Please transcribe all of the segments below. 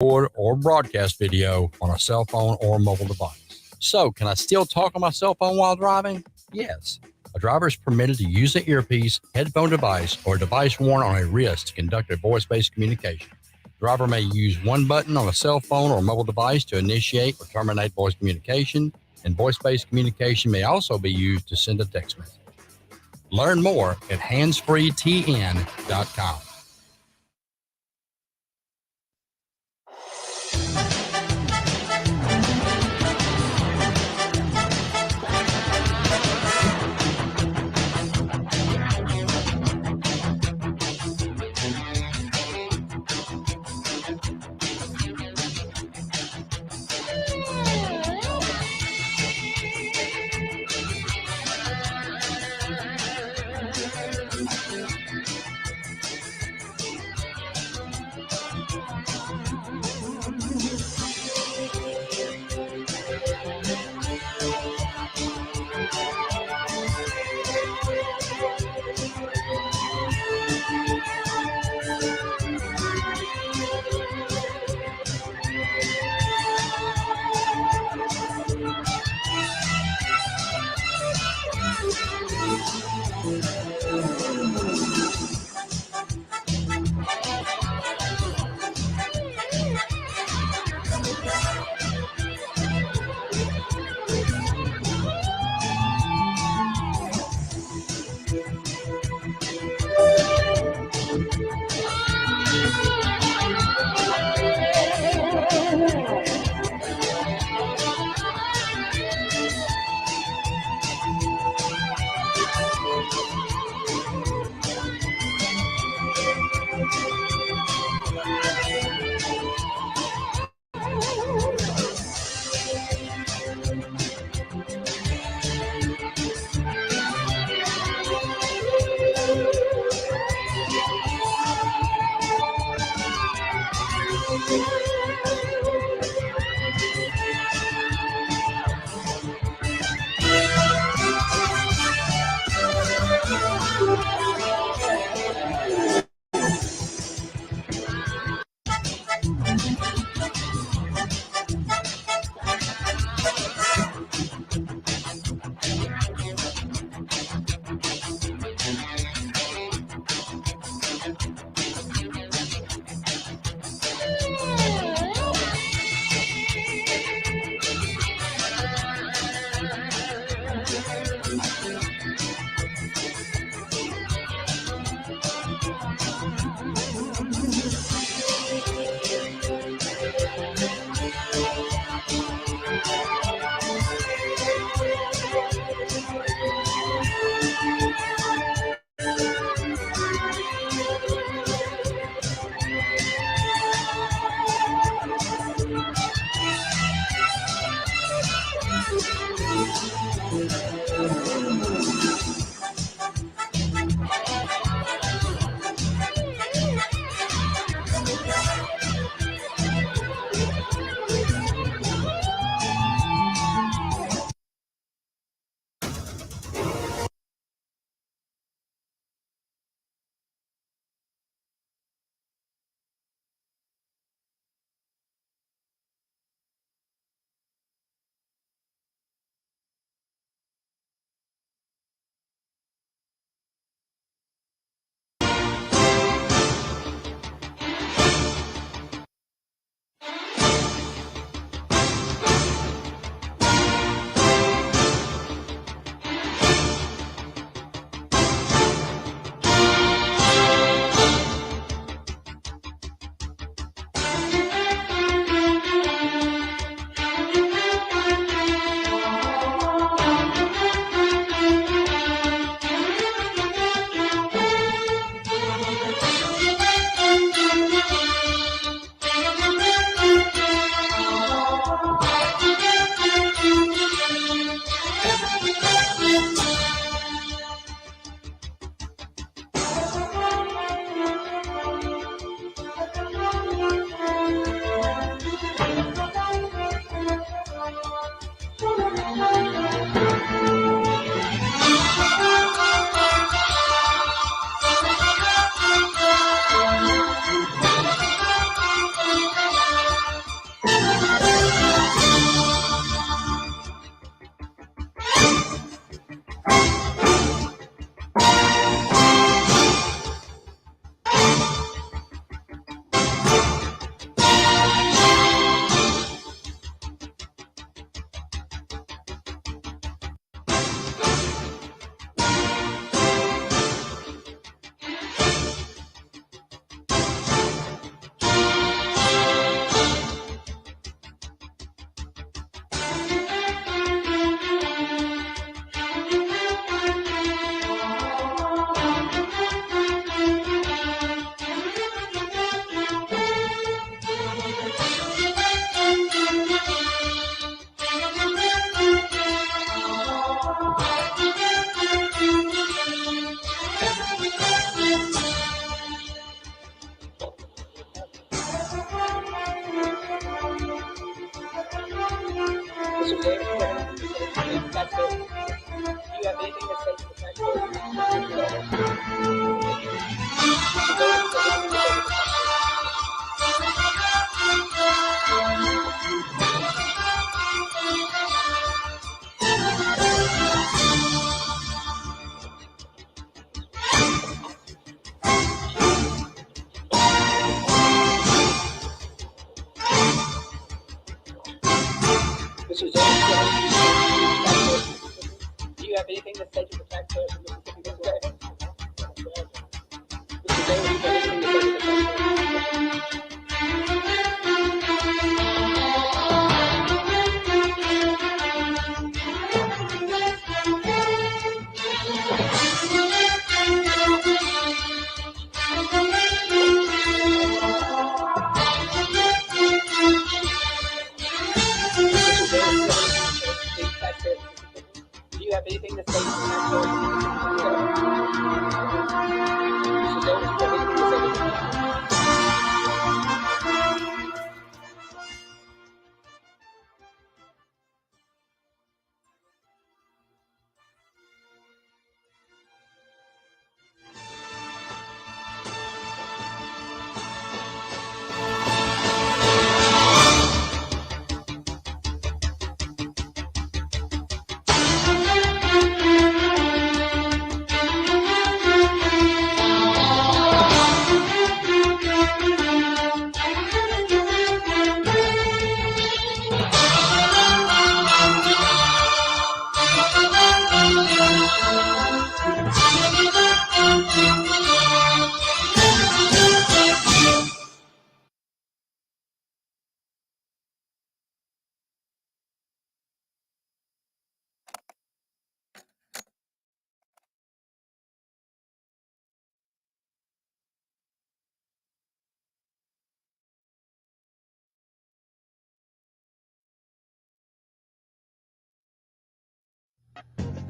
record or broadcast video on a cell phone or mobile device. So, can I still talk on my cell phone while driving? Yes. A driver is permitted to use an earpiece, headphone device, or a device worn on a wrist to conduct a voice-based communication. The driver may use one button on a cell phone or mobile device to initiate or terminate voice communication, and voice-based communication may also be used to send a text message. Learn more at handsfreetn.com.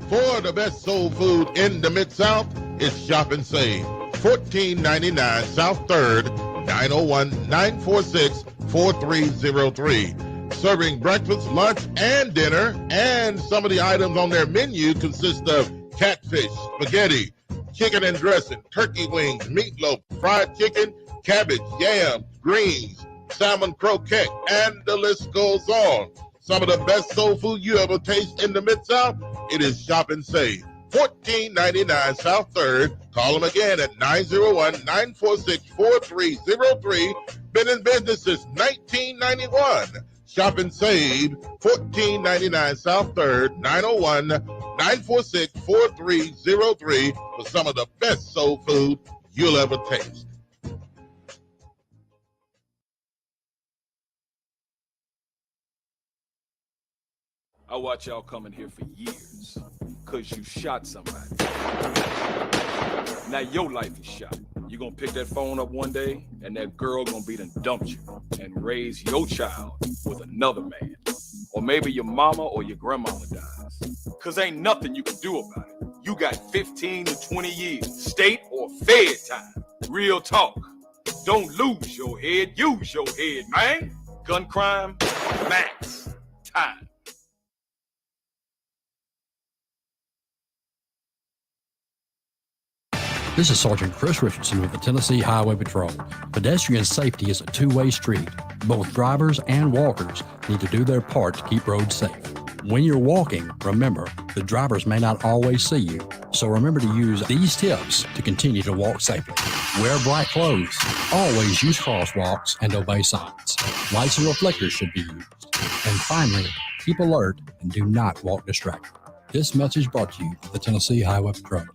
For the best soul food in the Mid-South, it's Shop and Save. $14.99 South 3rd, 901-946-4303. Serving breakfast, lunch, and dinner. And some of the items on their menu consist of catfish, spaghetti, chicken and dressing, turkey wings, meatloaf, fried chicken, cabbage, yams, greens, salmon croquette, and the list goes on. Some of the best soul food you ever taste in the Mid-South, it is Shop and Save. $14.99 South 3rd. Call them again at 901-946-4303. Been in business since 1991. Shop and Save, $14.99 South 3rd, 901-946-4303 for some of the best soul food you'll ever taste. I watch y'all coming here for years, cause you shot somebody. Now your life is shot. You gonna pick that phone up one day, and that girl gonna be done dumped you and raise your child with another man. Or maybe your mama or your grandmama dies. Cause ain't nothing you can do about it. You got 15 to 20 years, state or fed time. Real talk. Don't lose your head, use your head, man. Gun crime, max time. This is Sergeant Chris Richardson with the Tennessee Highway Patrol. Pedestrian safety is a two-way street. Both drivers and walkers need to do their part to keep roads safe. When you're walking, remember, the drivers may not always see you, so remember to use these tips to continue to walk safely. Wear bright clothes. Always use crosswalks and obey signs. Lights and reflectors should be used. And finally, keep alert and do not walk distracted. This message brought to you by the Tennessee Highway Patrol.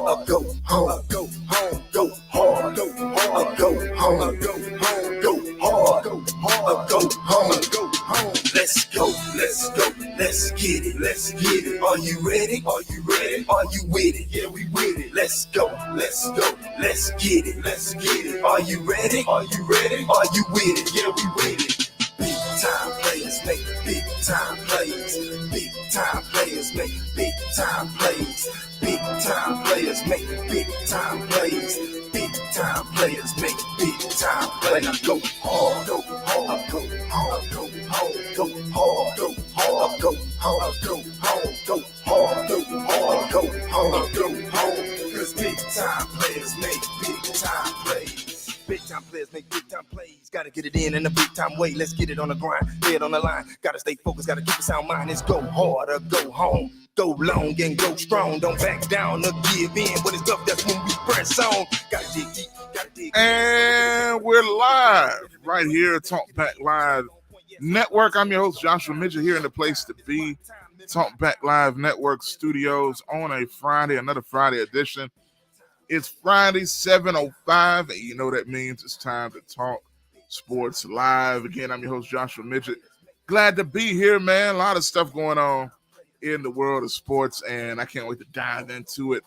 go home, go home, go hard, go hard, go home, go home, go hard, go hard, go home, go home. Let's go, let's go, let's get it, let's get it. Are you ready? Are you ready? Are you with it? Yeah, we with it. Let's go, let's go, let's get it, let's get it. Are you ready? Are you ready? Are you with it? Yeah, we with it. Big time players make big time plays. Big time players make big time plays. Big time players make big time plays. Big time players make big time plays. Go hard, go hard, go hard, go hard, go hard, go hard, go hard, go hard, go hard, go hard, go hard, go hard. 'Cause big time players make big time plays. Big time players make big time plays. Gotta get it in a big time way. Let's get it on the grind, head on the line. Gotta stay focused, gotta keep a sound mind. It's go hard or go home. Go long and go strong. Don't back down or give in. When it's tough, that's when we press on. Gotta dig deep, gotta dig. And we're live right here, Talkback Live Network. I'm your host, Joshua Midgett, here in the place to be. Talkback Live Network Studios on a Friday, another Friday edition. It's Friday, 7:05, and you know that means it's time to talk sports live. Again, I'm your host, Joshua Midgett. Glad to be here, man. A lot of stuff going on in the world of sports, and I can't wait to dive into it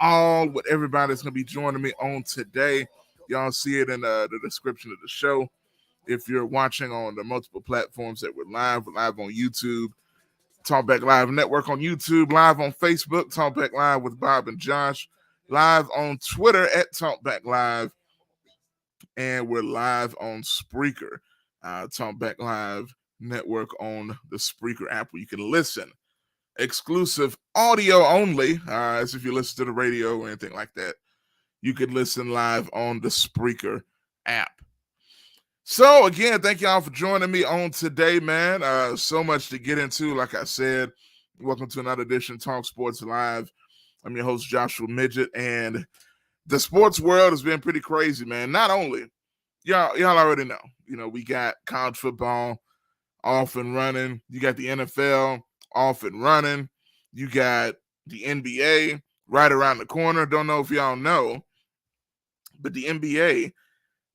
all with everybody that's going to be joining me on today. Y'all see it in the description of the show. If you're watching on the multiple platforms that we're live on YouTube, Talkback Live Network on YouTube, live on Facebook, Talkback Live with Bob and Josh, live on Twitter at Talkback Live, and we're live on Spreaker, Talkback Live Network on the Spreaker app where you can listen. Exclusive audio only, as if you listen to the radio or anything like that. You can listen live on the Spreaker app. So, again, thank y'all for joining me on today, man. So much to get into, like I said. Welcome to another edition of Talk Sports Live. I'm your host, Joshua Midgett, and the sports world has been pretty crazy, man. Not only, y'all already know, we got college football off and running. You got the NFL off and running. You got the NBA right around the corner. Don't know if y'all know, but the NBA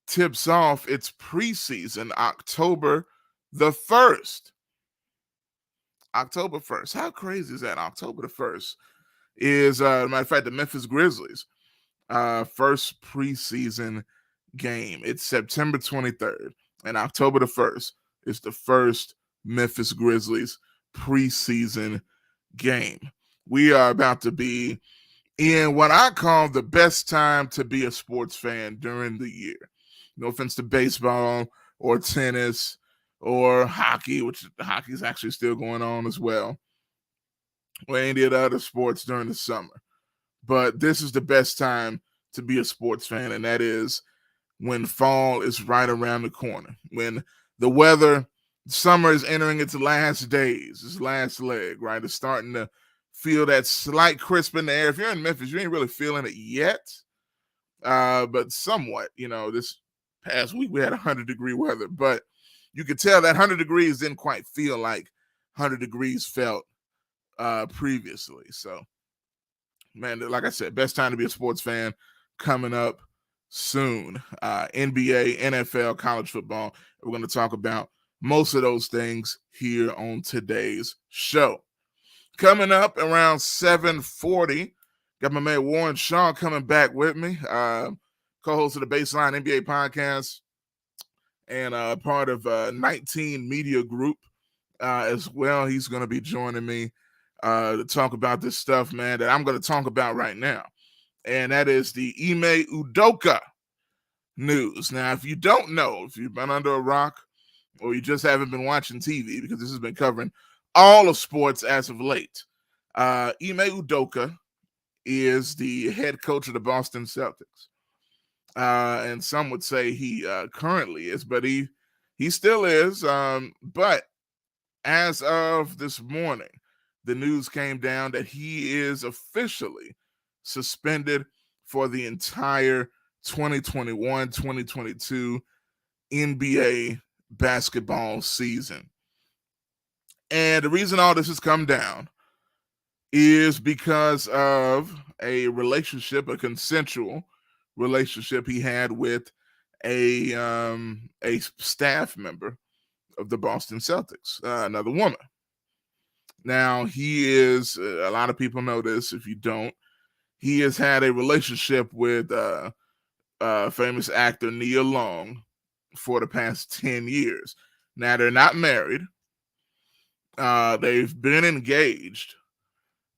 tips off its preseason October the 1st. October 1st. How crazy is that? October the 1st is, matter of fact, the Memphis Grizzlies' first preseason game. It's September 23rd, and October the 1st is the first Memphis Grizzlies preseason game. We are about to be in what I call the best time to be a sports fan during the year. No offense to baseball or tennis or hockey, which hockey is actually still going on as well, or any of the other sports during the summer. But this is the best time to be a sports fan, and that is when fall is right around the corner. When the weather, summer is entering its last days, its last leg, right? It's starting to feel that slight crisp in the air. If you're in Memphis, you ain't really feeling it yet, but somewhat. This past week we had 100-degree weather, but you could tell that 100 degrees didn't quite feel like 100 degrees felt previously. So, man, like I said, best time to be a sports fan coming up soon. NBA, NFL, college football. We're going to talk about most of those things here on today's show. Coming up around 7:40, got my man Warren Shaw coming back with me, co-host of the Baseline NBA podcast and part of 19 Media Group as well. He's going to be joining me to talk about this stuff, man, that I'm going to talk about right now. And that is the Ime Udoka news. Now, if you don't know, if you've been under a rock or you just haven't been watching TV, because this has been covering all of sports as of late, Ime Udoka is the head coach of the Boston Celtics. And some would say he currently is, but he still is. But as of this morning, the news came down that he is officially suspended for the entire 2021-2022 NBA basketball season. And the reason all this has come down is because of a relationship, a consensual relationship he had with a staff member of the Boston Celtics, another woman. Now, he is, a lot of people know this. If you don't, he has had a relationship with famous actor Nia Long for the past 10 years. Now, they're not married. They've been engaged,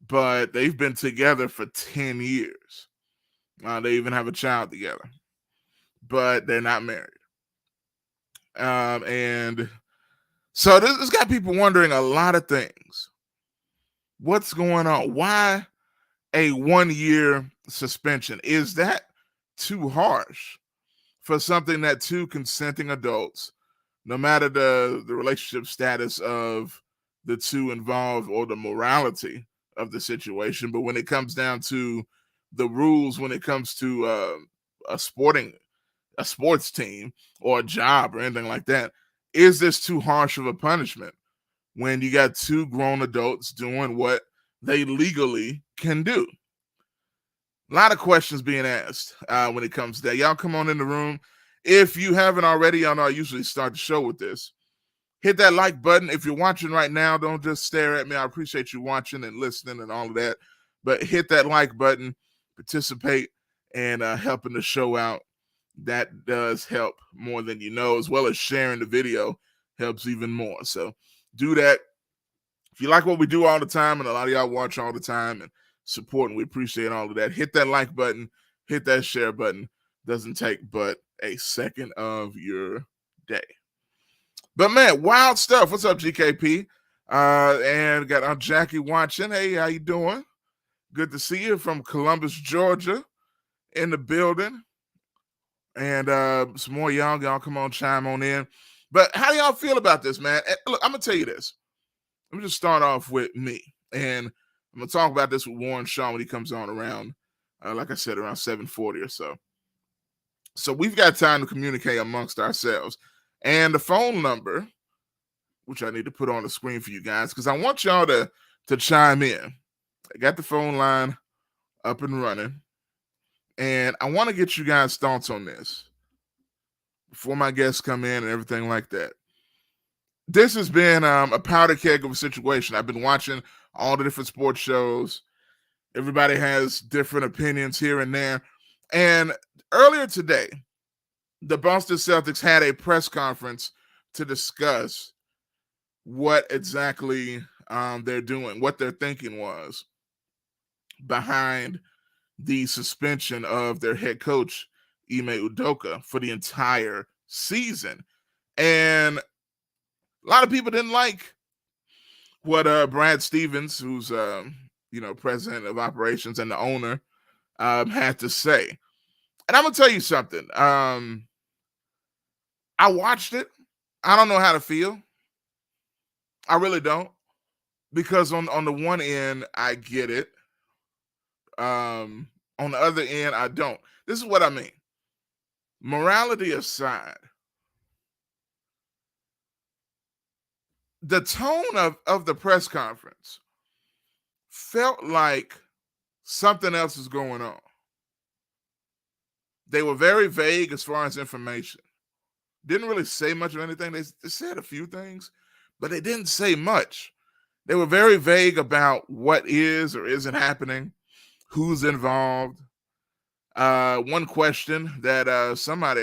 but they've been together for 10 years. They even have a child together, but they're not married. And so this got people wondering a lot of things. What's going on? Why a 1-year suspension? Is that too harsh for something that two consenting adults, no matter the relationship status of the two involved or the morality of the situation, but when it comes down to the rules, when it comes to a sports team or a job or anything like that, is this too harsh of a punishment when you got two grown adults doing what they legally can do? A lot of questions being asked when it comes to that. Y'all come on in the room. If you haven't already, y'all know I usually start the show with this. Hit that like button. If you're watching right now, don't just stare at me. I appreciate you watching and listening and all of that. But hit that like button, participate, and helping the show out. That does help more than you know, as well as sharing the video helps even more. So do that. If you like what we do all the time, and a lot of y'all watch all the time and support, and we appreciate all of that, hit that like button, hit that share button. Doesn't take but a second of your day. But man, wild stuff. What's up, GKP? And got Aunt Jackie watching. Hey, how you doing? Good to see you from Columbus, Georgia, in the building. And some more y'all come on, chime on in. But how do y'all feel about this, man? And look, I'm gonna tell you this. Let me just start off with me, and I'm gonna talk about this with Warren Shaw when he comes on around, like I said, around 7:40 or so. So we've got time to communicate amongst ourselves. And the phone number, which I need to put on the screen for you guys, because I want y'all to chime in. I got the phone line up and running, and I want to get you guys' thoughts on this before my guests come in and everything like that. This has been a powder keg of a situation. I've been watching all the different sports shows. Everybody has different opinions here and there. And earlier today, the Boston Celtics had a press conference to discuss what exactly they're doing, what their thinking was behind the suspension of their head coach, Ime Udoka, for the entire season. And a lot of people didn't like what Brad Stevens, who's president of operations and the owner, had to say. And I'm gonna tell you something. I watched it. I don't know how to feel. I really don't, because on the one end I get it. On the other end I don't. This is what I mean. Morality aside, the tone of the press conference felt like something else is going on. They were very vague as far as information. Didn't really say much of anything. They said a few things, but they didn't say much. They were very vague about what is or isn't happening, who's involved. One question that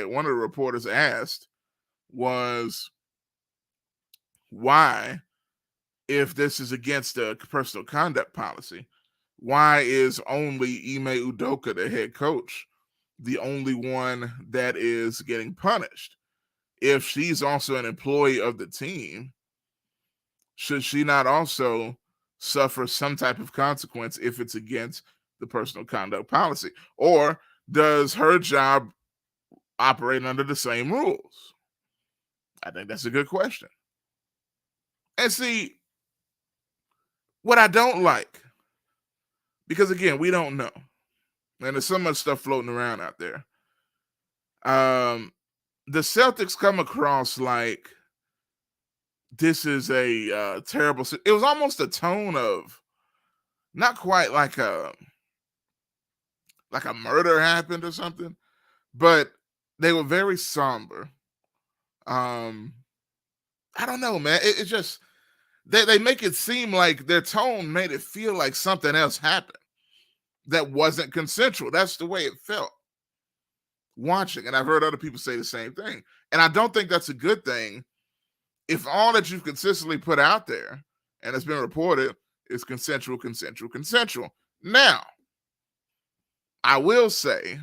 one of the reporters asked was, why, if this is against the personal conduct policy, why is only Ime Udoka, the head coach, the only one that is getting punished? If she's also an employee of the team, should she not also suffer some type of consequence if it's against the personal conduct policy? Or does her job operate under the same rules? I think that's a good question. And see, what I don't like, because again, we don't know, and there's so much stuff floating around out there. The Celtics come across like this is a terrible. It was almost a tone of not quite like a murder happened or something, but they were very somber. I don't know, man. It just they make it seem like their tone made it feel like something else happened that wasn't consensual. That's the way it felt watching. And I've heard other people say the same thing. And I don't think that's a good thing if all that you've consistently put out there and it's been reported is consensual. Now, I will say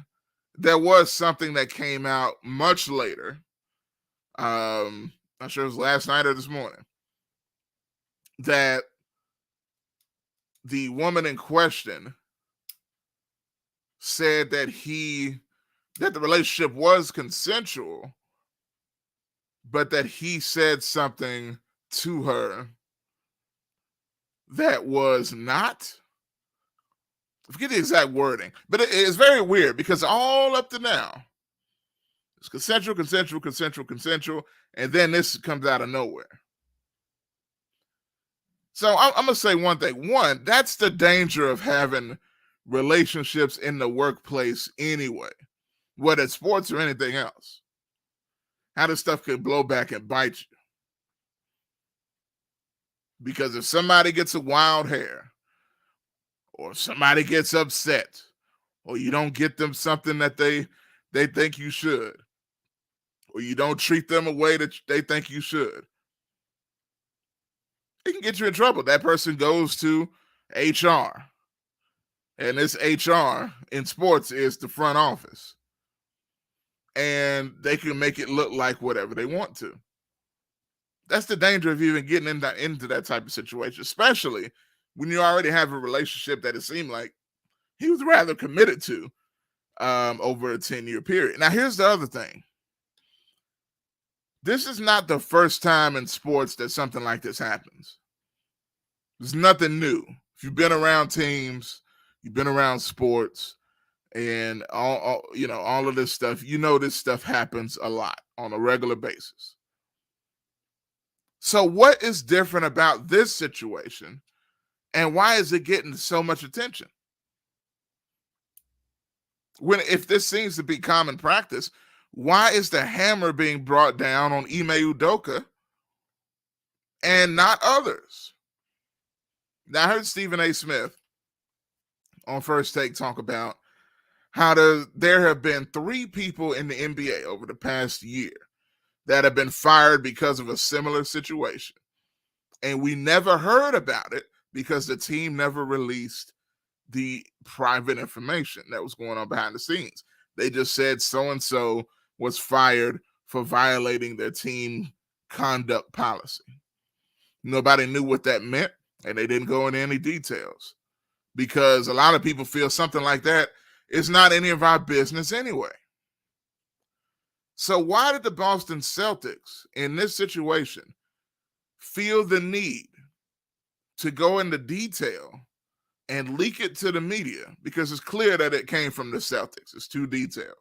there was something that came out much later. I'm not sure it was last night or this morning, that the woman in question said that the relationship was consensual, but that he said something to her that was not. I forget the exact wording, but it's very weird because all up to now, it's consensual, and then this comes out of nowhere. So I'm going to say one thing. One, that's the danger of having relationships in the workplace anyway, whether it's sports or anything else. How this stuff could blow back and bite you. Because if somebody gets a wild hair, or somebody gets upset, or you don't get them something that they think you should, or you don't treat them a way that they think you should, it can get you in trouble. That person goes to HR, and this HR in sports is the front office, and they can make it look like whatever they want to. That's the danger of even getting into that type of situation, especially when you already have a relationship that it seemed like he was rather committed to over a 10-year period. Now, here's the other thing. This is not the first time in sports that something like this happens. There's nothing new. If you've been around teams, you've been around sports, and all of this stuff, this stuff happens a lot on a regular basis. So what is different about this situation, and why is it getting so much attention? If this seems to be common practice, why is the hammer being brought down on Ime Udoka and not others? Now, I heard Stephen A. Smith on First Take talk about how there have been 3 people in the NBA over the past year that have been fired because of a similar situation. And we never heard about it because the team never released the private information that was going on behind the scenes. They just said so-and-so was fired for violating their team conduct policy. Nobody knew what that meant, and they didn't go into any details because a lot of people feel something like that is not any of our business anyway. So why did the Boston Celtics in this situation feel the need to go into detail and leak it to the media? Because it's clear that it came from the Celtics. It's too detailed.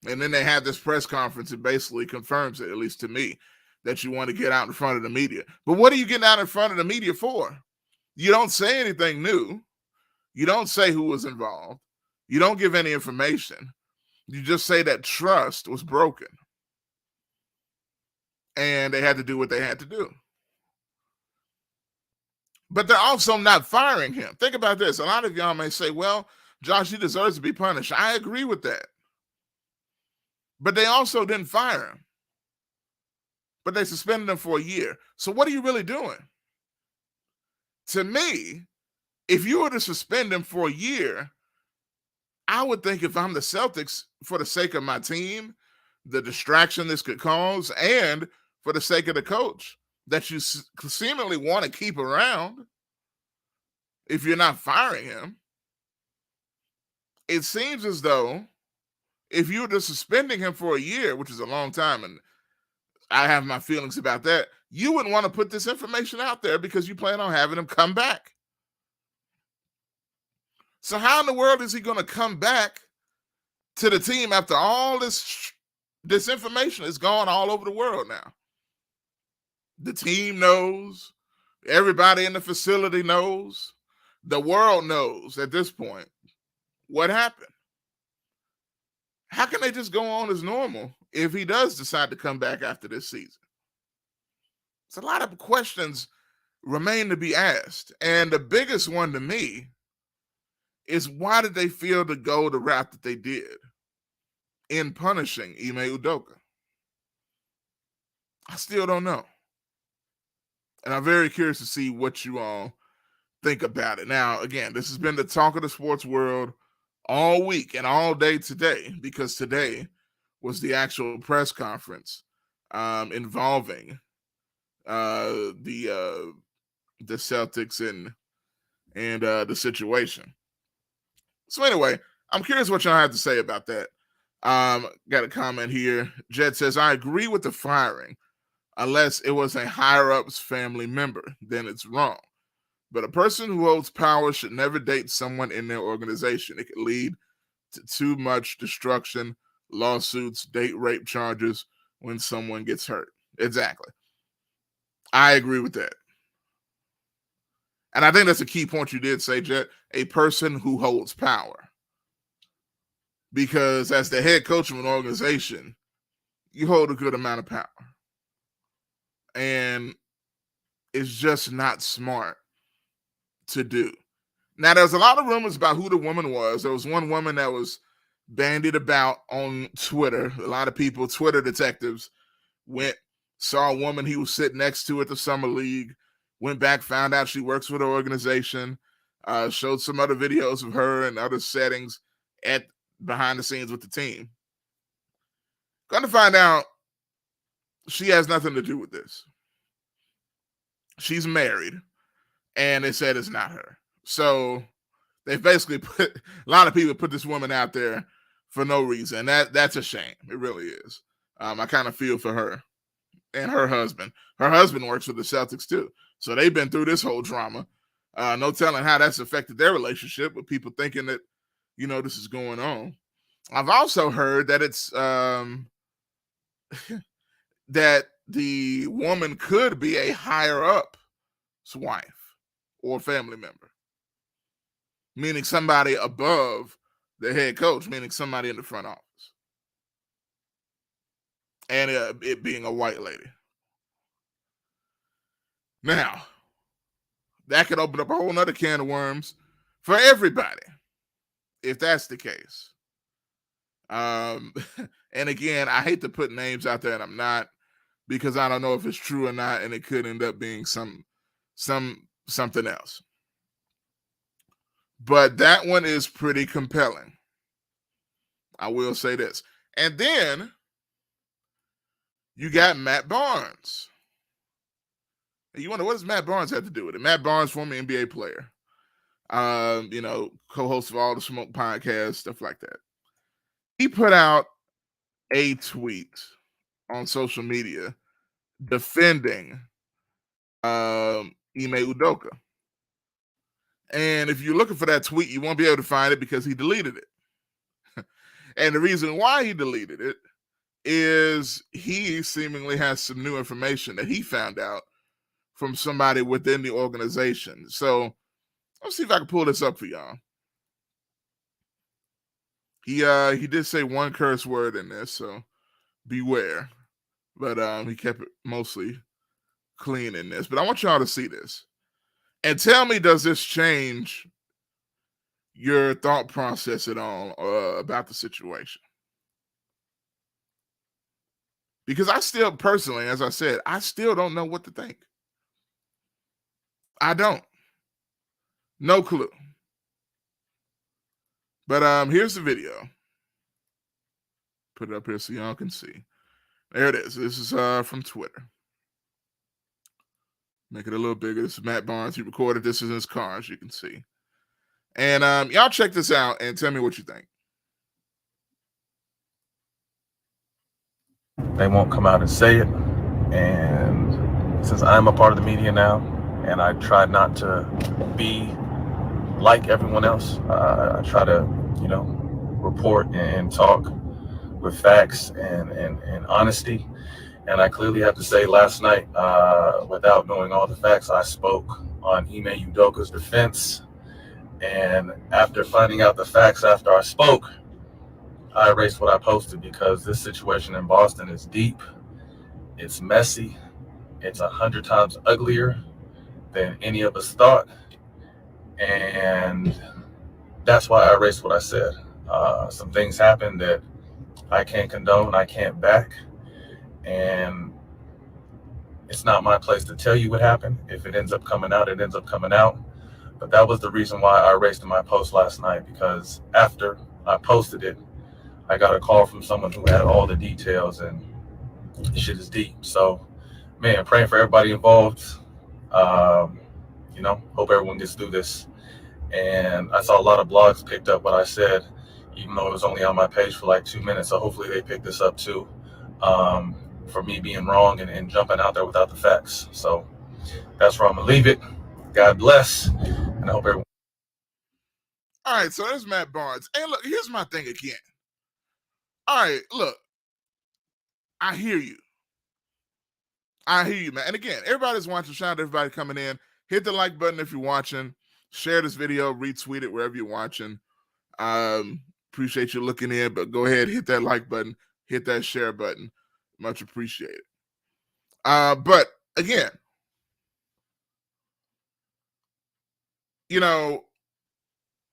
And then they had this press conference. It basically confirms it, at least to me, that you want to get out in front of the media. But what are you getting out in front of the media for? You don't say anything new. You don't say who was involved. You don't give any information. You just say that trust was broken. And they had to do what they had to do. But they're also not firing him. Think about this. A lot of y'all may say, well, Josh, he deserves to be punished. I agree with that. But they also didn't fire him. But they suspended him for a year. So what are you really doing? To me, if you were to suspend him for a year, I would think if I'm the Celtics, for the sake of my team, the distraction this could cause, and for the sake of the coach that you seemingly want to keep around, if you're not firing him, it seems as though if you were just suspending him for a year, which is a long time, and I have my feelings about that, you wouldn't want to put this information out there because you plan on having him come back. So how in the world is he going to come back to the team after all this information is gone all over the world now? The team knows. Everybody in the facility knows. The world knows at this point what happened. How can they just go on as normal if he does decide to come back after this season? It's a lot of questions remain to be asked. And the biggest one to me is, why did they feel to go the route that they did in punishing Ime Udoka? I still don't know. And I'm very curious to see what you all think about it. Now, again, this has been the talk of the sports world all week and all day today, because today was the actual press conference involving the Celtics and the situation. So anyway, I'm curious what y'all have to say about that. Got a comment here. Jed says, I agree with the firing. Unless it was a higher-ups family member, then it's wrong. But a person who holds power should never date someone in their organization. It could lead to too much destruction, lawsuits, date rape charges when someone gets hurt. Exactly. I agree with that. And I think that's a key point you did say, Jet. A person who holds power. Because as the head coach of an organization, you hold a good amount of power. And it's just not smart to do. Now, there's a lot of rumors about who the woman was. There was one woman that was bandied about on Twitter. A lot of people, Twitter detectives, saw a woman he was sitting next to at the Summer League, went back, found out she works for the organization, showed some other videos of her and other settings at behind the scenes with the team. Gonna find out she has nothing to do with this. She's married, and they said it's not her. So they basically a lot of people put this woman out there for no reason. That's a shame. It really is. I kind of feel for her and her husband. Her husband works for the Celtics too. So they've been through this whole drama. No telling how that's affected their relationship, with people thinking that, this is going on. I've also heard that it's that the woman could be a higher up's wife or family member, meaning somebody above the head coach, meaning somebody in the front office, and it being a white lady. Now, that could open up a whole nother can of worms for everybody if that's the case. And again, I hate to put names out there, and I'm not, because I don't know if it's true or not, and it could end up being something else. But that one is pretty compelling. I will say this. And then you got Matt Barnes. You wonder, what does Matt Barnes have to do with it? Matt Barnes, former NBA player, co-host of All the Smoke podcast, stuff like that. He put out a tweet on social media defending Ime Udoka. And if you're looking for that tweet, you won't be able to find it because he deleted it. And the reason why he deleted it is he seemingly has some new information that he found out from somebody within the organization. So let's see if I can pull this up for y'all. He did say one curse word in this, so beware. But he kept it mostly clean in this. But I want y'all to see this. And tell me, does this change your thought process at all about the situation? Because I still, personally, as I said, I still don't know what to think. I don't. No clue. But here's the video. Put it up here so y'all can see. There it is. This is from Twitter. Make it a little bigger. This is Matt Barnes. He recorded this in his car, as you can see. And y'all check this out and tell me what you think. They won't come out and say it. And since I'm a part of the media now, and I try not to be like everyone else, I try to, report and talk with facts and honesty. And I clearly have to say, last night, without knowing all the facts, I spoke on Ime Udoka's defense. And after finding out the facts after I spoke, I erased what I posted because this situation in Boston is deep, it's messy, it's 100 times uglier than any of us thought. And that's why I erased what I said. Some things happened that I can't condone, I can't back, and it's not my place to tell you what happened. If it ends up coming out, it ends up coming out. But that was the reason why I erased my post last night, because after I posted it, I got a call from someone who had all the details, and the shit is deep. So, man, praying for everybody involved. Hope everyone gets through this. And I saw a lot of blogs picked up what I said, even though it was only on my page for like 2 minutes. So hopefully they pick this up too, for me being wrong and jumping out there without the facts. So that's where I'm gonna leave it. God bless, and I hope everyone. All right, so there's Matt Barnes. And look, here's my thing again. All right, look, I hear you. Man. And again, everybody's watching. Shout out to everybody coming in. Hit the like button if you're watching. Share this video, retweet it wherever you're watching. Appreciate you looking in, but go ahead, hit that like button, hit that share button. Much appreciated. But again,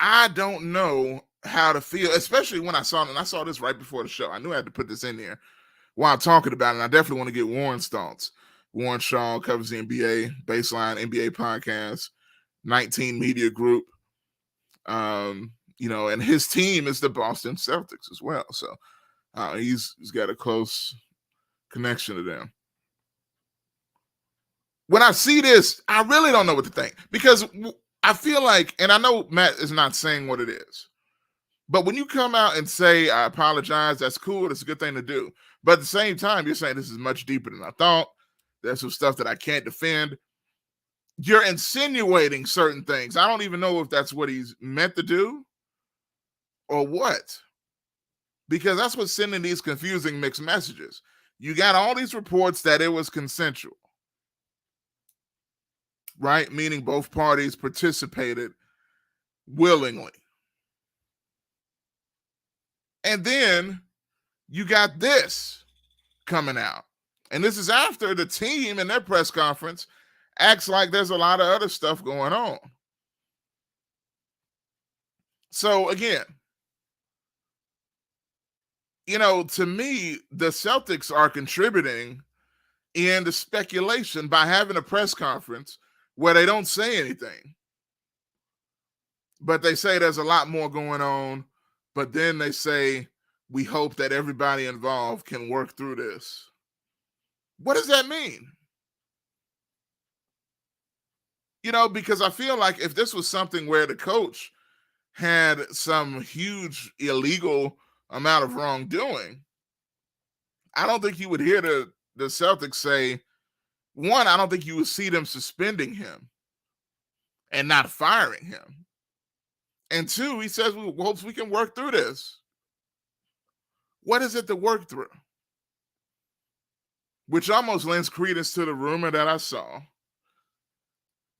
I don't know how to feel, especially when I saw it, and I saw this right before the show. I knew I had to put this in there while I'm talking about it, and I definitely want to get Warren's thoughts. Warren Shaw covers the NBA, Baseline NBA podcast, 19 Media Group. And his team is the Boston Celtics as well. So he's got a close connection to them. When I see this, I really don't know what to think, because I feel like, and I know Matt is not saying what it is, but when you come out and say, I apologize, that's cool. That's a good thing to do. But at the same time, you're saying this is much deeper than I thought. There's some stuff that I can't defend. You're insinuating certain things. I don't even know if that's what he's meant to do or what, because that's what's sending these confusing mixed messages. You got all these reports that it was consensual, right? Meaning both parties participated willingly. And then you got this coming out. And this is after the team in their press conference acts like there's a lot of other stuff going on. So again, to me, the Celtics are contributing in the speculation by having a press conference where they don't say anything, but they say there's a lot more going on. But then they say, we hope that everybody involved can work through this. What does that mean? Because I feel like if this was something where the coach had some huge illegal amount of wrongdoing, I don't think you would hear the Celtics say, one, I don't think you would see them suspending him and not firing him. And two, he says, we hope we can work through this. What is it to work through? Which almost lends credence to the rumor that I saw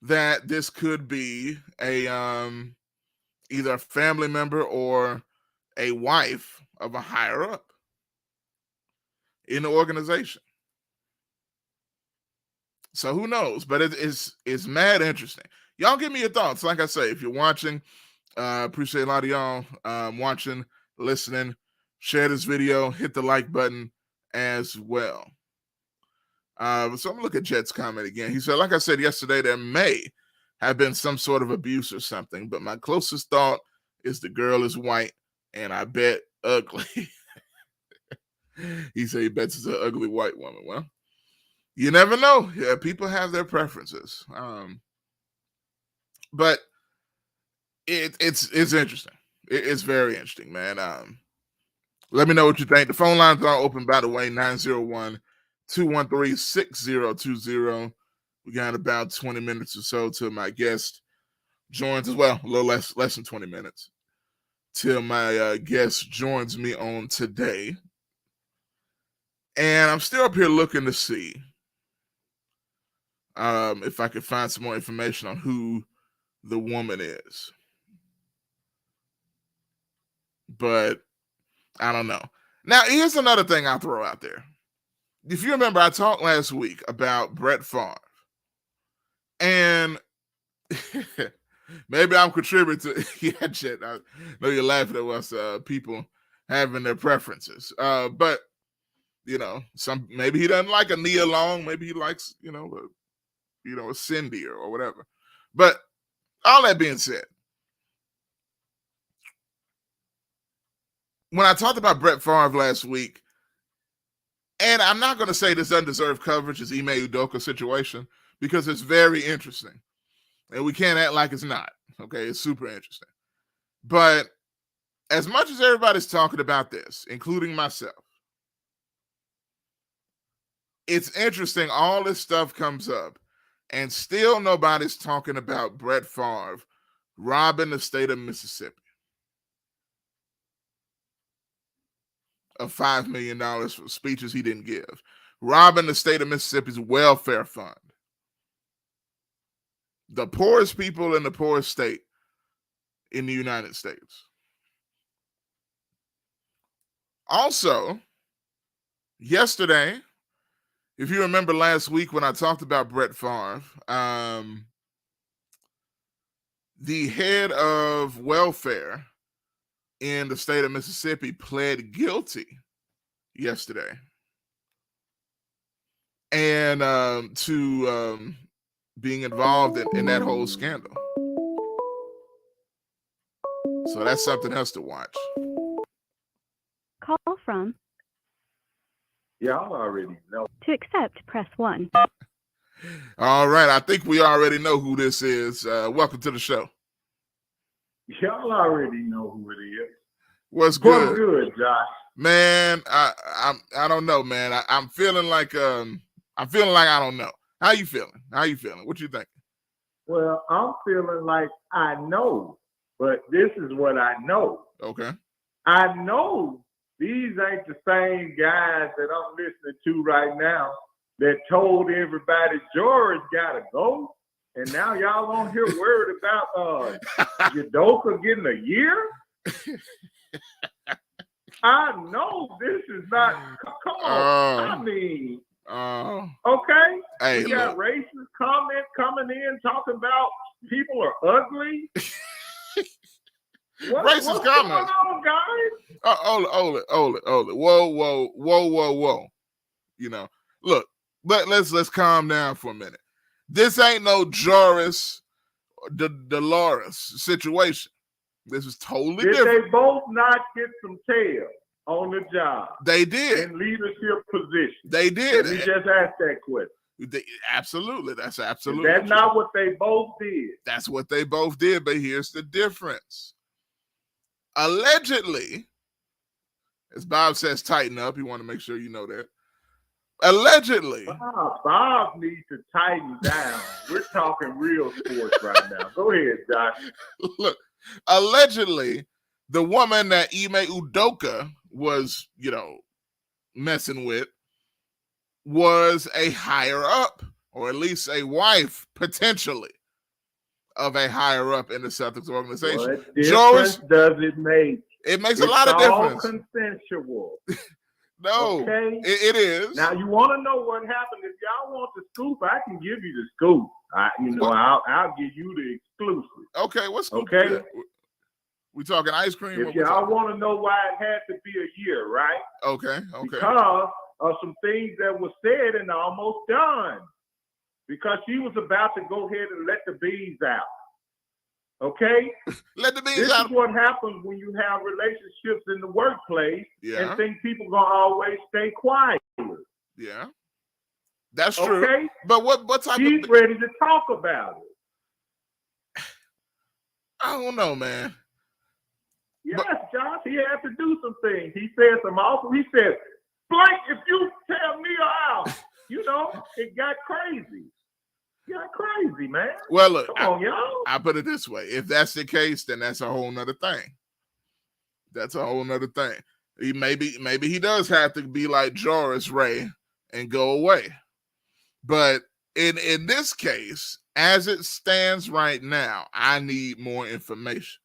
that this could be a either a family member or a wife of a higher up in the organization. So who knows? But it's mad interesting. Y'all give me your thoughts. Like I say, if you're watching, appreciate a lot of y'all watching, listening. Share this video, hit the like button as well. So I'm gonna look at Jet's comment again. He said, like I said yesterday, there may have been some sort of abuse or something, but my closest thought is the girl is white and I bet ugly. He said he bets it's an ugly white woman. Well, you never know. Yeah, people have their preferences. But it's interesting. It's very interesting, man. Let me know what you think. The phone lines are open, by the way, 901-213-6020. We got about 20 minutes or so till my guest joins as well. A little less than 20 minutes till my guest joins me on today. And I'm still up here looking to see if I could find some more information on who the woman is. but I don't know. Now, here's another thing I'll throw out there. If you remember, I talked last week about Brett Favre. And maybe I'm contributing to yeah, Chet. I know you're laughing at us, people having their preferences. But you know, maybe he doesn't like a Nia Long, maybe he likes, a Cindy or whatever. But all that being said, when I talked about Brett Favre last week, and I'm not going to say this undeserved coverage is Ime Udoka situation, because it's very interesting. And we can't act like it's not. Okay, it's super interesting. But as much as everybody's talking about this, including myself, it's interesting. All this stuff comes up, and still nobody's talking about Brett Favre robbing the state of Mississippi of $5 million for speeches he didn't give, robbing the state of Mississippi's welfare fund, the poorest people in the poorest state in the United States. Also, yesterday, if you remember last week when I talked about Brett Favre, the head of welfare in the state of Mississippi pled guilty yesterday and to being involved in that whole scandal. So that's something else to watch. Call from. Y'all already know. To accept, press 1. All right. I think we already know who this is. Welcome to the show. Y'all already know who it is. What's good? What's good, Josh? Man, I don't know, man. I'm feeling like I don't know. How you feeling? What you thinking? Well, I'm feeling like I know, but this is what I know. Okay. I know these ain't the same guys that I'm listening to right now that told everybody George gotta go, and now y'all on here worried about Udoka getting a year. I know this is not. Come on, I mean, okay. Hey, we got racist comment coming in talking about people are ugly. Racist comments. What's going on, guys? Hold it. Whoa. You know, look, let's calm down for a minute. This ain't no Joris Dolores situation. This is totally different. Did they both not get some tail on the job? They did. In leadership positions. They did. Let me just ask that question. Absolutely. That's absolutely. That's not what they both did. That's what they both did, but here's the difference. Allegedly, as Bob says, tighten up. You want to make sure you know that. Allegedly. Bob needs to tighten down. We're talking real sports right now. Go ahead, Josh. Look, allegedly, the woman that Ime Udoka was, messing with was a higher up, or at least a wife, potentially, of a higher up in the Celtics organization. What difference does it make? It makes a lot of difference. It's all consensual. No, okay? It is. Now, you want to know what happened? If y'all want the scoop, I can give you the scoop. I'll give you the exclusive. Okay, what's scoop? Okay. We talking ice cream? If y'all want to know why it had to be a year, right? Okay. Because of some things that were said and almost done. Because she was about to go ahead and let the bees out. Okay? Let the bees out. This is what happens when you have relationships in the workplace and think people going to always stay quiet. Yeah. That's true. Okay? But what type She's ready to talk about it. I don't know, man. Yes, Josh, he had to do some things. He said some awful. He said, Blake, if you tell me out, it got crazy. It got crazy, man. Well, look, come on, y'all. I put it this way. If that's the case, then that's a whole nother thing. That's a whole nother thing. Maybe he does have to be like Joris Ray and go away. But in this case, as it stands right now, I need more information.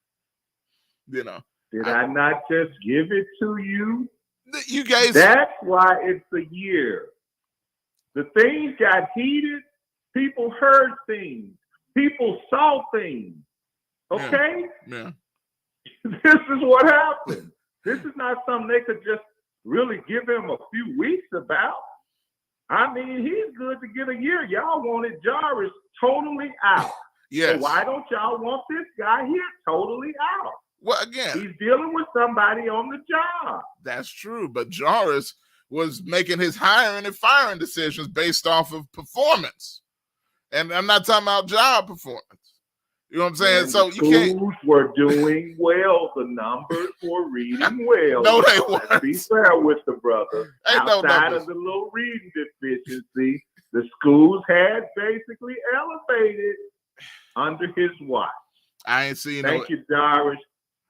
Did I not just give it to you? You guys. That's why it's a year. The things got heated. People heard things. People saw things. Okay? Yeah. This is what happened. This is not something they could just really give him a few weeks about. I mean, he's good to get a year. Y'all wanted Jarvis totally out. Yes. So why don't y'all want this guy here totally out? Well, again, he's dealing with somebody on the job. That's true. But Jarvis was making his hiring and firing decisions based off of performance. And I'm not talking about job performance. You know what I'm saying? And so the you can't. schools were doing well. The numbers were reading well. No, they weren't. Let's be fair with the brother. Ain't no Outside numbers. of the little reading deficiency, the schools had basically elevated under his watch. I ain't seen Thank you, Jarvis.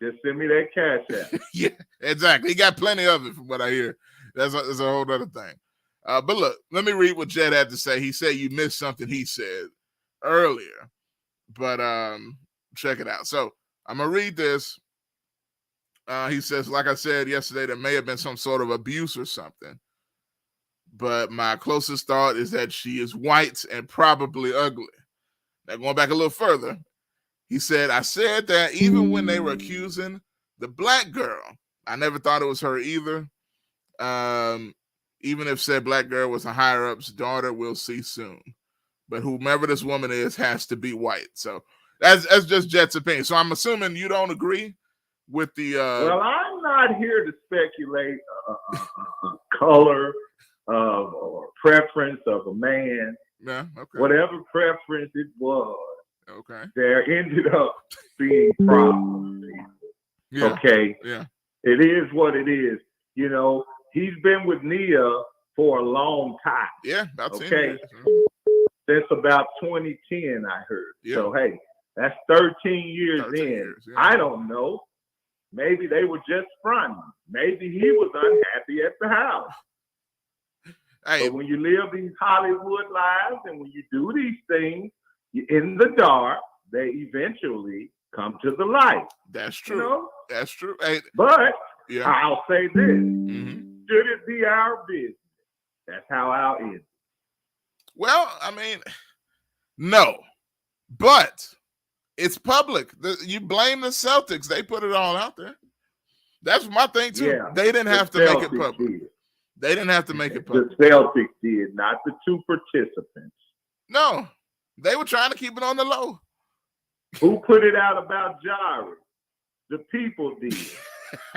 Just send me that cash app. Yeah, exactly. He got plenty of it from what I hear. That's a whole other thing. But look, let me read what Jed had to say. He said you missed something he said earlier. But check it out. So I'm going to read this. He says, like I said yesterday, there may have been some sort of abuse or something. But my closest thought is that she is white and probably ugly. Now, going back a little further, he said, I said that even when they were accusing the black girl, I never thought it was her either. Even if said black girl was a higher-up's daughter, we'll see soon. But whomever this woman is has to be white. So that's just Jet's opinion. So I'm assuming you don't agree with the... Well, I'm not here to speculate color or preference of a man. Yeah, okay. Whatever preference it was. Okay. There ended up being problems. Yeah. Okay. Yeah. It is what it is. You know, he's been with Nia for a long time. Yeah, about 10 okay. years. Since about 2010, I heard. Yeah. So hey, that's 13 years 13 in. years, yeah. I don't know. Maybe they were just fronting. Maybe he was unhappy at the house. Hey. But when you live these Hollywood lives and when you do these things, you're in the dark, they eventually come to the light. That's true. You know? That's true. Hey, but yeah. I'll say this. Mm-hmm. Should it be our business? That's how I'll end. Well, I mean, no. But it's public. You blame the Celtics. They put it all out there. That's my thing, too. Yeah, they didn't have to make it public. They didn't have to make it public. The Celtics did, not the two participants. No. They were trying to keep it on the low. Who put it out about Jarvis? The people did.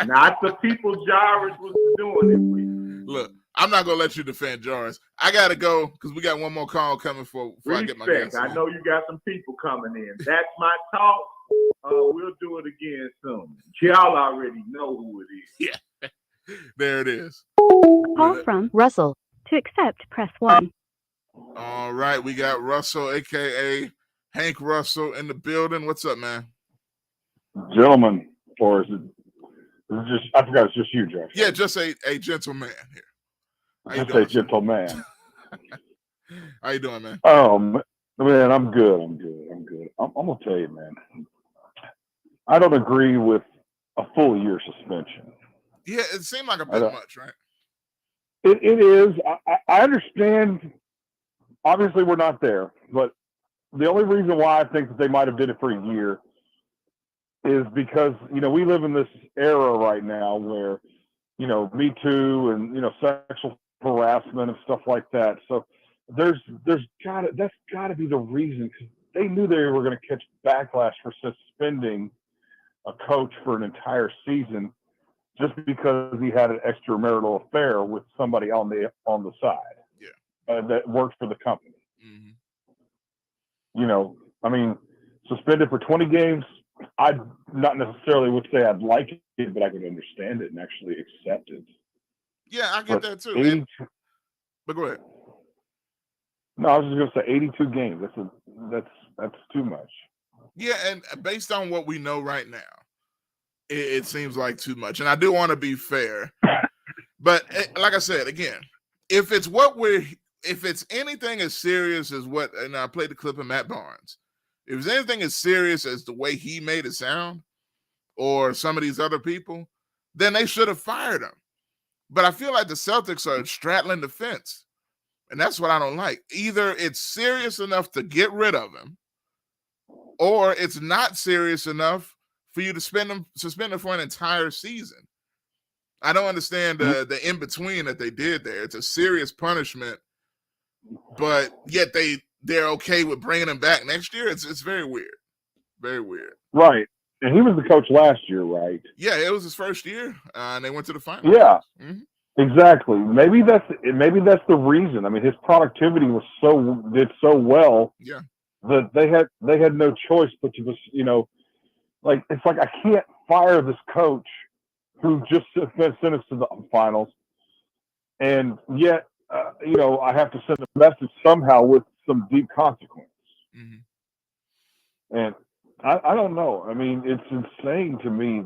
Not the people Jarvis was doing it with. Look, I'm not going to let you defend Jarvis. I got to go because we got one more call coming before I get my guess. I know you got some people coming in. That's my talk. We'll do it again soon. Y'all already know who it is. Yeah. There it is. Call from Russell. To accept, press 1. All right, we got Russell, a.k.a. Hank Russell, in the building. What's up, man? Gentlemen, or is it just, I forgot, it's just you, Josh. Yeah, just a gentleman here. How you Just doing, a gentleman. How you doing, man? Man, I'm good. I'm going to tell you, man. I don't agree with a full year suspension. Yeah, it seemed like a bit much, right? It is. I understand. Obviously, we're not there, but the only reason why I think that they might have did it for a year is because, you know, we live in this era right now where, you know, Me Too and, you know, sexual harassment and stuff like that. So that's got to be the reason, because they knew they were going to catch backlash for suspending a coach for an entire season just because he had an extramarital affair with somebody on the side. That worked for the company. Mm-hmm. You know, I mean, suspended for 20 games, I'd not necessarily would say I'd like it, but I could understand it and actually accept it. Yeah, I get that too. But go ahead. No, I was just going to say 82 games. That's too much. Yeah, and based on what we know right now, it seems like too much. And I do want to be fair, but like I said, again, if it's anything as serious as what, and I played the clip of Matt Barnes, if it's anything as serious as the way he made it sound, or some of these other people, then they should have fired him. But I feel like the Celtics are straddling the fence, and that's what I don't like. Either it's serious enough to get rid of him, or it's not serious enough for you to suspend him for an entire season. I don't understand the in-between that they did there. It's a serious punishment, but yet they're okay with bringing him back next year. It's very weird. Very weird. Right. And he was the coach last year, right? Yeah, it was his first year, and they went to the finals. Yeah, mm-hmm. Exactly. Maybe that's the reason. I mean, his productivity did so well. Yeah. That they had no choice but to just, like, it's like, I can't fire this coach who just sent us to the finals, and yet I have to send a message somehow with some deep consequence. Mm-hmm. And I don't know. I mean, it's insane to me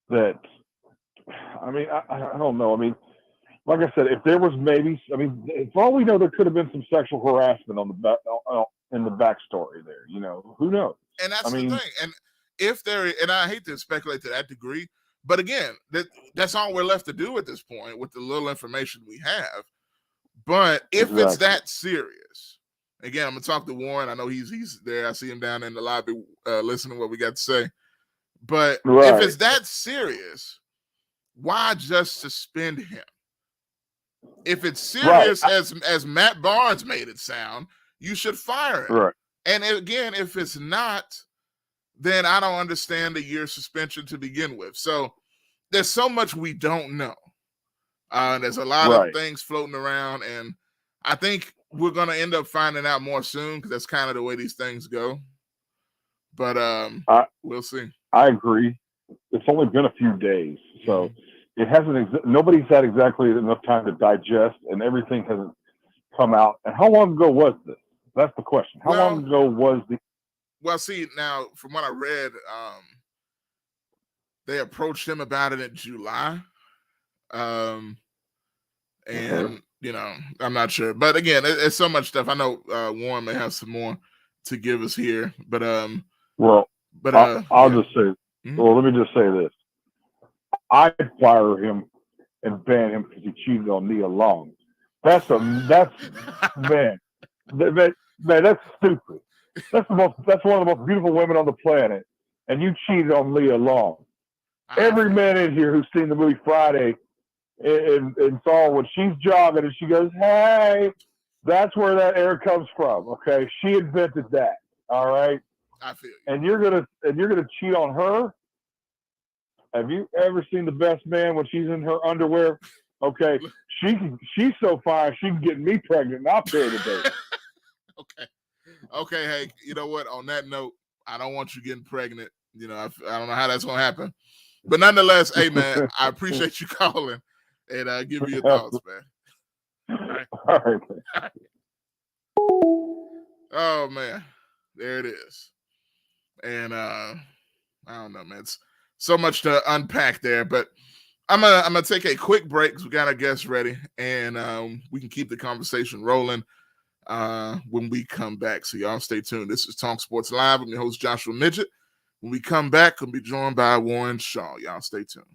that I mean, I don't know. I mean, like I said, if there was for all we know, there could have been some sexual harassment on in the backstory there. Who knows? And that's the thing. And if and I hate to speculate to that degree, but again, that's all we're left to do at this point with the little information we have. But if it's that serious, again, I'm gonna talk to Warren. I know he's there. I see him down in the lobby listening to what we got to say. But if it's that serious, why just suspend him? If it's serious, as Matt Barnes made it sound, you should fire him. Right. And again, if it's not, then I don't understand the year suspension to begin with. So there's so much we don't know. There's a lot of things floating around, and I think we're going to end up finding out more soon because that's kind of the way these things go. But we'll see. I agree. It's only been a few days, so it hasn't. Nobody's had exactly enough time to digest, and everything hasn't come out. And how long ago was this? That's the question. How long ago was the? Well, see, now from what I read, they approached him about it in July, and I'm not sure. But again, it's so much stuff. I know Warren may have some more to give us here, but I'll just say. Well, let me just say this. I'd fire him and ban him because he cheated on Nia Long. That's man, that's stupid. That's one of the most beautiful women on the planet, and you cheated on Nia Long. Every man in here who's seen the movie Friday and saw when she's jogging and she goes, "Hey," that's where that air comes from. Okay, she invented that. All right. I feel you. And you're gonna cheat on her? Have you ever seen The Best Man when she's in her underwear? Okay, she's so fine she can get me pregnant, and I'll pay the day. Okay. Hey, you know what? On that note, I don't want you getting pregnant. I don't know how that's gonna happen, but nonetheless, hey man, I appreciate you calling and give me your thoughts, man. All right. Oh man, there it is. And I don't know, man. It's so much to unpack there, but I'm gonna take a quick break because we got our guests ready, and we can keep the conversation rolling when we come back. So y'all stay tuned. This is Talk Sports Live. I'm your host Joshua Midgett. When we come back, we'll be joined by Warren Shaw. Y'all stay tuned.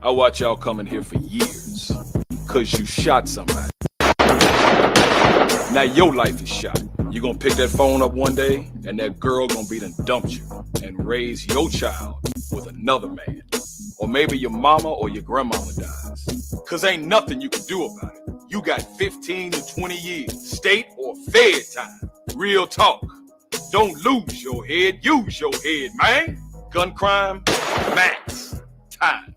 I watch y'all coming here for years because you shot somebody. Now your life is shot. You're going to pick that phone up one day, and that girl going to be done dumped you and raise your child with another man. Or maybe your mama or your grandmama dies. Because ain't nothing you can do about it. You got 15 to 20 years, state or fed time. Real talk. Don't lose your head, use your head, man. Gun crime, max time.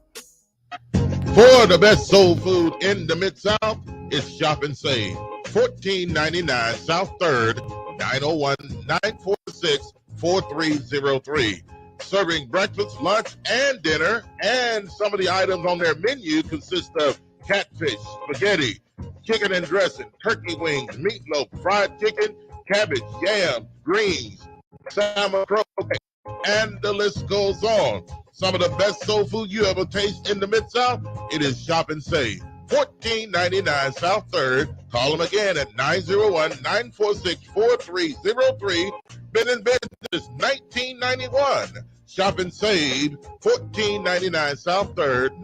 For the best soul food in the Mid-South, it's Shop and Save. $14.99 South 3rd, 901-946-4303. Serving breakfast, lunch, and dinner. And some of the items on their menu consist of catfish, spaghetti, chicken and dressing, turkey wings, meatloaf, fried chicken, cabbage, yams, greens, salmon croquette, and the list goes on. Some of the best soul food you ever taste in the Mid-South, it is Shop and Save. $14.99 South 3rd, Call them again at 901-946-4303. Been in business 1991. Shop and save $14.99 South 3rd,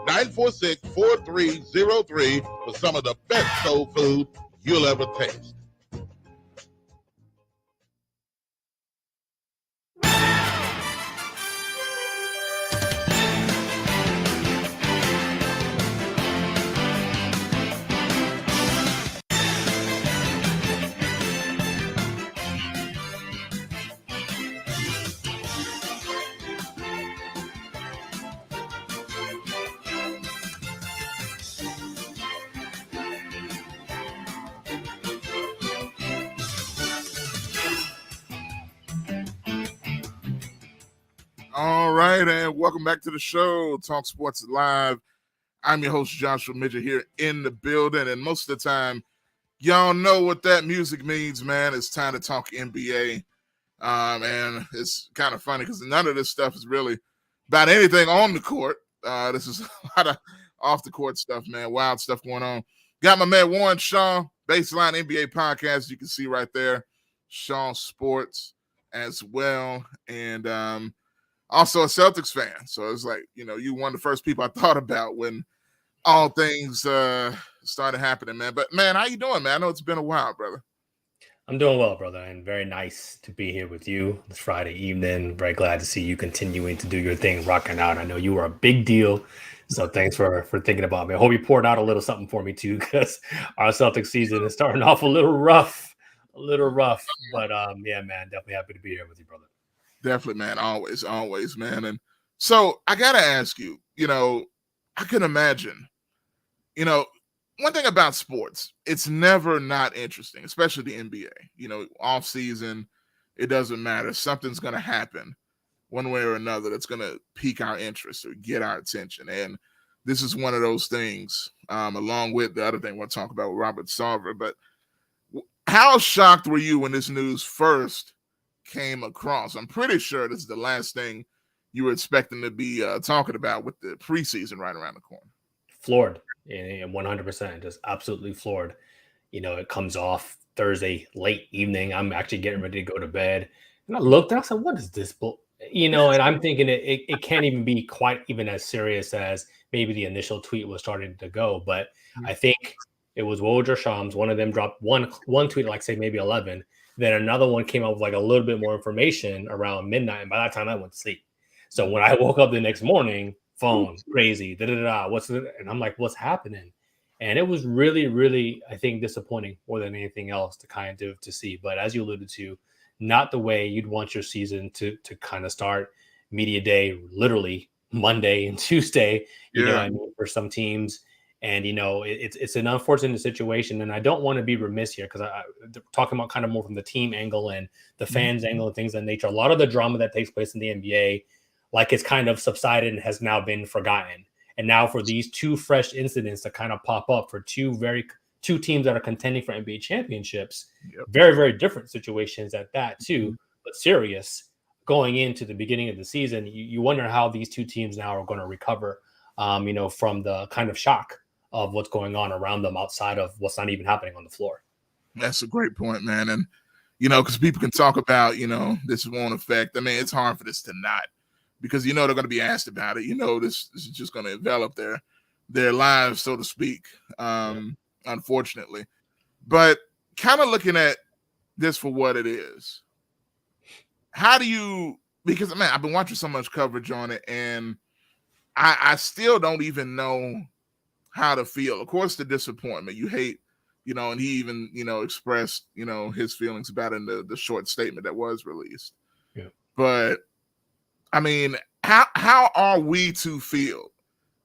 901-946-4303 for some of the best soul food you'll ever taste. All right, and welcome back to the show, Talk Sports Live. I'm your host, Joshua Midgett, here in the building, and most of the time, y'all know what that music means, man. It's time to talk NBA, and it's kind of funny because none of this stuff is really about anything on the court. This is a lot of off-the-court stuff, man, wild stuff going on. Got my man Warren Shaw, Baseline NBA Podcast, you can see right there, Shaw Sports as well, and also a Celtics fan. So it's like, you one of the first people I thought about when all things started happening, man. But, man, how you doing, man? I know it's been a while, brother. I'm doing well, brother, and very nice to be here with you this Friday evening. Very glad to see you continuing to do your thing, rocking out. I know you were a big deal, so thanks for thinking about me. I hope you poured out a little something for me, too, because our Celtics season is starting off a little rough. But, yeah, man, definitely happy to be here with you, brother. Definitely, man. Always, man. And so I got to ask you, I can imagine, one thing about sports, it's never not interesting, especially the NBA. Off season, it doesn't matter. Something's going to happen one way or another that's going to pique our interest or get our attention. And this is one of those things, along with the other thing we'll talk about with Robert Sarver. But how shocked were you when this news first came across? I'm pretty sure this is the last thing you were expecting to be talking about with the preseason right around the corner. Floored, and 100%, just absolutely floored. It comes off Thursday late evening. I'm actually getting ready to go to bed, and I looked and I said, "What is this?" And I'm thinking it can't even be quite even as serious as maybe the initial tweet was starting to go. But I think it was Woj or Shams. One of them dropped one tweet, like say maybe 11. Then another one came up with like a little bit more information around midnight. And by that time I went to sleep. So when I woke up the next morning, phone crazy, what's it? And I'm like, what's happening? And it was really, really, I think, disappointing more than anything else to see. But as you alluded to, not the way you'd want your season to kind of start. Media day, literally Monday and Tuesday, for some teams. And, it's an unfortunate situation. And I don't want to be remiss here because I'm talking about kind of more from the team angle and the fans angle and things of that nature. A lot of the drama that takes place in the NBA, like it's kind of subsided and has now been forgotten. And now for these two fresh incidents to kind of pop up for two teams that are contending for NBA championships, very, very different situations at that too, but serious going into the beginning of the season. You wonder how these two teams now are going to recover, from the kind of shock of what's going on around them outside of what's not even happening on the floor. That's a great point, man. And, because people can talk about, this won't affect. I mean, it's hard for this to not, because, they're going to be asked about it. This is just going to envelop their lives, so to speak, unfortunately. But kind of looking at this for what it is, how do you, because, man, I've been watching so much coverage on it, and I still don't even know how to feel. Of course, the disappointment. You hate, and he even, expressed, his feelings about it in the short statement that was released. Yeah. But, I mean, how are we to feel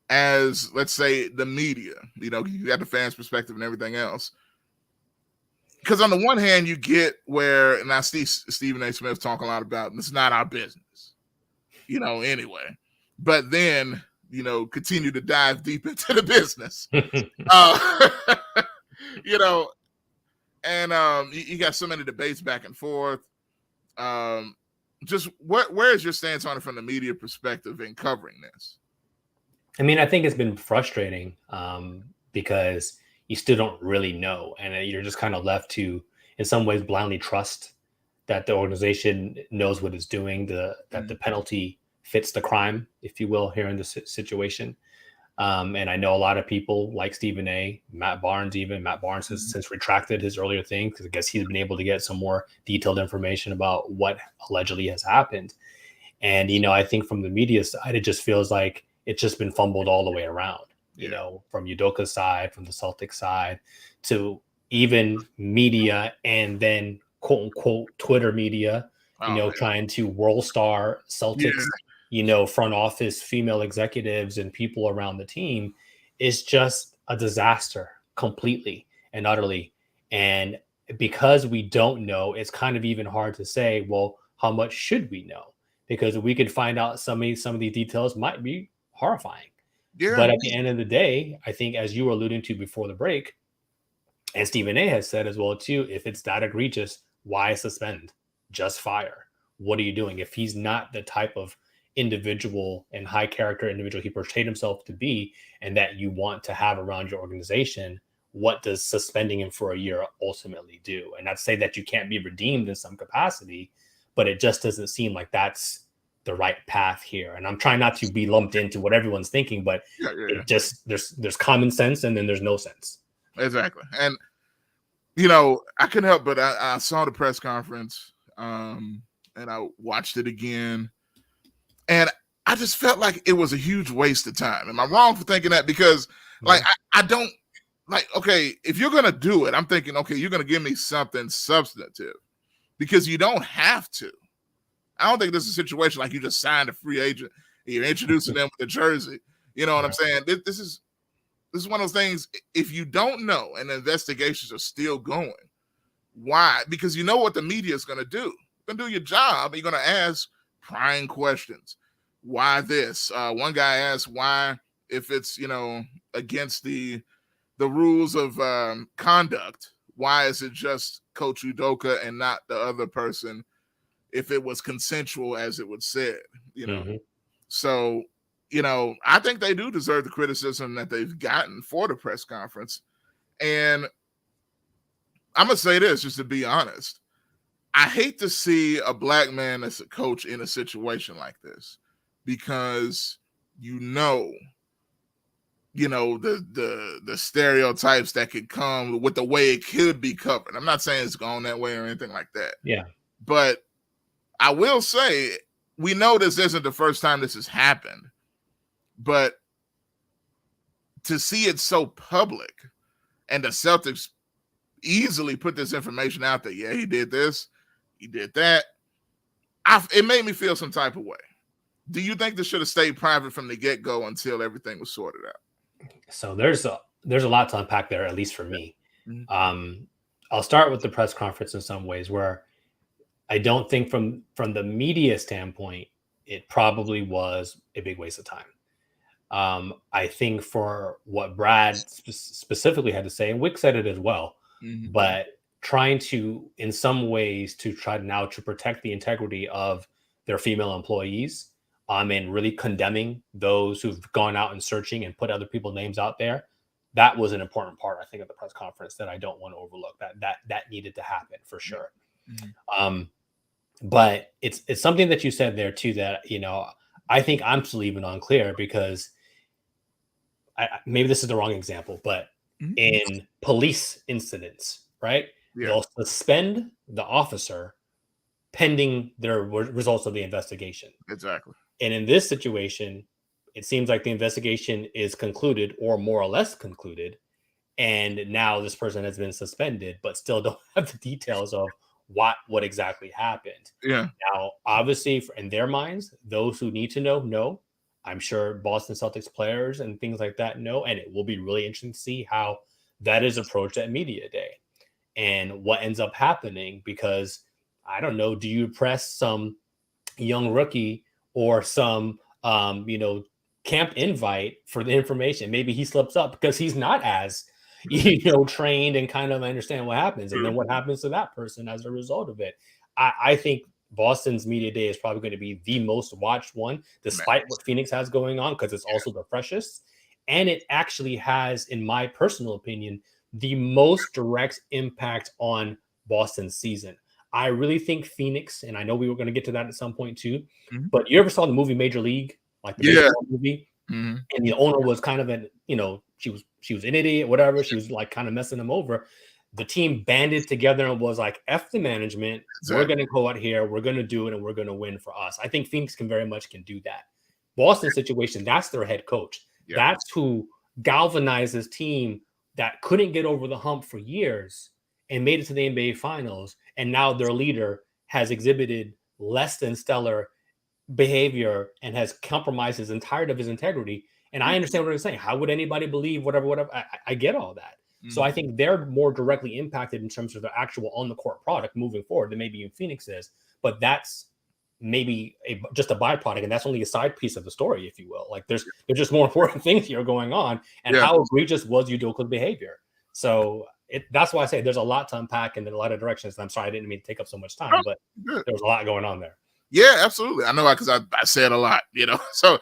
as, let's say, the media? You got the fans' perspective and everything else. Because on the one hand, you get where, and I see Stephen A. Smith talk a lot about, it's not our business, anyway. But then, continue to dive deep into the business. And you got so many debates back and forth. Just where is your stance on it from the media perspective in covering this? I mean, I think it's been frustrating because, you still don't really know. And you're just kind of left to, in some ways, blindly trust that the organization knows what it's doing, that the penalty fits the crime, if you will, here in this situation. And I know a lot of people like Stephen A, Matt Barnes has since retracted his earlier thing, because I guess he's been able to get some more detailed information about what allegedly has happened. And, I think from the media side, it just feels like it's just been fumbled all the way around, from Udoka's side, from the Celtics side, to even media, and then quote unquote Twitter media, trying to world star Celtics, front office female executives and people around the team, is just a disaster completely and utterly. And because we don't know, it's kind of even hard to say, well, how much should we know? Because we could find out some of these details might be horrifying. Yeah. But at the end of the day, I think, as you were alluding to before the break, and Stephen A has said as well too, if it's that egregious, why suspend? Just fire. What are you doing? If he's not the type of individual and high character individual he portrayed himself to be, and that you want to have around your organization, what does suspending him for a year ultimately do? And not say that you can't be redeemed in some capacity, but it just doesn't seem like that's the right path here. And I'm trying not to be lumped into what everyone's thinking, but it just, there's common sense, and then there's no sense. Exactly. And I couldn't help but I saw the press conference, and I watched it again, and I just felt like it was a huge waste of time. Am I wrong for thinking that? Because I don't like, okay, if you're gonna do it, I'm thinking, okay, you're gonna give me something substantive, because you don't have to. I don't think this is a situation like you just signed a free agent and you're introducing them with a jersey. You know what I'm saying? This is one of those things. If you don't know and the investigations are still going, why? Because you know what the media is going to do. You're going to do your job. And you're going to ask prying questions. Why this? One guy asked why, if it's against the rules of conduct, why is it just Coach Udoka and not the other person? If it was consensual, as it was said, So, I think they do deserve the criticism that they've gotten for the press conference. And I'm going to say this, just to be honest. I hate to see a black man as a coach in a situation like this, because the stereotypes that could come with the way it could be covered. I'm not saying it's gone that way or anything like that. Yeah. But I will say, we know this isn't the first time this has happened, but to see it so public, and the Celtics easily put this information out there. Yeah, he did this, he did that. It made me feel some type of way. Do you think this should have stayed private from the get-go until everything was sorted out? So there's a lot to unpack there, at least for me. I'll start with the press conference in some ways, where I don't think from the media standpoint, it probably was a big waste of time. I think for what Brad specifically had to say, and Wick said it as well, but trying to, in some ways, to try now to protect the integrity of their female employees, and really condemning those who've gone out and searching and put other people's names out there. That was an important part, I think, of the press conference that I don't want to overlook. That needed to happen for sure. But it's something that you said there too, that I think I'm still even unclear, because maybe this is the wrong example, but in police incidents, right? Yeah. They'll suspend the officer pending their results of the investigation. Exactly. And in this situation, it seems like the investigation is concluded, or more or less concluded, and now this person has been suspended, but still don't have the details of what exactly happened. Yeah. Now, obviously, in their minds, those who need to know. I'm sure Boston Celtics players and things like that know, and it will be really interesting to see how that is approached at media day and what ends up happening. Because I don't know, do you press some young rookie or some camp invite for the information? Maybe he slips up because he's not as trained and kind of understand what happens, and then what happens to that person as a result of it. I think Boston's media day is probably going to be the most watched one, despite what Phoenix has going on, because it's also the freshest, and it actually has, in my personal opinion, the most direct impact on Boston's season. I really think Phoenix, and I know we were going to get to that at some point too, but you ever saw the movie Major League, like the baseball movie? And the owner was kind of an, she was an idiot, whatever. She was like kind of messing them over. The team banded together and was like, F the management. Exactly. We're going to go out here. We're going to do it, and we're going to win for us. I think Phoenix can do that. Boston situation, that's their head coach. Yeah. That's who galvanized this team that couldn't get over the hump for years and made it to the NBA Finals. And now their leader has exhibited less than stellar behavior and has compromised his integrity. And I understand what I'm saying. How would anybody believe whatever? I get all that. So I think they're more directly impacted in terms of the actual on-the-court product moving forward than maybe in Phoenix is. But that's maybe just a byproduct, and that's only a side piece of the story, if you will. Like there's just more important things here going on, and how egregious was Udoka's behavior. So that's why I say there's a lot to unpack in a lot of directions. And I'm sorry I didn't mean to take up so much time, but there was a lot going on there. Yeah, absolutely. I know because I said a lot, so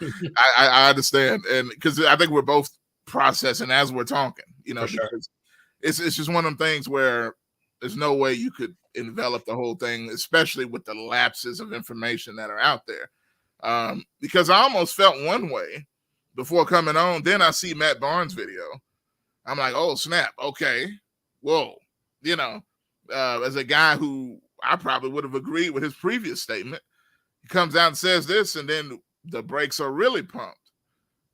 I understand. And because I think we're both processing as we're talking, because it's just one of them things where there's no way you could envelop the whole thing, especially with the lapses of information that are out there. Because I almost felt one way before coming on. Then I see Matt Barnes' video. I'm like, oh, snap. Okay. Whoa. As a guy who I probably would have agreed with his previous statement, he comes out and says this, and then the brakes are really pumped.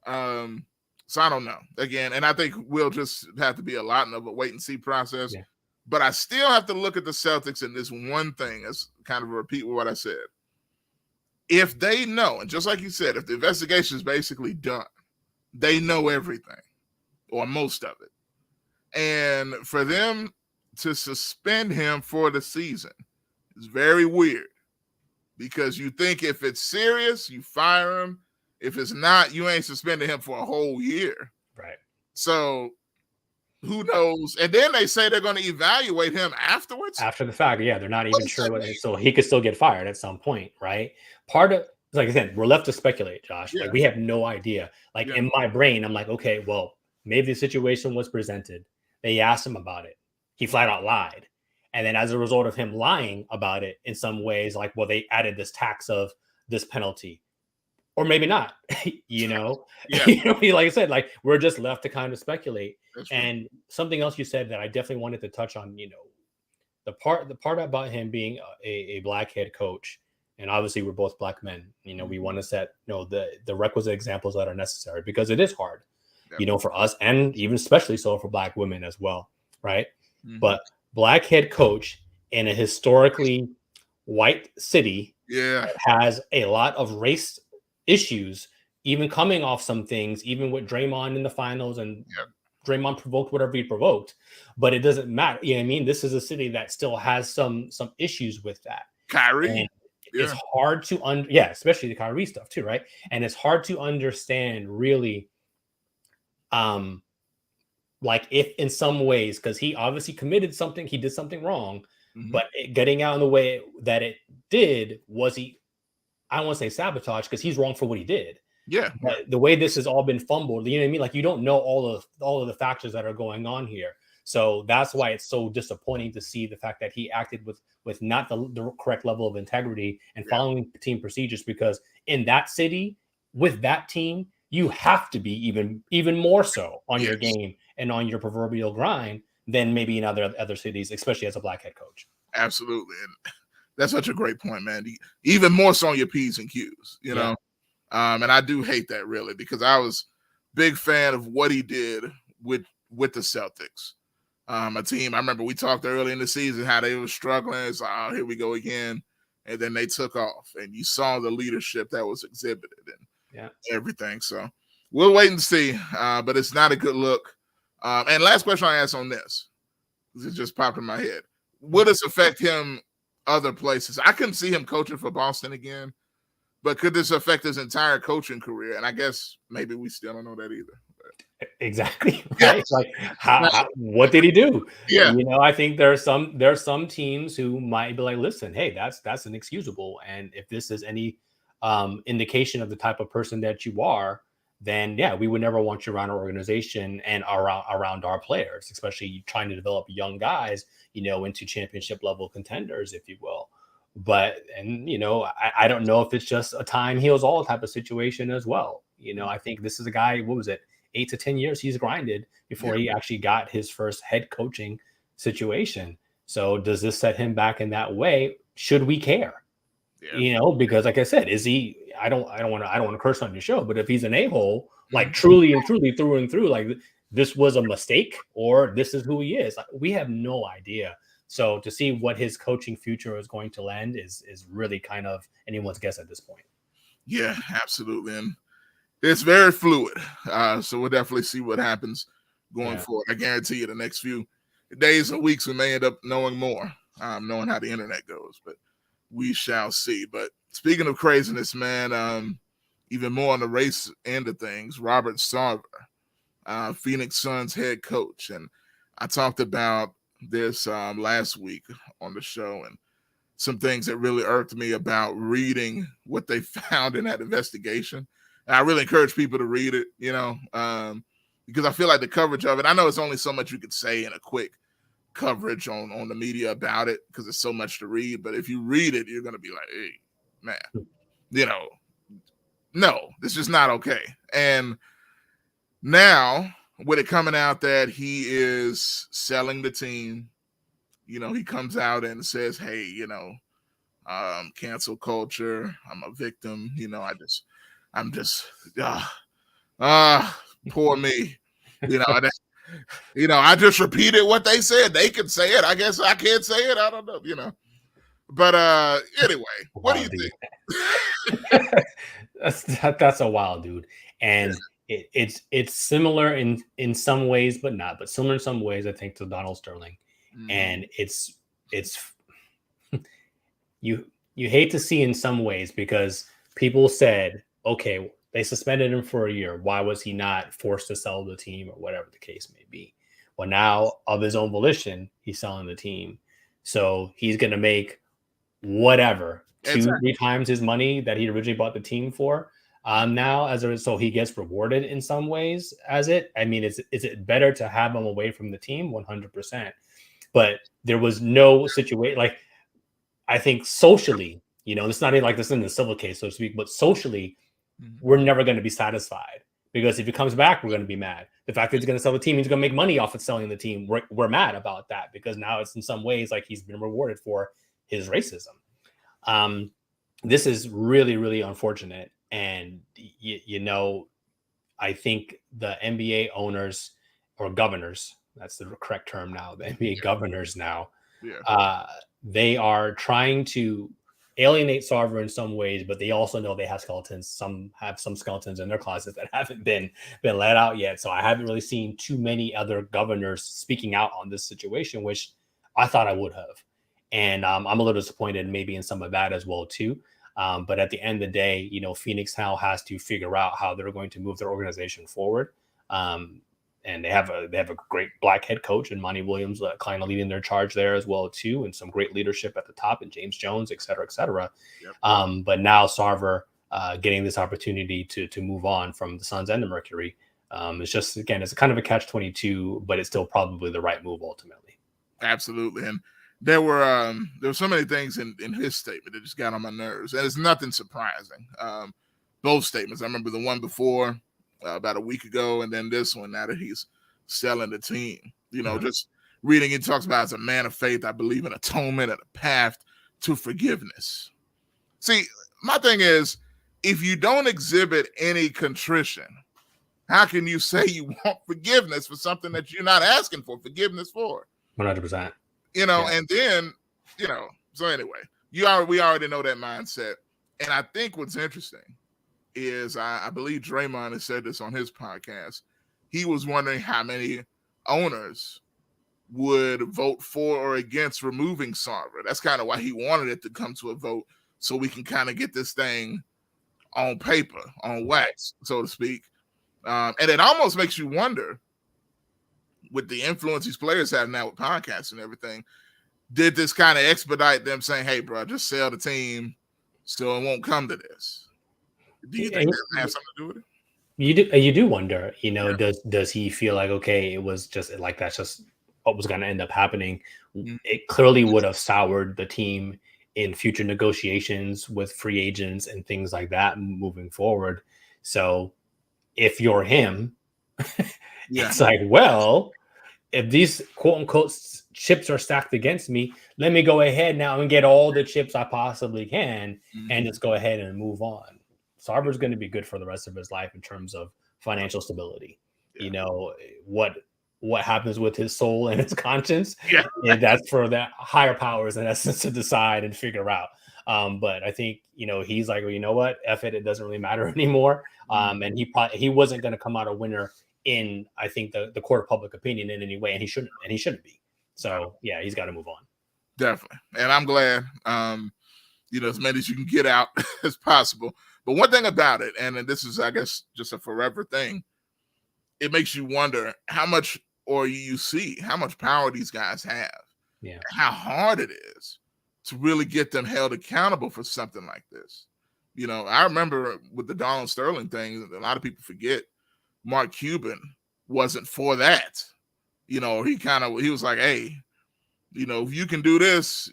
So I don't know. Again, and I think we'll just have to be a lot of a wait and see process. Yeah. But I still have to look at the Celtics in this one thing as kind of a repeat with what I said. If they know, and just like you said, if the investigation is basically done, they know everything or most of it. And for them to suspend him for the season is very weird because you think if it's serious, you fire him. If it's not, you ain't suspending him for a whole year. Right. So who knows? And then they say they're going to evaluate him afterwards. After the fact, yeah, they're not even sure. So he could still get fired at some point, right? Part of, like I said, we're left to speculate, Josh. Yeah. Like we have no idea. Like in my brain, I'm like, okay, well, maybe the situation was presented. They asked him about it. He flat out lied. And then as a result of him lying about it in some ways, like, well, they added this tax of this penalty. Or maybe not, Yeah. Like I said, like we're just left to kind of speculate. And something else you said that I definitely wanted to touch on, the part about him being a black head coach, and obviously we're both black men. We want to set the requisite examples that are necessary because it is hard, for us and even especially so for black women as well, right? Mm-hmm. But black head coach in a historically white city that has a lot of race issues, even coming off some things, even with Draymond in the finals and Draymond provoked whatever he provoked, but it doesn't matter. You know what I mean? This is a city that still has some issues with that. Kyrie. It's hard to especially the Kyrie stuff too, right? And it's hard to understand really, like if in some ways, because he obviously committed something, he did something wrong, but getting out in the way that it did, I don't want to say sabotage because he's wrong for what he did. Yeah. But the way this has all been fumbled, you know what I mean? Like you don't know all of the factors that are going on here. So that's why it's so disappointing to see the fact that he acted with not the correct level of integrity and following team procedures, because in that city with that team, you have to be even more so on your game and on your proverbial grind than maybe in other cities, especially as a black head coach. Absolutely. And that's such a great point, man. Even more so on your P's and Q's, know? And I do hate that really because I was big fan of what he did with the Celtics. A team, I remember we talked early in the season how they were struggling. It's like, oh, here we go again. And then they took off and you saw the leadership that was exhibited and everything. So we'll wait and see, but it's not a good look. And last question I asked on this, it just popped in my head. Will this affect him other places? I couldn't see him coaching for Boston again, but could this affect his entire coaching career? And I guess maybe we still don't know that either. Exactly. Right. Like what did he do? Yeah. I think there's some teams who might be like, listen, hey, that's inexcusable. And if this is any indication of the type of person that you are, then yeah, we would never want you around our organization and around our players, especially trying to develop young guys, into championship level contenders, if you will. But, and, I don't know if it's just a time heals all type of situation as well. I think this is a guy, what was it, 8 to 10 years he's grinded before he actually got his first head coaching situation. So does this set him back in that way? Should we care? Because like I said, is he, I don't want to curse on your show, but if he's an a-hole, like truly and truly through and through, like this was a mistake or this is who he is, like, we have no idea. So to see what his coaching future is going to lend is really kind of anyone's guess at this point. Yeah, absolutely. And it's very fluid. So we'll definitely see what happens going forward. I guarantee you the next few days or weeks we may end up knowing more, knowing how the internet goes, but we shall see. But speaking of craziness, man, even more on the race end of things, Robert Sarver, Phoenix Suns head coach. And I talked about this last week on the show and some things that really irked me about reading what they found in that investigation. And I really encourage people to read it, because I feel like the coverage of it, I know it's only so much you could say in a quick coverage on the media about it because it's so much to read. But if you read it, you're going to be like, hey, man, no, this is not okay. And now with it coming out that he is selling the team, he comes out and says, hey, cancel culture. I'm a victim. Poor me. I just repeated what they said. They can say it. I guess I can't say it. I don't know, But anyway, what do you think? That's a wild dude. And it's similar in some ways, but not. But similar in some ways, I think, to Donald Sterling. And it's you hate to see in some ways because people said, okay, they suspended him for a year. Why was he not forced to sell the team or whatever the case may be? Well, now of his own volition, he's selling the team. So he's going to make whatever, 2-3 times his money that he originally bought the team for. Now, so he gets rewarded in some ways as it. I mean, is it better to have him away from the team? 100%. But there was no situation like, I think socially, it's not even like this in the civil case, so to speak, but socially, we're never going to be satisfied because if he comes back, we're going to be mad. The fact that he's going to sell the team, he's going to make money off of selling the team. We're mad about that because now it's in some ways like he's been rewarded for his racism. This is really, really unfortunate. And, I think the NBA owners or governors, that's the correct term now, the NBA governors now, they are trying to alienate Sarver in some ways, but they also know they have skeletons. Some have some skeletons in their closets that haven't been let out yet. So I haven't really seen too many other governors speaking out on this situation, which I thought I would have. And I'm a little disappointed maybe in some of that as well too. But at the end of the day, Phoenix now has to figure out how they're going to move their organization forward. And they have a great black head coach and Monty Williams kind of leading their charge there as well too, and some great leadership at the top and James Jones, et cetera, et cetera. Yep. But now Sarver getting this opportunity to move on from the Suns and the Mercury. It's just, again, it's kind of a catch-22, but it's still probably the right move ultimately. Absolutely. And there were so many things in his statement that just got on my nerves, and it's nothing surprising. Both statements. I remember the one before about a week ago, and then this one now that he's selling the team. Just reading, he talks about as a man of faith, I believe in atonement and a path to forgiveness. See, my thing is, if you don't exhibit any contrition, how can you say you want forgiveness for something that you're not asking for forgiveness for? 100%. And then, so anyway, we already know that mindset. And I think what's interesting is I believe Draymond has said this on his podcast. He was wondering how many owners would vote for or against removing Sarver. That's kind of why he wanted it to come to a vote so we can kind of get this thing on paper, on wax, so to speak. And it almost makes you wonder, with the influence these players have now with podcasts and everything, did this kind of expedite them saying, hey, bro, just sell the team so it won't come to this? Do you think that has something to do with it? You do wonder, does he feel like, okay, it was just like that's just what was going to end up happening? It clearly would have soured the team in future negotiations with free agents and things like that moving forward. So if you're him, it's like, well, if these quote unquote chips are stacked against me, let me go ahead now and get all the chips I possibly can and just go ahead and move on. Sarver's going to be good for the rest of his life in terms of financial stability. What happens with his soul and his conscience, and that's for the higher powers in essence to decide and figure out. But I think he's like, well, you know what, F it doesn't really matter anymore. And he wasn't going to come out a winner in, I think, the court of public opinion in any way, and he shouldn't be. So yeah, he's got to move on. Definitely, and I'm glad as many as you can get out as possible. But one thing about it, and this is, I guess, just a forever thing, it makes you wonder how much, or you see how much power these guys have. Yeah. How hard it is to really get them held accountable for something like this. I remember with the Donald Sterling thing, a lot of people forget Mark Cuban wasn't for that. He was like, hey, if you can do this,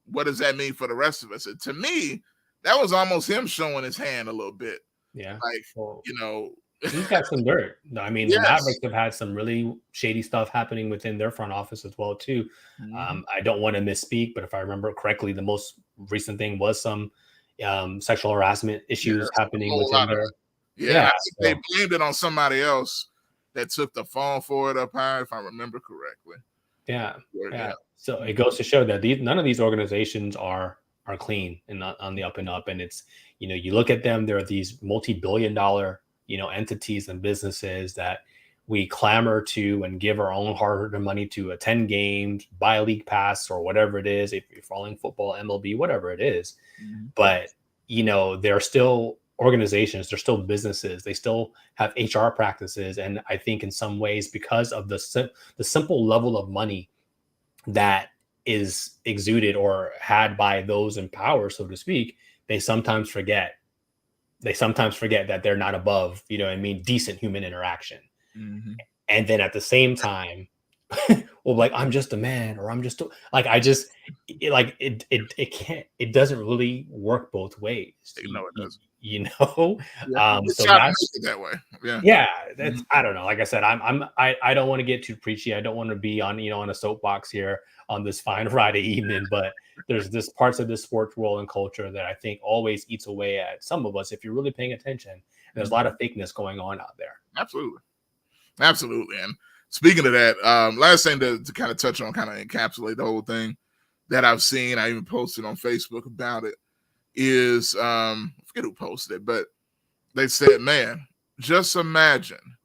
what does that mean for the rest of us? And to me, that was almost him showing his hand a little bit. Yeah. Like, he's got some dirt. I mean, the Mavericks have had some really shady stuff happening within their front office as well, too. I don't want to misspeak, but if I remember correctly, the most recent thing was some sexual harassment issues happening within there. I think they blamed it on somebody else that took the fall for it up high, if I remember correctly. Yeah. So it goes to show that none of these organizations are clean and not on the up and up. And it's, you look at them, there are these multi-billion-dollar, entities and businesses that we clamor to and give our own hard-earned money to attend games, buy a league pass or whatever it is, if you're following football, MLB, whatever it is. But, they're still organizations, they're still businesses, they still have HR practices. And I think in some ways, because of the simple level of money that is exuded or had by those in power, so to speak, they sometimes forget that they're not above, decent human interaction. And then at the same time, well, like, I'm just a man, or I'm just it doesn't really work both ways. No, it doesn't. So that's that way. That's, I don't know. Like I said, I don't want to get too preachy. I don't want to be on on a soapbox here on this fine Friday evening, but there's this parts of this sports world and culture that I think always eats away at some of us if you're really paying attention. There's a lot of fakeness going on out there. Absolutely. And speaking of that, last thing to kind of touch on, kind of encapsulate the whole thing that I've seen, I even posted on Facebook about it, is I forget who posted it, but they said, man, just imagine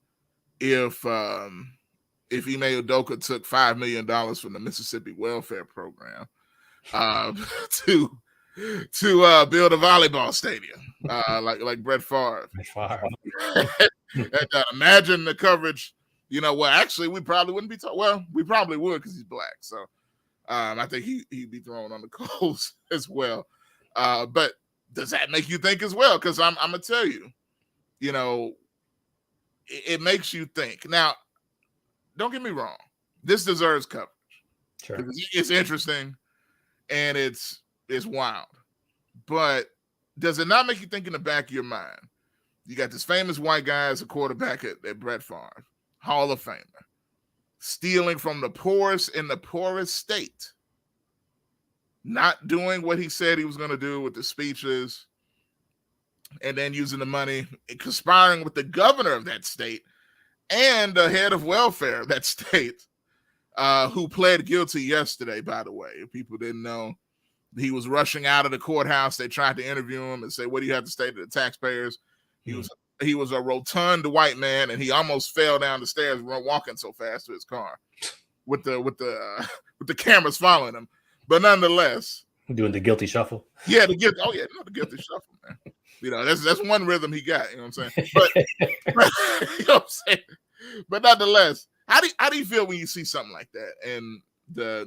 if Ime Udoka took $5 million from the Mississippi Welfare Program to build a volleyball stadium, like Brett Favre. And, imagine the coverage. Actually, we probably wouldn't be talking. Well, we probably would, because he's black. So I think he'd be thrown on the coals as well. But does that make you think as well? Because I'm gonna tell you, it makes you think. Now, don't get me wrong. This deserves coverage. Sure. It's interesting and it's wild. But does it not make you think in the back of your mind? You got this famous white guy as a quarterback at Brett Favre, Hall of Famer, stealing from the poorest in the poorest state, not doing what he said he was going to do with the speeches, and then using the money, conspiring with the governor of that state and the head of welfare of that state, who pled guilty yesterday, by the way. If people didn't know, he was rushing out of the courthouse. They tried to interview him and say, what do you have to say to the taxpayers? He was a rotund white man, and he almost fell down the stairs walking so fast to his car with the cameras following him. But nonetheless, doing the guilty shuffle. Yeah, the guilty shuffle, man. That's one rhythm he got. You know what I'm saying? But you know what I'm saying? But nonetheless, how do you feel when you see something like that? And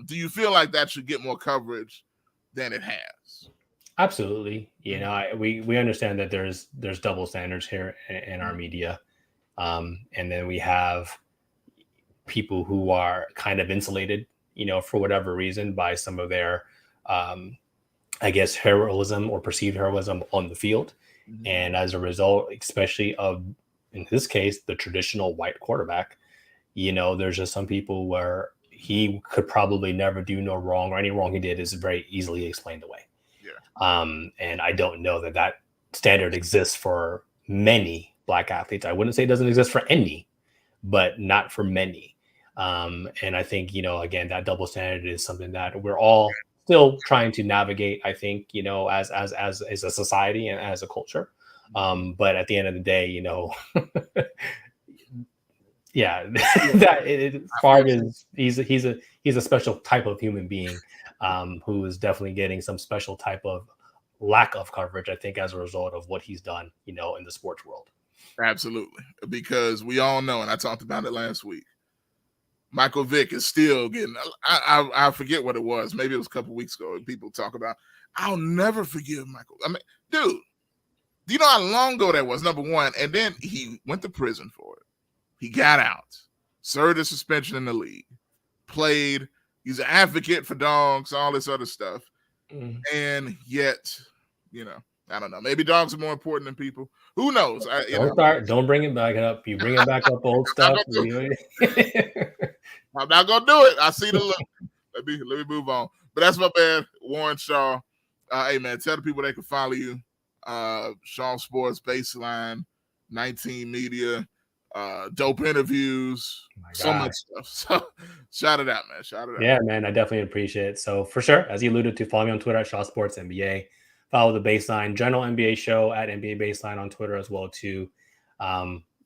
do you feel like that should get more coverage than it has? Absolutely. We understand that there's double standards here in our media. And then we have people who are kind of insulated, for whatever reason by some of their, I guess, heroism or perceived heroism on the field. And as a result, especially of, in this case, the traditional white quarterback, there's just some people where he could probably never do no wrong, or any wrong he did is very easily explained away. And I don't know that standard exists for many Black athletes. I wouldn't say it doesn't exist for any, but not for many. And I think, again, that double standard is something that we're all still trying to navigate, I think, as a society and as a culture. But at the end of the day, yeah, Favre is he's a special type of human being who is definitely getting some special type of lack of coverage, I think, as a result of what he's done, in the sports world. Absolutely, because we all know, and I talked about it last week, Michael Vick is still getting, I forget what it was. Maybe it was a couple weeks ago. People talk about, I'll never forgive Michael. I mean, dude, do you know how long ago that was? Number one. And then he went to prison for it. He got out, served a suspension in the league, played. He's an advocate for dogs, all this other stuff. And yet, I don't know. Maybe dogs are more important than people. Who knows? Don't bring it back up. You bring it back up, old stuff. I'm not gonna do it. I see the look. Let me move on. But that's my man, Warren Shaw. Hey man, tell the people they can follow you. Shaw Sports Baseline, 19 Media, dope interviews, so much stuff. So shout it out, man. Shout it out. Yeah, man, I definitely appreciate it. So for sure, as you alluded to, follow me on Twitter at Shaw Sports NBA. Follow the Baseline General NBA Show at NBA Baseline on Twitter as well too.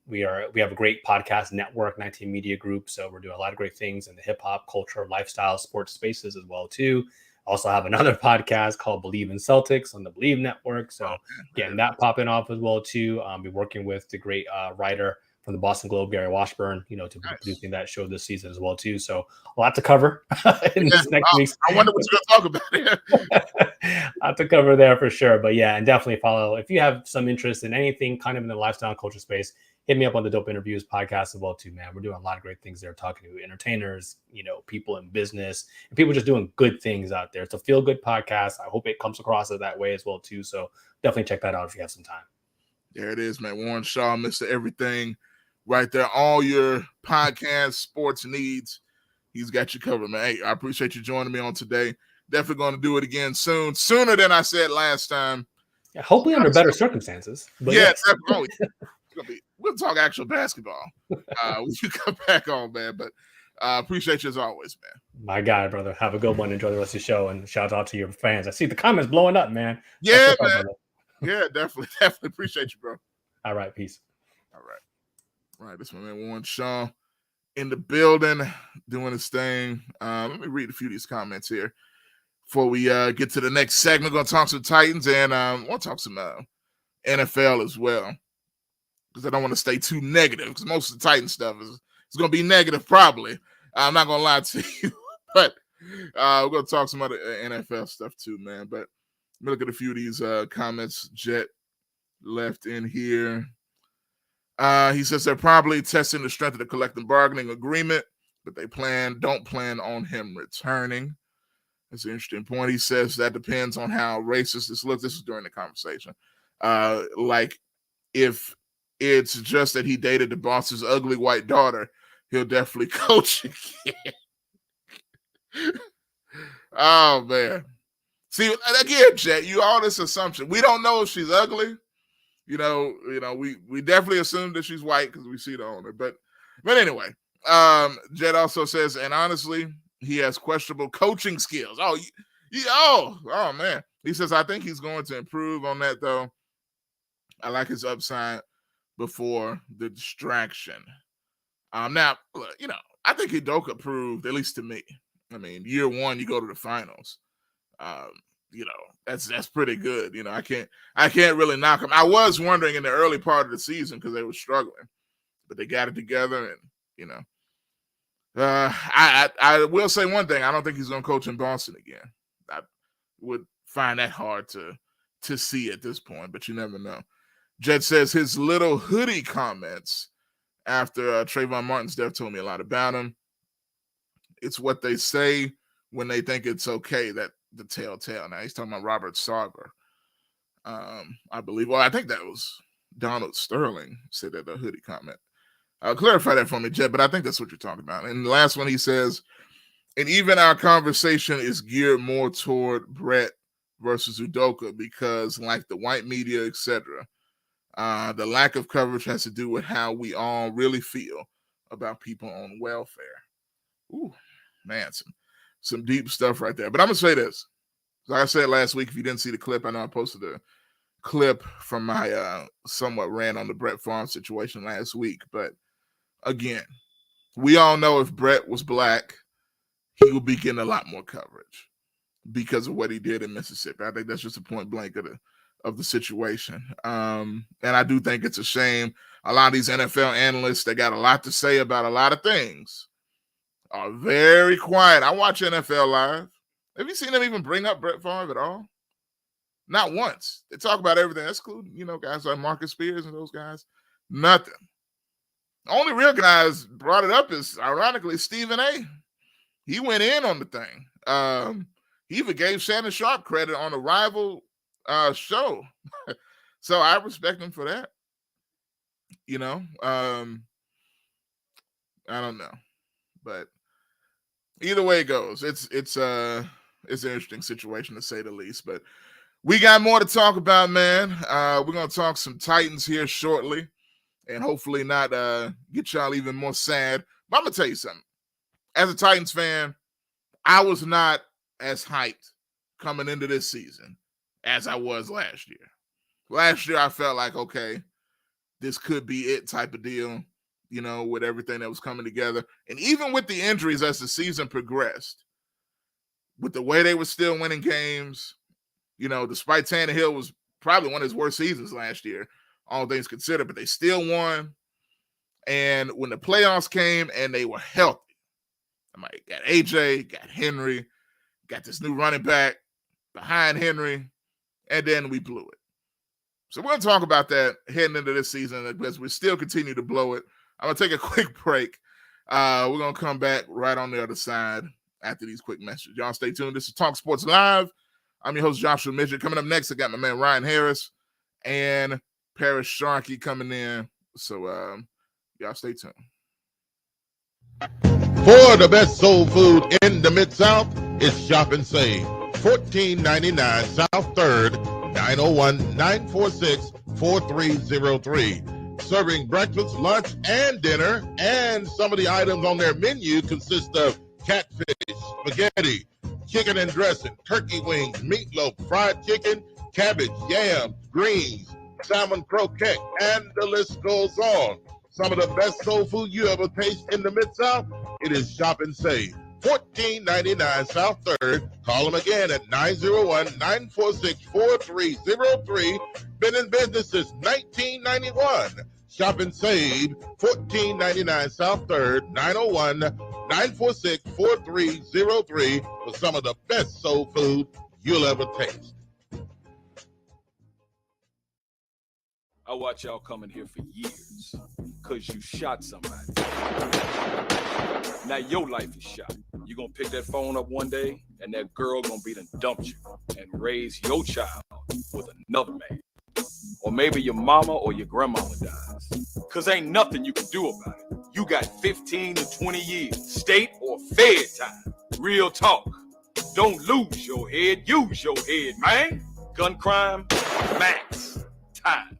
We have a great podcast network, 19 Media Group. So we're doing a lot of great things in the hip hop, culture, lifestyle, sports spaces as well too. Also have another podcast called Believe in Celtics on the Believe Network. So getting that popping off as well too. Be working with the great writer from the Boston Globe, Gary Washburn, to be producing that show this season as well too. So a lot to cover in this next week. I wonder what you're going to talk about here. A lot to cover there for sure. But yeah, and definitely follow. If you have some interest in anything kind of in the lifestyle and culture space, hit me up on the Dope Interviews podcast as well too, man. We're doing a lot of great things there, talking to entertainers, people in business, and people just doing good things out there. It's a feel good podcast. I hope it comes across that way as well too. So definitely check that out if you have some time. There it is, man. Warren Shaw, Mr. Everything, right there. All your podcast sports needs, he's got you covered, man. Hey, I appreciate you joining me on today. Definitely going to do it again soon, sooner than I said last time. Yeah, hopefully under better circumstances. But yeah, definitely. We'll talk actual basketball when you come back on, man. But appreciate you as always, man. My God, brother. Have a good one. Enjoy the rest of the show, and shout out to your fans. I see the comments blowing up, man. Yeah, man. Yeah, definitely appreciate you, bro. All right, peace. All right, this is my man Warren Shaw in the building doing his thing. Let me read a few of these comments here before we get to the next segment. We're going to talk some Titans and we'll talk some NFL as well, because I don't want to stay too negative, because most of the Titan stuff is going to be negative probably. I'm not going to lie to you, but we're going to talk some other NFL stuff too, man. But let me look at a few of these comments Jet left in here. He says they're probably testing the strength of the collective bargaining agreement, but they don't plan on him returning. That's an interesting point. He says that depends on how racist this looks. This is during the conversation. Like, if it's just that he dated the boss's ugly white daughter, he'll definitely coach again. Oh, man. See, again, Jet, you all this assumption. We don't know if she's ugly. We definitely assume that she's white because we see the owner. But anyway, Jet also says, and honestly, he has questionable coaching skills. Oh, man. He says, I think he's going to improve on that, though. I like his upside before the distraction. Now, I think Udoka proved, at least to me. I mean, year one, you go to the finals. That's pretty good. I can't really knock them. I was wondering in the early part of the season because they were struggling, but they got it together, and I will say one thing: I don't think he's going to coach in Boston again. would find that hard to see at this point, but you never know. Jet says his little hoodie comments after Trayvon Martin's death told me a lot about him. It's what they say when they think it's okay that the telltale. Now he's talking about Robert Sarver, I believe. Well, I think that was Donald Sterling said that the hoodie comment. Clarify that for me, Jet, but I think that's what you're talking about. And the last one, he says, and even our conversation is geared more toward Brett versus Udoka because, like the white media, etc., the lack of coverage has to do with how we all really feel about people on welfare. Ooh, man, some deep stuff right there. But I'm going to say this. Like I said last week, if you didn't see the clip, I know I posted a clip from my somewhat rant on the Brett Favre situation last week. But again, we all know if Brett was black, he would be getting a lot more coverage because of what he did in Mississippi. I think that's just a point blank of the situation. And I do think it's a shame. A lot of these NFL analysts, they got a lot to say about a lot of things, are very quiet. I watch NFL Live. Have you seen them even bring up Brett Favre at all? Not once. They talk about everything, excluding, guys like Marcus Spears and those guys. Nothing. The only real guys brought it up is, ironically, Stephen A. He went in on the thing. He even gave Shannon Sharp credit on a rival show. So I respect him for that. I don't know. But either way it goes, it's an interesting situation to say the least. But we got more to talk about, man. We're gonna talk some Titans here shortly, and hopefully not get y'all even more sad. But I'm gonna tell you something. As a Titans fan, I was not as hyped coming into this season as I was last year. Last year, I felt like, okay, this could be it type of deal, with everything that was coming together. And even with the injuries as the season progressed, with the way they were still winning games, despite Tannehill was probably one of his worst seasons last year, all things considered, but they still won. And when the playoffs came and they were healthy, I'm like, got AJ, got Henry, got this new running back behind Henry, and then we blew it. So we're going to talk about that heading into this season as we still continue to blow it. I'm going to take a quick break. We're going to come back right on the other side after these quick messages. Y'all stay tuned. This is Talk Sports Live. I'm your host, Joshua Midgett. Coming up next, I got my man Ryan Harris and Paris Sharkey coming in. So y'all stay tuned. For the best soul food in the Mid-South, it's Shop and Save. $14.99 South 3rd, 901-946-4303. Serving breakfast, lunch, and dinner. And some of the items on their menu consist of catfish, spaghetti, chicken and dressing, turkey wings, meatloaf, fried chicken, cabbage, yams, greens, salmon croquette, and the list goes on. Some of the best soul food you ever taste in the Mid-South, it is Shop and Save. $14.99 South 3rd. Call them again at 901-946-4303. Been in business since 1991. Shop and Save. $14.99 South 3rd. 901-946-4303 for some of the best soul food you'll ever taste. I watch y'all coming here for years because you shot somebody. Now your life is shot. You're going to pick that phone up one day and that girl going to be done dumped you and raise your child with another man. Or maybe your mama or your grandmama dies. Because ain't nothing you can do about it. You got 15 to 20 years, state or fed time. Real talk. Don't lose your head, use your head, man. Gun crime, max time.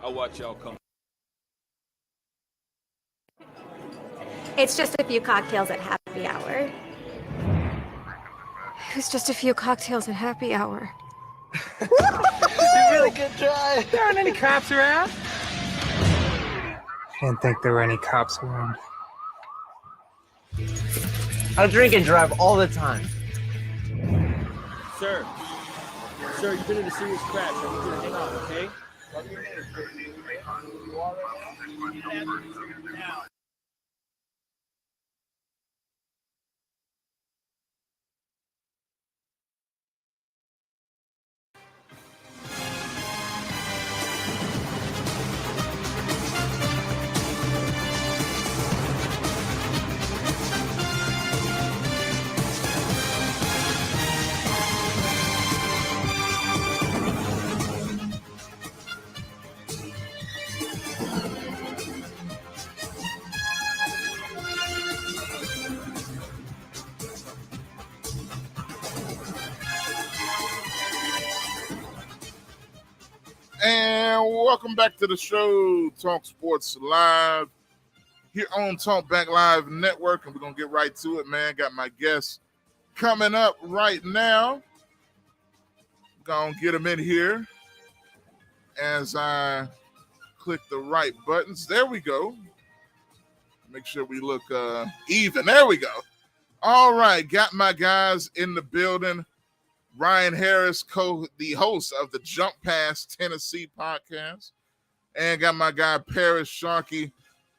I watch y'all come. It's just a few cocktails at happy hour. It's just a few cocktails at happy hour. Really good try. There aren't any cops around. Didn't think there were any cops around. I drink and drive all the time. Sir, you've been in a serious crash. I need you to hang on, okay? And welcome back to the show, Talk Sports Live, here on Talk Back Live Network, and we're going to get right to it, man. Got my guests coming up right now. Going to get them in here as I click the right buttons. There we go. Make sure we look even. There we go. All right, got my guys in the building. Ryan Harris, the host of the Jump Past Tennessee podcast. And got my guy, Paris Sharkey,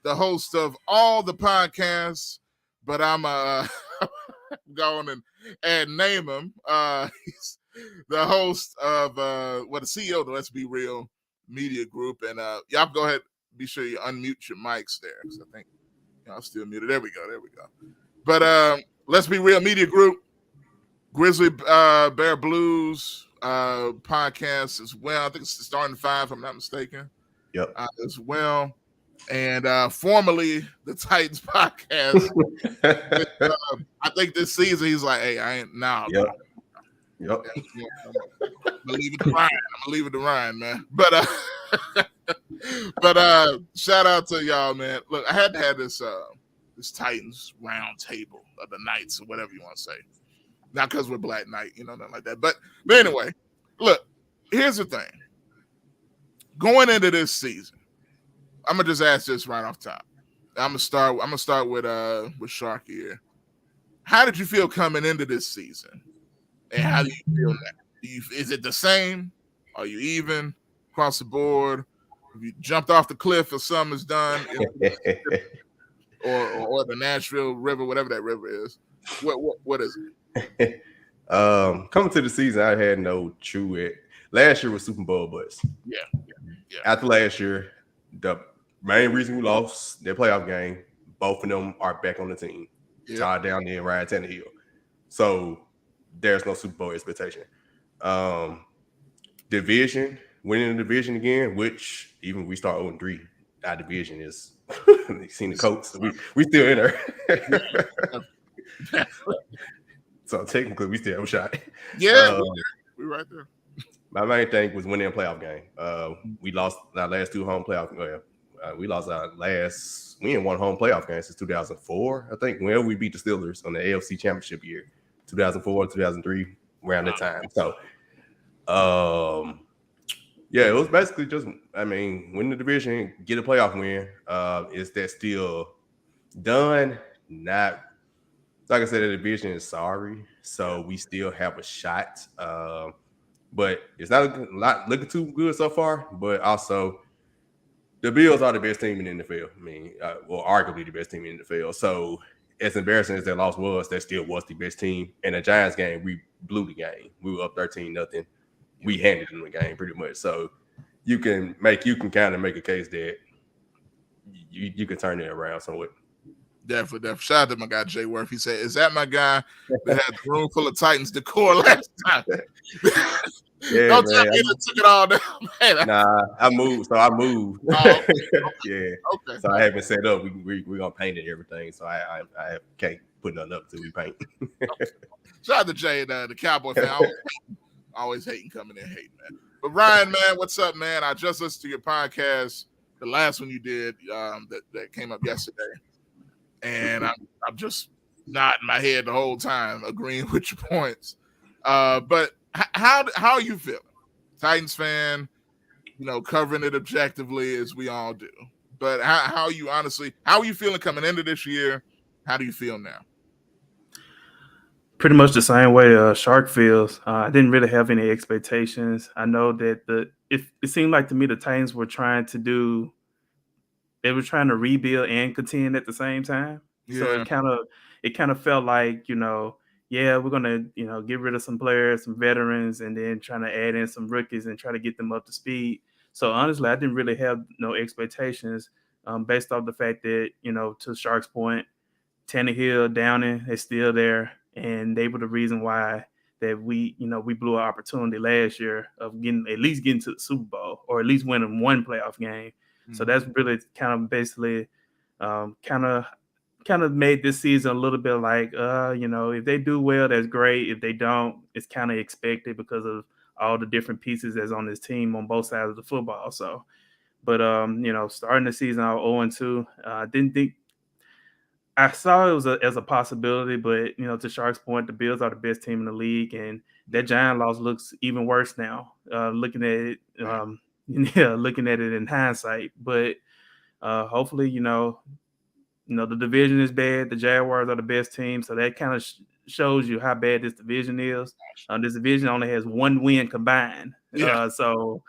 the host of all the podcasts. But I'm going and name him. He's the host of, the CEO of the Let's Be Real Media Group. And y'all go ahead, be sure you unmute your mics there. Because I think y'all still muted. There we go. But Let's Be Real Media Group. Grizzly Bear Blues podcast as well. I think it's Starting Five, if I'm not mistaken. Yep. As well. And formerly the Titans podcast. I think this season he's like, hey, I ain't now. Yep. I'm gonna leave it to Ryan, man. But shout out to y'all, man. Look, I had to have this Titans round table of the Knights or whatever you want to say. Not because we're Black Knight, nothing like that. But anyway, look, here's the thing. Going into this season, I'm gonna just ask this right off top. I'm gonna start with Sharky here. How did you feel coming into this season? And how do you feel now? Is it the same? Are you even across the board? Have you jumped off the cliff or something is done? or the Nashville River, whatever that river is. What is it? Coming to the season, I had no true. Last year was Super Bowl buzz. Yeah. After last year, the main reason we lost their playoff game, both of them are back on the team. Yeah. Todd Downing and Ryan Tannehill. So there's no Super Bowl expectation. Division, winning the division again, which even we start 0-3, our division is you seen the Colts. We still in there. So technically, we still have a shot. Yeah, we're right there. My main thing was winning a playoff game. We lost our last two home playoff. We lost our last. We ain't won home playoff game since 2004. I think when we beat the Steelers on the AFC Championship year, 2004, 2003, around that time. So, yeah, it was basically just. Win the division, get a playoff win. Is that still done? Not. Like I said, the division is sorry, so we still have a shot. But it's not looking too good so far. But also, the Bills are the best team in the NFL. Arguably the best team in the NFL. So, as embarrassing as that loss was, that still was the best team. In the Giants game, we blew the game. We were up 13-0. We handed them the game pretty much. So, you can kind of make a case that you can turn it around somewhat. Definitely. Shout out to my guy Jay Worth. He said, "Is that my guy that had the room full of Titans decor last time?" Yeah, don't tell me that took it all down, man. Nah, I moved. Oh, okay. Yeah. Okay. So I haven't set up. We're gonna paint it and everything. So I can't put nothing up till we paint. Shout out to Jay, the Cowboy fan. Always hating, coming in hating, man. But Ryan, man, what's up, man? I just listened to your podcast, the last one you did, that came up yesterday. And I'm just nodding my head the whole time, agreeing with your points. But how are you feeling? Titans fan, covering it objectively as we all do. But how are you feeling coming into this year? How do you feel now? Pretty much the same way Shark feels. I didn't really have any expectations. I know that it seemed like to me the Titans were trying to rebuild and contend at the same time. So Yeah. it kind of felt like, yeah, we're gonna, get rid of some players, some veterans, and then trying to add in some rookies and try to get them up to speed. So honestly, I didn't really have no expectations based off the fact that, to Shark's point, Tannehill, Downing is still there, and they were the reason why that we blew an opportunity last year of getting to the Super Bowl or at least winning one playoff game. So that's really kind of basically kind of made this season a little bit like, if they do well, that's great. If they don't, it's kind of expected because of all the different pieces that's on this team on both sides of the football. So, but starting the season out 0-2, didn't think. I saw it was as a possibility, but to Shark's point, the Bills are the best team in the league, and that Giant loss looks even worse now. Looking at it, looking at it in hindsight. But hopefully, the division is bad. The Jaguars are the best team, so that kind of shows you how bad this division is. This division only has one win combined. Yeah. So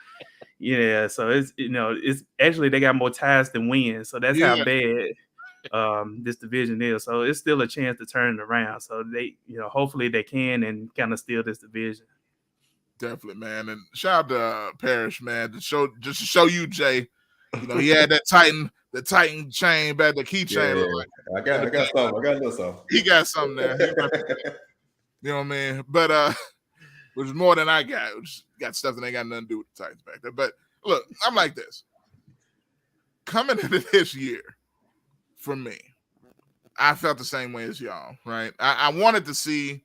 it's actually they got more ties than wins. So that's how bad this division is. So it's still a chance to turn it around. So they, hopefully they can and kind of steal this division. Definitely, man. And shout out to Parrish, man, to show you, Jay. He had that Titan chain back, the keychain. Yeah. I got something. I got a little something. He got something there. You know what I mean? But which is more than I got. Which got stuff that ain't got nothing to do with the Titans back there. But look, I'm like this. Coming into this year, for me, I felt the same way as y'all, right? I wanted to see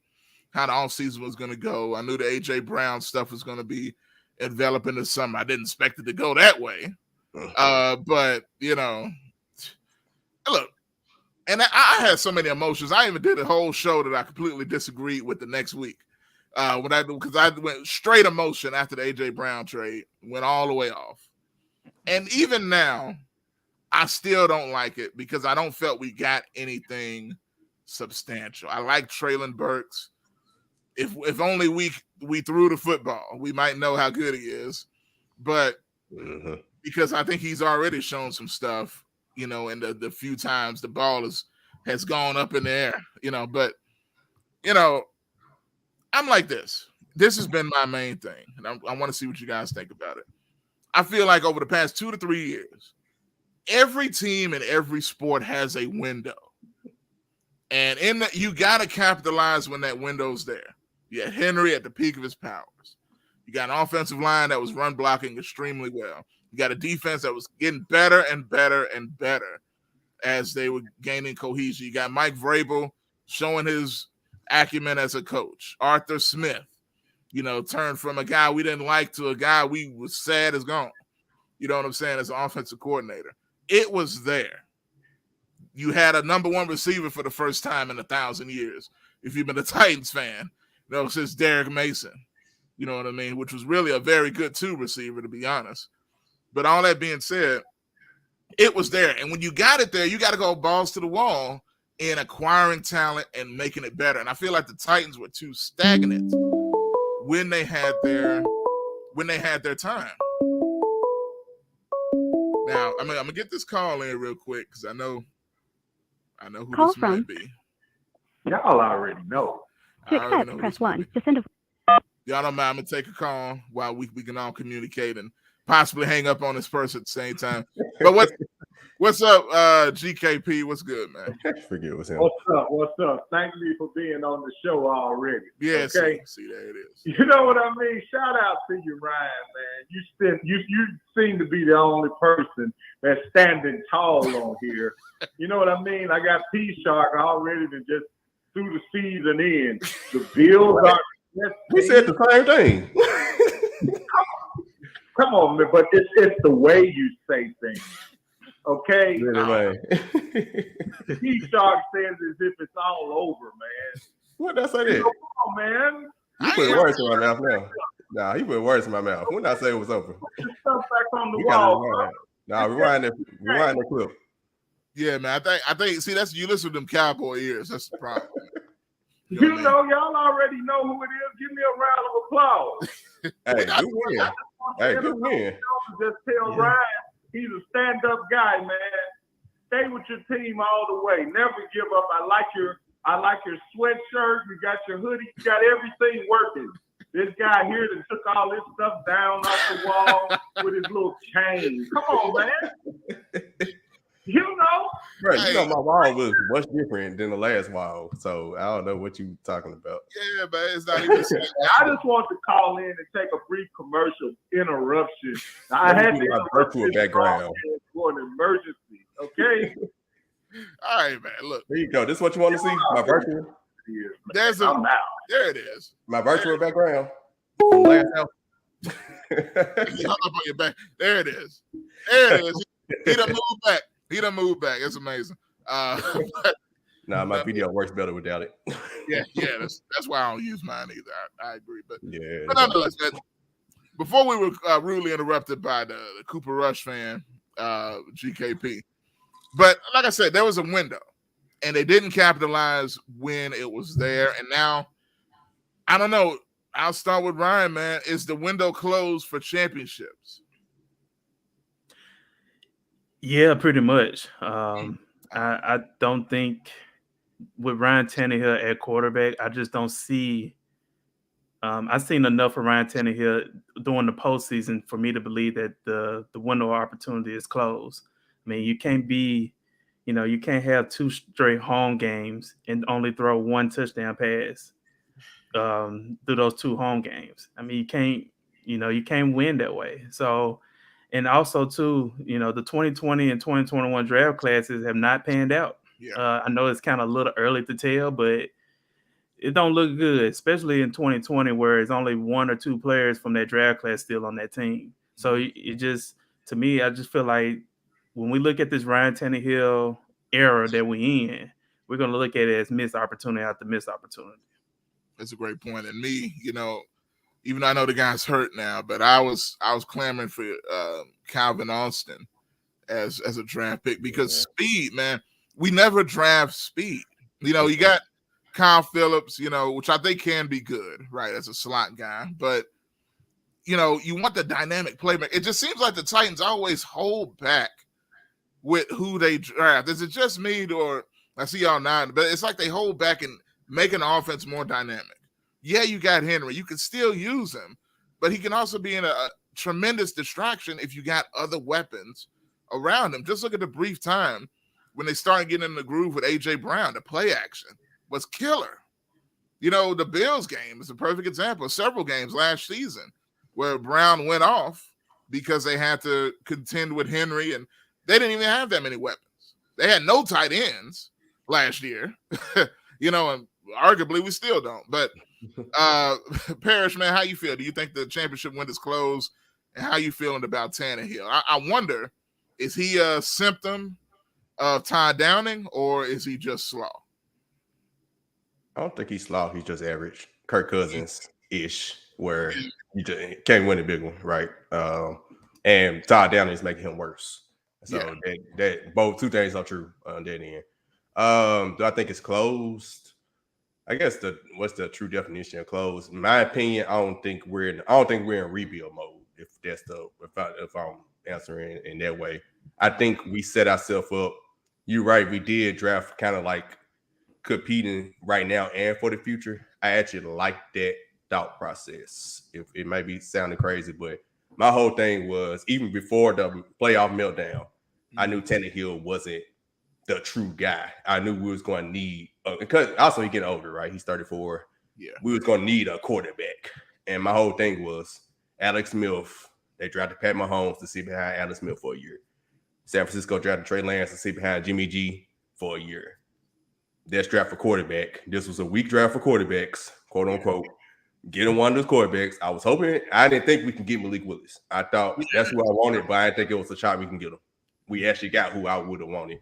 how the offseason was going to go. I knew the A.J. Brown stuff was going to be enveloping the summer. I didn't expect it to go that way. But, look, and I had so many emotions. I even did a whole show that I completely disagreed with the next week. Because I went straight emotion after the A.J. Brown trade, went all the way off. And even now, I still don't like it because I don't felt we got anything substantial. I like Traylon Burks. If only we threw the football, we might know how good he is. But because I think he's already shown some stuff, in the few times the ball has gone up in the air, But I'm like this. This has been my main thing, and I want to see what you guys think about it. I feel like over the past 2 to 3 years, every team in every sport has a window. And you got to capitalize when that window's there. You had Henry at the peak of his powers. You got an offensive line that was run blocking extremely well. You got a defense that was getting better and better and better as they were gaining cohesion. You got Mike Vrabel showing his acumen as a coach. Arthur Smith, turned from a guy we didn't like to a guy we was sad is gone. You know what I'm saying? As an offensive coordinator. It was there. You had a number one receiver for the first time in 1,000 years. If you've been a Titans fan, since Derek Mason, you know what I mean? Which was really a very good 2 receiver, to be honest. But all that being said, it was there. And when you got it there, you got to go balls to the wall in acquiring talent and making it better. And I feel like the Titans were too stagnant when they had their time. Now, I'm gonna get this call in real quick because I know who Call this from. might be. Y'all already know. To accept, press 1. To send a Y'all don't mind. I'm gonna take a call while we can all communicate and possibly hang up on this person at the same time. But what's up, GKP? What's good, man? Forget what's him. What's up? Thank you for being on the show already. Yeah, okay. See, there it is. You know what I mean? Shout out to you, Ryan, man. You seem to be the only person that's standing tall on here. You know what I mean? I got P-Shark already to just threw the season in. The Bills are. We said the same thing. Come on, man, but it's the way you say things. Okay? Really, P-Shark says as if it's all over, man. What did I say that? Come on, man. You put words in my mouth now. Nah, he put words in my mouth. When did I say it was over? Put your stuff back on the We wall, gotta bro. rewind. Nah, rewind the clip. Yeah, man. I think. See, that's you listen to them cowboy ears. That's the problem. You know, y'all already know who it is. Give me a round of applause. Hey, good win. Hey, good win. Just tell Ryan he's a stand-up guy, man. Stay with your team all the way. Never give up. I like your sweatshirt. You got your hoodie. You got everything working. This guy here that took all this stuff down off the wall with his little chain. Come on, man. You know? Right, you know my wall was much different than the last wall, so I don't know what you talking about. Yeah, but it's not even. I just want to call in and take a brief commercial interruption. I had to my virtual background for an emergency. Okay. All right, man. Look, there you go. This is what you want to see? My virtual. There's I'm out. There it is. My virtual background. From last house. You hung up on your back. There it is. There it is. He done moved back. It's amazing. Nah, my video works better without it. yeah. That's why I don't use mine either. I agree, but yeah. But nonetheless, man, before we were rudely interrupted by the Cooper Rush fan, GKP. But like I said, there was a window, and they didn't capitalize when it was there. And now, I don't know. I'll start with Ryan, man. Is the window closed for championships? Yeah, pretty much. I don't think with Ryan Tannehill at quarterback, I just don't see. I've seen enough of Ryan Tannehill during the postseason for me to believe that the window of opportunity is closed. I mean, you can't have 2 straight home games and only throw 1 touchdown pass through those 2 home games. I mean, you can't win that way. So. And also, too, the 2020 and 2021 draft classes have not panned out. Yeah. I know it's kind of a little early to tell, but it don't look good, especially in 2020 where it's only 1 or 2 players from that draft class still on that team. So it just, to me, I just feel like when we look at this Ryan Tannehill era that we in, we're going to look at it as missed opportunity after missed opportunity. That's a great point. And me, even though I know the guy's hurt now, but I was clamoring for Calvin Austin as a draft pick because speed, man. We never draft speed. You got Kyle Phillips, which I think can be good, right, as a slot guy. But, you want the dynamic playmaker. It just seems like the Titans always hold back with who they draft. Is it just me, or I see y'all nodding, but it's like they hold back and make an offense more dynamic. Yeah, you got Henry. You can still use him, but he can also be in a tremendous distraction if you got other weapons around him. Just look at the brief time when they started getting in the groove with A.J. Brown. The play action was killer. The Bills game is a perfect example. Several games last season where Brown went off because they had to contend with Henry, and they didn't even have that many weapons. They had no tight ends last year, and arguably we still don't. But Parrish, man, how you feel? Do you think the championship window's closed? And how you feeling about Tannehill? I wonder, is he a symptom of Ty Downing, or is he just slow? I don't think he's slow. He's just average. Kirk Cousins-ish, where you just can't win a big one, right? And Ty Downing is making him worse. So that both 2 things are true on that end. Do I think it's closed? I guess what's the true definition of closed? In my opinion, I don't think we're in rebuild mode. If I'm answering in that way, I think we set ourselves up. You're right. We did draft kind of like competing right now and for the future. I actually like that thought process. If it might be sounding crazy, but my whole thing was even before the playoff meltdown, I knew Tannehill wasn't the true guy. I knew we was going to need because also he's getting older, right? He's 34. Yeah, we was going to need a quarterback, and my whole thing was Alex Smith. They drafted Pat Mahomes to sit behind Alex Smith for a year. San Francisco drafted Trey Lance to sit behind Jimmy G for a year. That's draft for quarterback. This was a weak draft for quarterbacks, quote unquote. Getting one of those quarterbacks. I didn't think we can get Malik Willis. I thought that's who I wanted, but I didn't think it was a shot we can get him. We actually got who I would have wanted.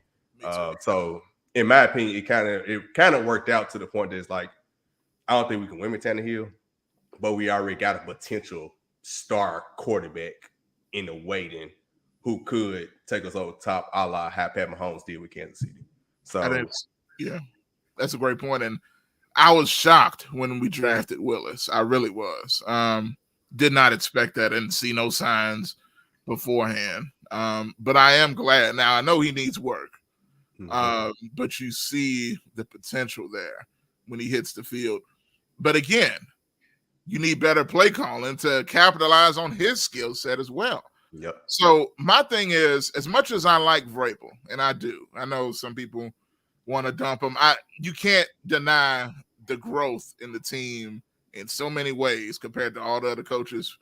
So in my opinion, it kind of worked out to the point that it's like, I don't think we can win with Tannehill, but we already got a potential star quarterback in the waiting who could take us over top, a la how Pat Mahomes did with Kansas City. So that's a great point. And I was shocked when we drafted Willis. I really was. Did not expect that and see no signs beforehand. But I am glad. Now, I know he needs work, but you see the potential there when he hits the field. But again, you need better play calling to capitalize on his skill set as well. Yep. So my thing is, as much as I like Vrabel, and I do, I know some people want to dump him. You can't deny the growth in the team in so many ways compared to all the other coaches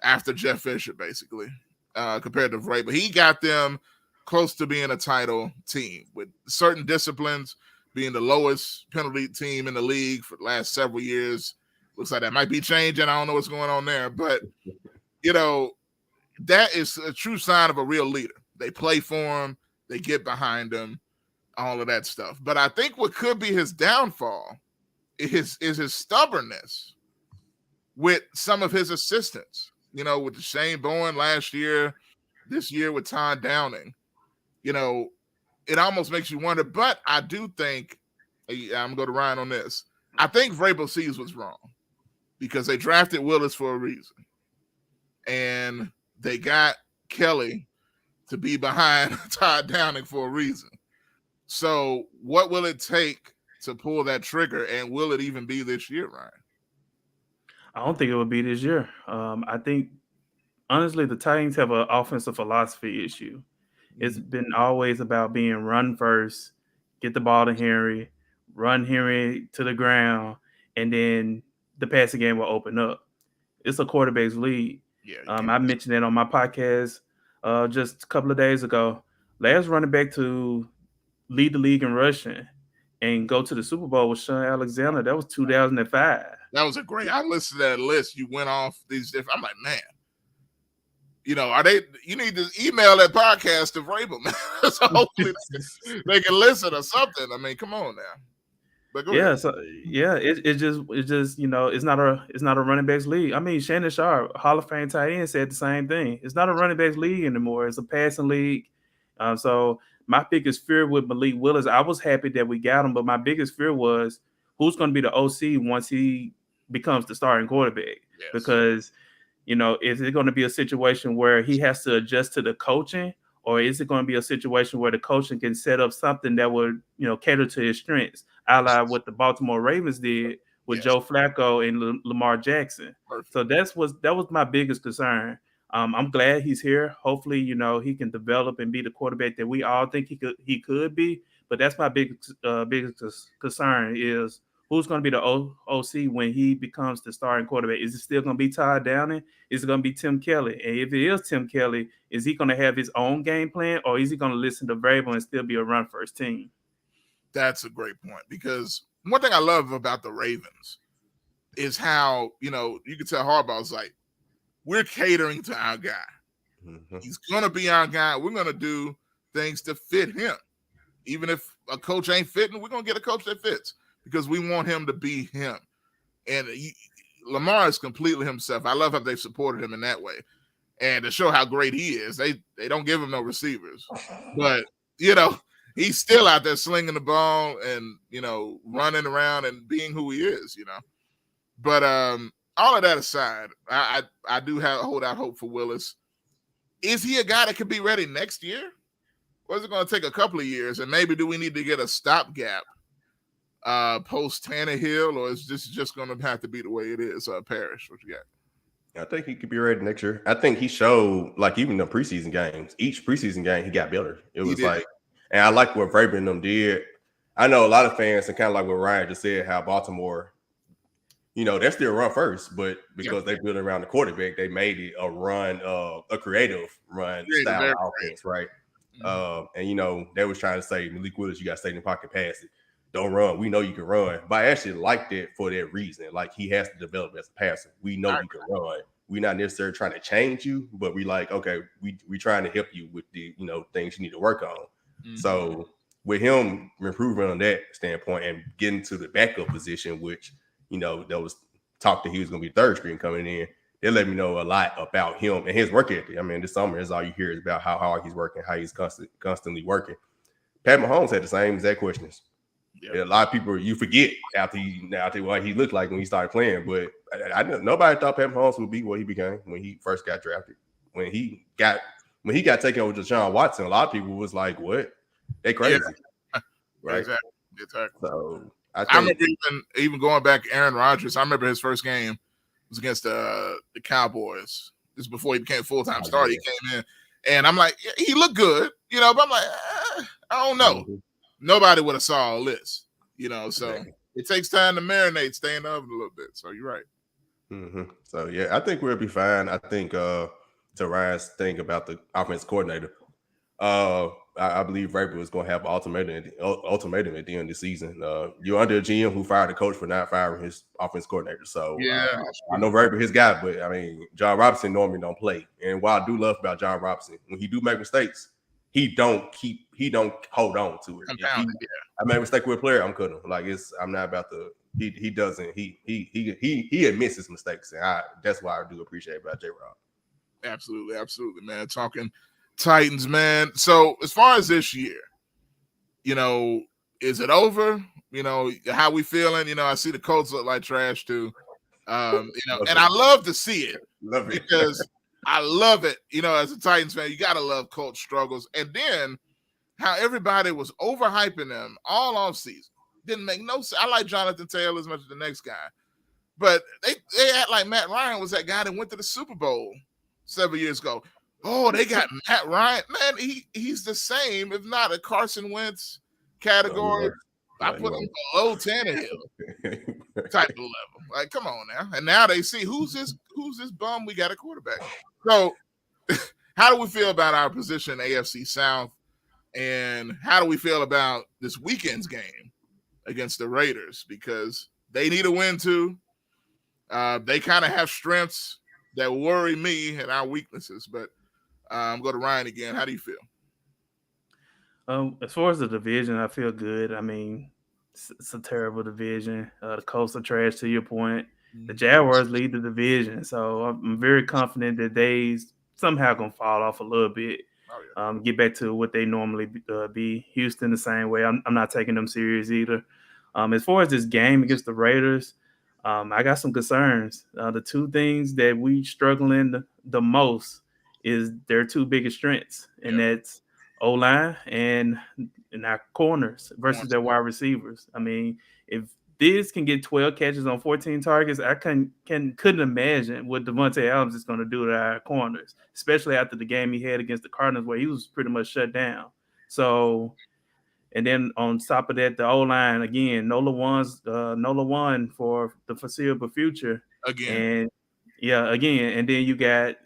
after Jeff Fisher, basically, compared to Vrabel. He got them close to being a title team with certain disciplines, being the lowest penalty team in the league for the last several years. Looks like that might be changing. I don't know what's going on there, but that is a true sign of a real leader. They play for him, they get behind him, all of that stuff. But I think what could be his downfall is his stubbornness with some of his assistants. With Shane Bowen last year, this year with Todd Downing. It almost makes you wonder. But I do think, I'm going to Ryan on this, I think Vrabel sees what's wrong because they drafted Willis for a reason. And they got Kelly to be behind Todd Downing for a reason. So what will it take to pull that trigger, and will it even be this year, Ryan? I don't think it will be this year. I think, honestly, the Titans have an offensive philosophy issue. It's been always about being run first, get the ball to Henry, run Henry to the ground, and then the passing game will open up. It's a quarterback's league. Yeah, I mentioned that on my podcast just a couple of days ago. Last running back to lead the league in rushing and go to the Super Bowl was Sean Alexander. That was 2005. That was a great. I listened to that list. You went off these different. I'm like, man, you need to email that podcast to Vrabel, man. So hopefully they can listen or something. I mean, come on now. But it's just it's not a running backs league. I mean, Shannon Sharp, Hall of Fame tight end, said the same thing. It's not a running backs league anymore. It's a passing league. So my biggest fear with Malik Willis, I was happy that we got him, but my biggest fear was who's going to be the OC once he becomes the starting quarterback. Yes. Because is it going to be a situation where he has to adjust to the coaching, or is it going to be a situation where the coaching can set up something that would, cater to his strengths, a la what the Baltimore Ravens did with Joe Flacco and Lamar Jackson? Perfect. So that was my biggest concern. I'm glad he's here. Hopefully, he can develop and be the quarterback that we all think he could be. But that's my biggest concern is who's going to be the OC when he becomes the starting quarterback. Is it still going to be Todd Downing? Is it going to be Tim Kelly? And if it is Tim Kelly, is he going to have his own game plan, or is he going to listen to Vrabel and still be a run-first team? That's a great point, because one thing I love about the Ravens is how, you can tell Harbaugh's like, we're catering to our guy. Mm-hmm. He's going to be our guy. We're going to do things to fit him. Even if a coach ain't fitting, we're going to get a coach that fits because we want him to be him. And Lamar is completely himself. I love how they've supported him in that way. And to show how great he is, they don't give him no receivers. But, he's still out there slinging the ball and, running around and being who he is, But all of that aside, I do hold out hope for Willis. Is he a guy that could be ready next year? Or is it going to take a couple of years? And maybe do we need to get a stopgap post Tannehill, or is this just going to have to be the way it is? Parrish, what you got? I think he could be ready next year. I think he showed, like, even the preseason games, each preseason game, he got better. It was like, and I like what Vrabel and them did. I know a lot of fans, and kind of like what Ryan just said, how Baltimore, they're still run first, but because they built around the quarterback, they made it a run, a creative run style offense, right? Mm-hmm. And they was trying to say, Malik Willis, you got to stay in the pocket, pass it. Don't run. We know you can run. But I actually liked it for that reason. Like, he has to develop as a passer. We know you can run. We're not necessarily trying to change you, but we like, okay, we trying to help you with the, things you need to work on. Mm-hmm. So with him improving on that standpoint and getting to the backup position, which, there was talk that he was going to be third string coming in, they let me know a lot about him and his work ethic. I mean, this summer is all you hear is about how hard he's working, how he's constantly working. Pat Mahomes had the same exact questions. A lot of people, you forget after what he looked like when he started playing. But nobody thought Pat Mahomes would be what he became when he first got drafted. When he got taken over Deshaun Watson, a lot of people was like, "What? They crazy." Yeah. Right? Exactly. So I remember even going back, Aaron Rodgers. I remember his first game was against the Cowboys. This is before he became full-time starter. He came in, and I'm like, he looked good, but I'm like, I don't know. Mm-hmm. Nobody would have saw all this, So it takes time to marinate, stay in the oven a little bit. So you're right. Mm-hmm. So I think we'll be fine. I think to Ryan's thing about the offense coordinator, I believe Vrabel is going to have an ultimatum at the end of the season. You're under a GM who fired a coach for not firing his offense coordinator. So I know Vrabel his guy, but I mean, John Robinson normally don't play. And what I do love about John Robinson, when he do make mistakes, he don't hold on to it. I made a mistake with a player, I'm cutting him. Like I'm not about to. He doesn't. He admits his mistakes, and that's why I do appreciate about J-Rob. Absolutely, man. Talking Titans, man. So as far as this year, is it over? How we feeling? I see the Colts look like trash too. And I love to see it because I love it. As a Titans fan, you gotta love Colts struggles, and then how everybody was overhyping them all off season. Didn't make no sense. I like Jonathan Taylor as much as the next guy, but they act like Matt Ryan was that guy that went to the Super Bowl 7 years ago. Oh, they got Matt Ryan. Man, he's the same, if not a Carson Wentz category. I put him below Tannehill type of level. Like, come on now. And now they see who's this bum we got a quarterback. So how do we feel about our position in AFC South? And how do we feel about this weekend's game against the Raiders? Because they need a win too. They kind of have strengths that worry me and our weaknesses. But I'm going to Ryan again. How do you feel? As far as the division, I feel good. I mean, it's a terrible division. The Colts are trash, to your point. The Jaguars lead the division, so I'm very confident that they somehow going to fall off a little bit. Get back to what they normally be. Houston the same way. I'm not taking them serious either. As far as this game against the Raiders, I got some concerns. The two things that we struggling the most is their two biggest strengths, and that's O-line and our corners versus their wide receivers. I mean, if this can get 12 catches on 14 targets, I couldn't imagine what Devontae Adams is going to do to our corners, especially after the game he had against the Cardinals where he was pretty much shut down. So, and then on top of that, the O-line, again, Nola one for the foreseeable future. Again. And then you got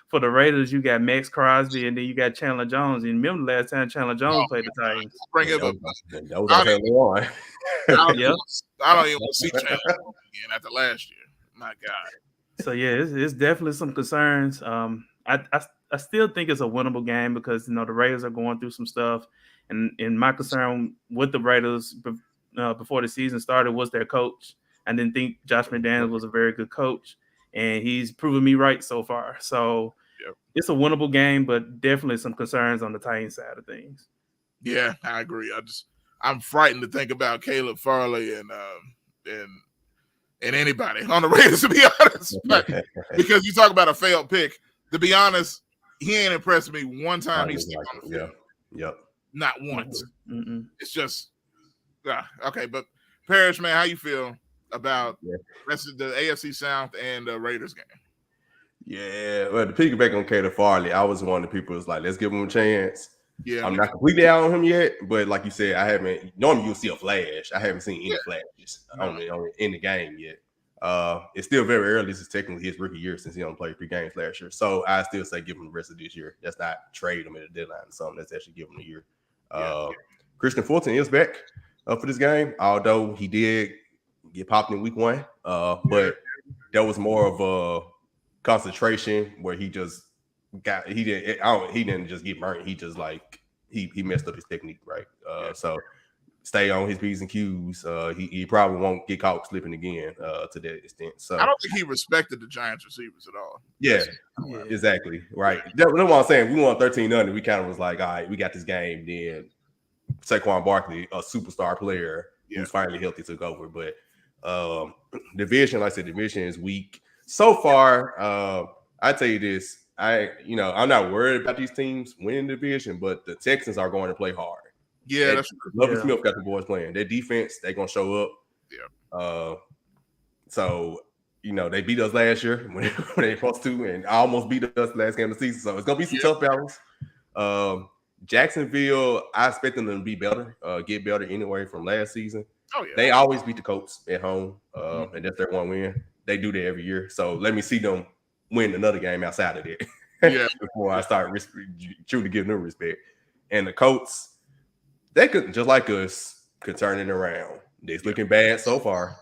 for the Raiders, you got Max Crosby, and then you got Chandler Jones. And remember the last time Chandler Jones played the Titans? Bring him up. I don't even want to see Chandler again after last year. My God. So it's definitely some concerns. I still think it's a winnable game because the Raiders are going through some stuff, and my concern with the Raiders before the season started was their coach. I didn't think Josh McDaniels was a very good coach, and he's proven me right so far. So it's a winnable game, but definitely some concerns on the Titans side of things. Yeah, I agree. I'm frightened to think about Caleb Farley and anybody on the Raiders, to be honest. But because you talk about a failed pick, to be honest, he ain't impressed me one time he's on the field. Yep. Not once. Mm-mm. It's just okay. But Parrish, man, how you feel about the AFC South and the Raiders game? Yeah, well, to piggyback on Caleb Farley, I was one of the people who's like, let's give him a chance. Yeah, I'm not completely out on him yet, but like you said, I haven't. Normally, you'll see a flash. I haven't seen any flashes in the game yet. It's still very early. This is technically his rookie year since he only played 3 games last year. So I still say give him the rest of this year. That's not trade him at a deadline or something. That's actually give him a year. Christian Fulton is back for this game, although he did get popped in week 1. But that was more of a concentration where he didn't just get burnt. He just he messed up his technique, right? So stay on his P's and Q's. He probably won't get caught slipping again to that extent. So I don't think he respected the Giants receivers at all. Yeah, exactly. Right. That's what I'm saying. We won 13-0. We kind of was like, all right, we got this game. Then Saquon Barkley, a superstar player who's finally healthy, took over. But division, like I said, division is weak so far. I tell you this, I'm not worried about these teams winning the division, but the Texans are going to play hard. Yeah, that's true. Lovie Smith got the boys playing. Their defense, they're gonna show up. Yeah. So they beat us last year when they supposed to, and almost beat us last game of the season. So it's gonna be some tough battles. Jacksonville, I expect them to be better, get better anyway from last season. Oh yeah. They always beat the Colts at home, and that's their one win. They do that every year. So let me see them win another game outside of that. Yeah. Before I start truly giving them respect. And the Colts, they could, just like us, could turn it around. They're looking bad so far.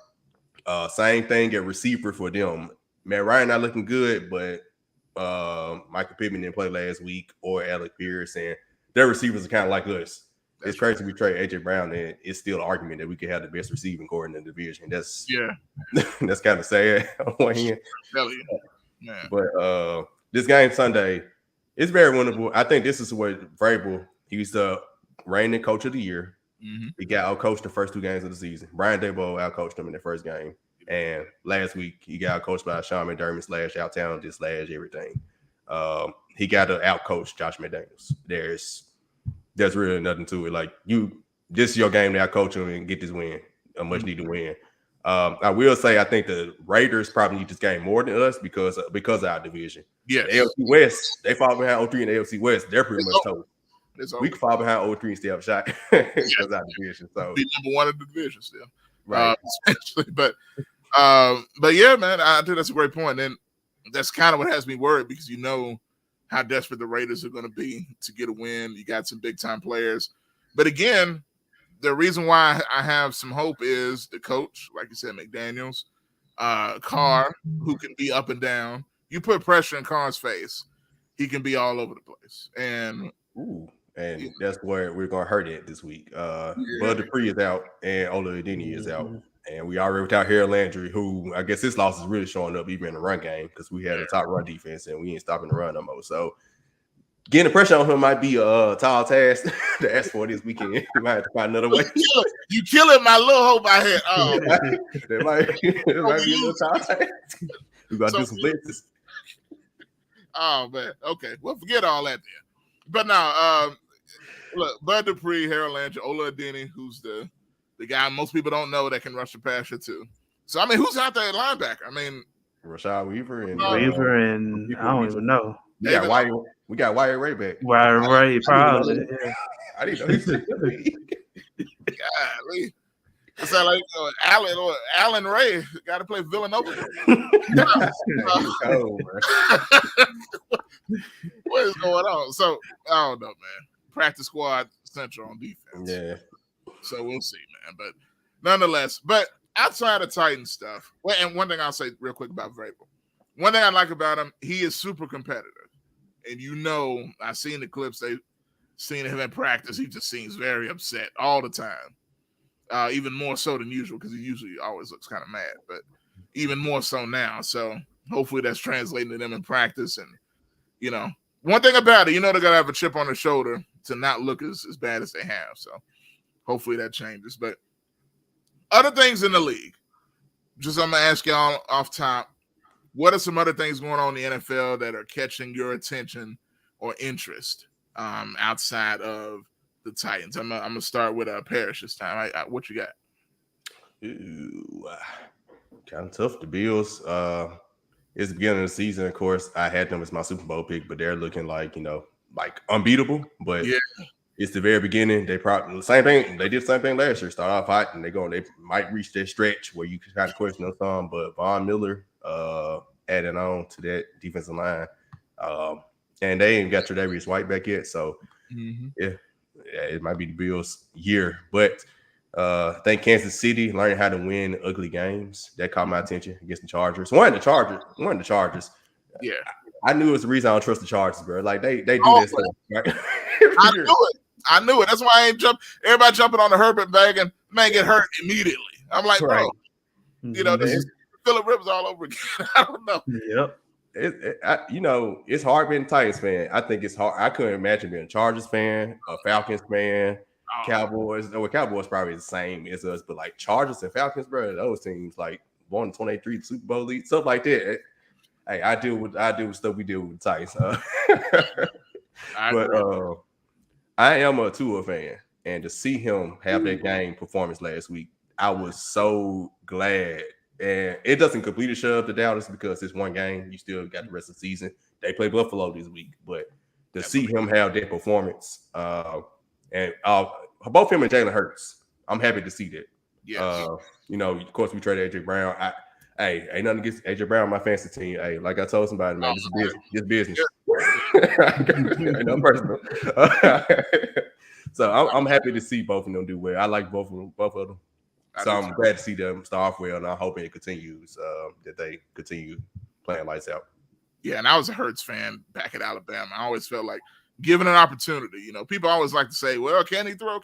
Same thing at receiver for them. Matt Ryan not looking good, but Michael Pittman didn't play last week, or Alec Pierce, and their receivers are kind of like us. It's crazy we trade AJ Brown, and it's still an argument that we could have the best receiving core in the division. That's that's kind of sad on one hand. Yeah. But this game Sunday is very winnable. I think this is what Vrabel, he's the reigning coach of the year. He got outcoached the first 2 games of the season. Brian Daboll outcoached him in the first game. And last week, he got outcoached by Sean McDermott / Outtown, just slash everything. He got to outcoach Josh McDaniels. There's really nothing to it. Like, this is your game to outcoach him and get this win, a much needed win. I will say I think the Raiders probably need this game more than us because of our division. Yeah, the AFC West, they fall behind 0-3 in the AFC West. They're pretty much total. We can fall behind 0-3 and still have a shot because of our division. So be number 1 in the division still, right? Essentially, but yeah, man, I think that's a great point, and that's kind of what has me worried because how desperate the Raiders are going to be to get a win. You got some big time players, but again, the reason why I have some hope is the coach, like you said, McDaniels, Carr, who can be up and down. You put pressure in Carr's face, he can be all over the place, and that's where we're going to hurt it this week. Bud Dupree is out, and Ola Adeni is out. And we already without Harold Landry, who I guess his loss is really showing up even in the run game because we had a top run defense and we ain't stopping the run no more. So getting the pressure on him might be a tall task to ask for this weekend. We might have to find another way. You killing my little hope I had. Oh, it might be a little tall task. We got to do some blitzes. Oh, man. Okay. Well, forget all that then. But now, look, Bud Dupree, Harold Landry, Ola Adeni, who's the guy most people don't know that can rush the passer too. So, I mean, who's out there at linebacker? I mean, Rashad Weaver and I don't even know. We got Wyatt Ray back. Wyatt Ray, probably. I didn't know he's golly. It sounds like Alan Ray got to play Villanova. What is going on? So, I don't know, man. Practice squad central on defense. Yeah. So we'll see, man. But nonetheless, outside of Titan stuff, and one thing I'll say real quick about Vrabel. One thing I like about him, he is super competitive. And I've seen the clips, they've seen him in practice. He just seems very upset all the time. Even more so than usual, because he usually always looks kind of mad, but even more so now. So hopefully that's translating to them in practice. And, one thing about it, they're going to have a chip on their shoulder to not look as bad as they have. So hopefully that changes. But other things in the league, I'm going to ask y'all off top, what are some other things going on in the NFL that are catching your attention or interest outside of the Titans? I'm gonna start with Parrish this time. What you got? Ooh, kind of tough. The Bills. It's the beginning of the season. Of course, I had them as my Super Bowl pick, but they're looking like like unbeatable. But it's the very beginning. They probably the same thing. They did the same thing last year. Start off hot, and they might reach that stretch where you can kind of question them some. But Von Miller adding on to that defensive line, and they ain't got Tre'Davious White back yet. So it might be the Bills' year. But I think Kansas City learning how to win ugly games. That caught my attention against the Chargers. One of the Chargers. Yeah. I knew it was the reason I don't trust the Chargers, bro. Like they do that stuff, right? I knew it. That's why I ain't jump. Everybody jumping on the Herbert wagon, man, get hurt immediately. I'm like, bro, this is Phillip Rivers all over again. I don't know. Yep. It's hard being a Titans fan. I think it's hard. I couldn't imagine being a Chargers fan, a Falcons fan, Cowboys. Well, Cowboys probably the same as us, but like Chargers and Falcons, bro, those teams like won 23 Super Bowl league, stuff like that. Hey, I deal with stuff we deal with the Titans. But I am a Tua fan, and to see him have that game performance last week, I was so glad. And it doesn't completely shut up the doubters because it's one game. You still got the rest of the season. They play Buffalo this week, but to see him have that performance, and both him and Jalen Hurts, I'm happy to see that. Yes. Of course, we traded AJ Brown. Ain't nothing against AJ Brown on my fantasy team. Hey, like I told somebody, man, this is business. Ain't no personal. So I'm happy to see both of them do well. I like both of them. So I'm glad to see them start off well, and I'm hoping it continues, that they continue playing lights out. Yeah, and I was a Hurts fan back at Alabama. I always felt like given an opportunity, people always like to say, well, can he throw?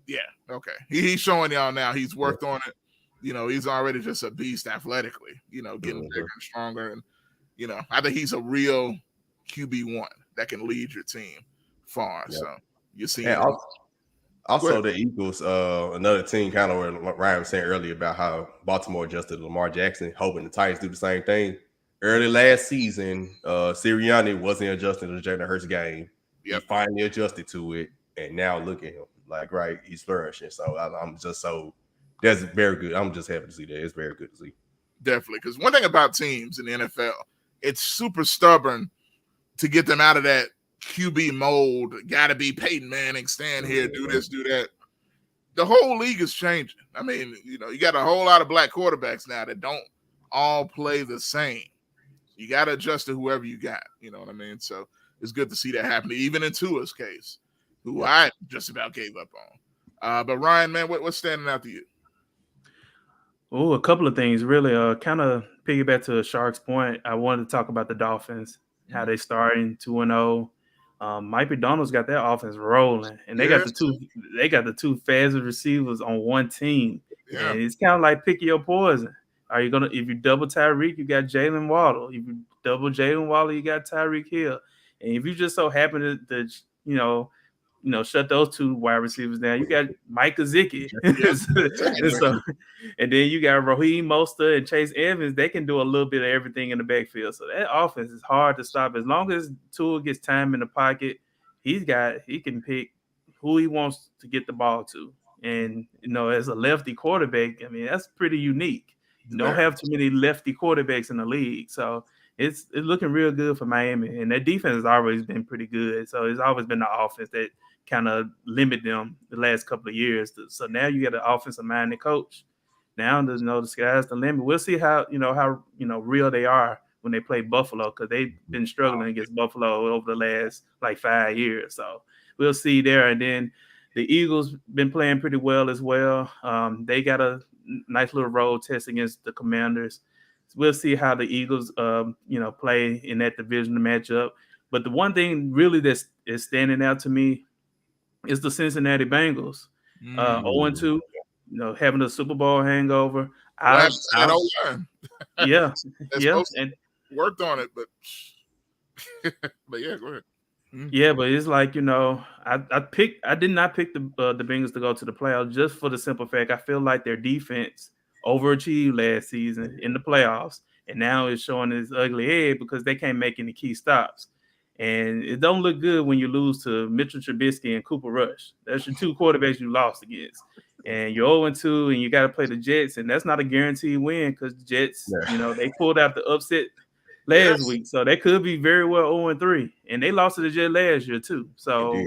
Yeah, okay. He's showing y'all now. He's worked on it. He's already just a beast athletically, getting bigger and stronger. And, I think he's a real QB1 that can lead your team far. Yeah. So you see. Also, the Eagles, another team, kind of what Ryan was saying earlier about how Baltimore adjusted Lamar Jackson, hoping the Titans do the same thing. Early last season, Sirianni wasn't adjusting to the Jalen Hurts game. Yep. He finally adjusted to it, and now look at him. He's flourishing. So I'm just that's very good. I'm just happy to see that. It's very good to see. Definitely, because one thing about teams in the NFL, it's super stubborn to get them out of that QB mold. Got to be Peyton Manning, stand here, do this, do that. The whole league is changing. I mean, you got a whole lot of black quarterbacks now that don't all play the same. You got to adjust to whoever you got. You know what I mean? So it's good to see that happening, even in Tua's case, who I just about gave up on. But Ryan, man, what's standing out to you? Oh, a couple of things really. Kind of piggyback to Shark's point. I wanted to talk about the Dolphins, how they starting 2-0. Mike McDonald's got their offense rolling, and they got the two fastest receivers on one team. Yeah. And it's kind of like picking your poison. Are you if you double Tyreek, you got Jalen Waddle. If you double Jalen Waddle, you got Tyreek Hill. And if you just so happen to shut those two wide receivers down, you got Mike Gesicki. And then you got Raheem Mostert and Chase Evans. They can do a little bit of everything in the backfield. So that offense is hard to stop. As long as Tua gets time in the pocket, he can pick who he wants to get the ball to. And, as a lefty quarterback, I mean, that's pretty unique. You don't have too many lefty quarterbacks in the league. So it's looking real good for Miami. And that defense has always been pretty good. So it's always been the offense that kind of limit them the last couple of years. So now you got an offensive-minded coach. Now the sky's the limit. We'll see how real they are when they play Buffalo, because they've been struggling against Buffalo over the last 5 years. So we'll see there. And then the Eagles been playing pretty well as well. They got a nice little road test against the Commanders. So we'll see how the Eagles play in that division matchup. But the one thing really that is standing out to me is the Cincinnati Bengals. 0-2, having a Super Bowl hangover. Yeah, and worked on it, but yeah, go ahead. Yeah, but it's like, I did not pick the Bengals to go to the playoffs just for the simple fact I feel like their defense overachieved last season in the playoffs, and now it's showing its ugly head because they can't make any key stops. And it don't look good when you lose to Mitchell Trubisky and Cooper Rush. That's your two quarterbacks you lost against. And you're 0-2, and you got to play the Jets, and that's not a guaranteed win because the Jets, they pulled out the upset last week. So they could be very well 0-3. And they lost to the Jets last year too. So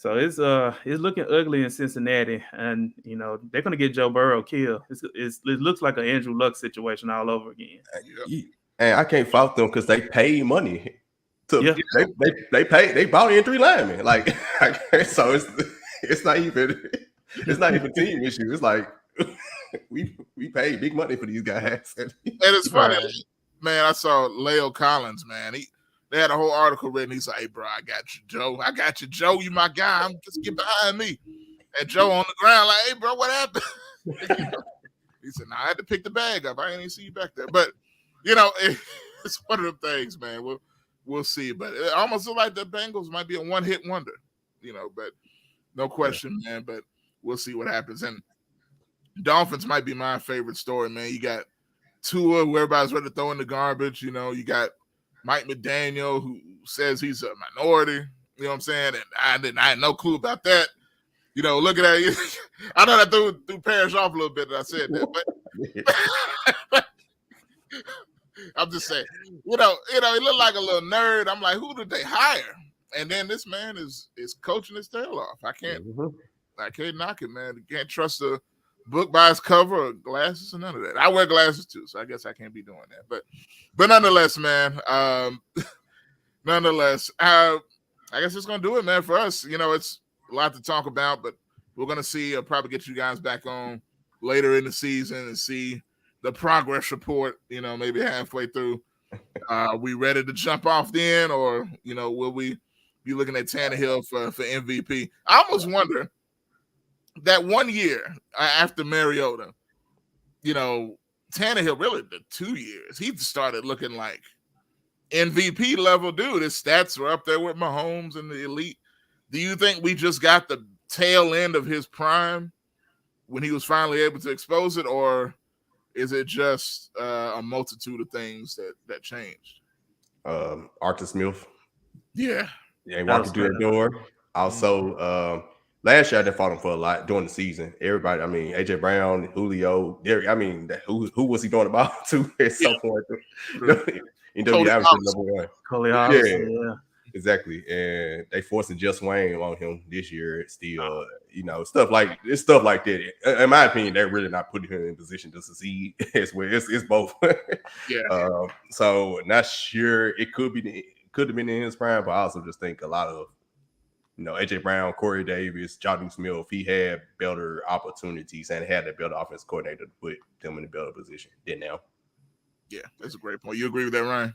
it's looking ugly in Cincinnati. And, they're going to get Joe Burrow killed. It looks like an Andrew Luck situation all over again. And I can't fault them because they pay money. They bought in 3 linemen. So it's not even team issue. It's like we pay big money for these guys. And it's funny, man. I saw Leo Collins, man. They had a whole article written. He's like, "Hey, bro, I got you, Joe. I got you, Joe. You my guy. I'm just get behind me." And Joe on the ground, like, "Hey, bro, what happened?" He said, "Nah, I had to pick the bag up. I ain't even see you back there." But it's one of them things, man. We'll see. But it almost looks like the Bengals might be a one-hit wonder, But No question, man. But we'll see what happens. And Dolphins might be my favorite story, man. You got Tua, who everybody's ready to throw in the garbage. You know, you got Mike McDaniel, who says he's a minority. You know what I'm saying? And I had no clue about that. You know, look at that. I know that threw Parrish off a little bit that I said that, but I'm just saying, you know, he looked like a little nerd. I'm like, who did they hire? And then this man is coaching his tail off. I can't knock it, man. You can't trust a book by its cover or glasses or none of that. I wear glasses too, so I guess I can't be doing that. But nonetheless, man. I guess it's gonna do it, man. For us, you know, it's a lot to talk about, but we're gonna see. I'll probably get you guys back on later in the season and see the progress report. You know, maybe halfway through. We ready to jump off then, or you know, will we be looking at Tannehill for MVP? I almost wonder that 1 year after Mariota, you know, Tannehill really the 2 years he started looking like MVP level dude. His stats were up there with Mahomes and the elite. Do you think we just got the tail end of his prime when he was finally able to expose it, or is it just a multitude of things that changed? Arthur Smith. Yeah. Yeah, he walked through that door. Also, last year I didn't fought him for a lot during the season. Everybody, I mean, AJ Brown, Julio, Derek. I mean, who was he throwing the ball to at some point? NWI Coley Hollis, yeah. Exactly. And they forcing Just Wayne on him this year. Still, you know, stuff like that. In my opinion, they're really not putting him in position to succeed as well. It's both. Yeah. So not sure. It could have been in his prime, but I also just think a lot of, you know, AJ Brown, Corey Davis, Jonnu Smith, he had better opportunities and had a better offense coordinator to put them in a better position than now. Yeah, that's a great point. You agree with that, Ryan?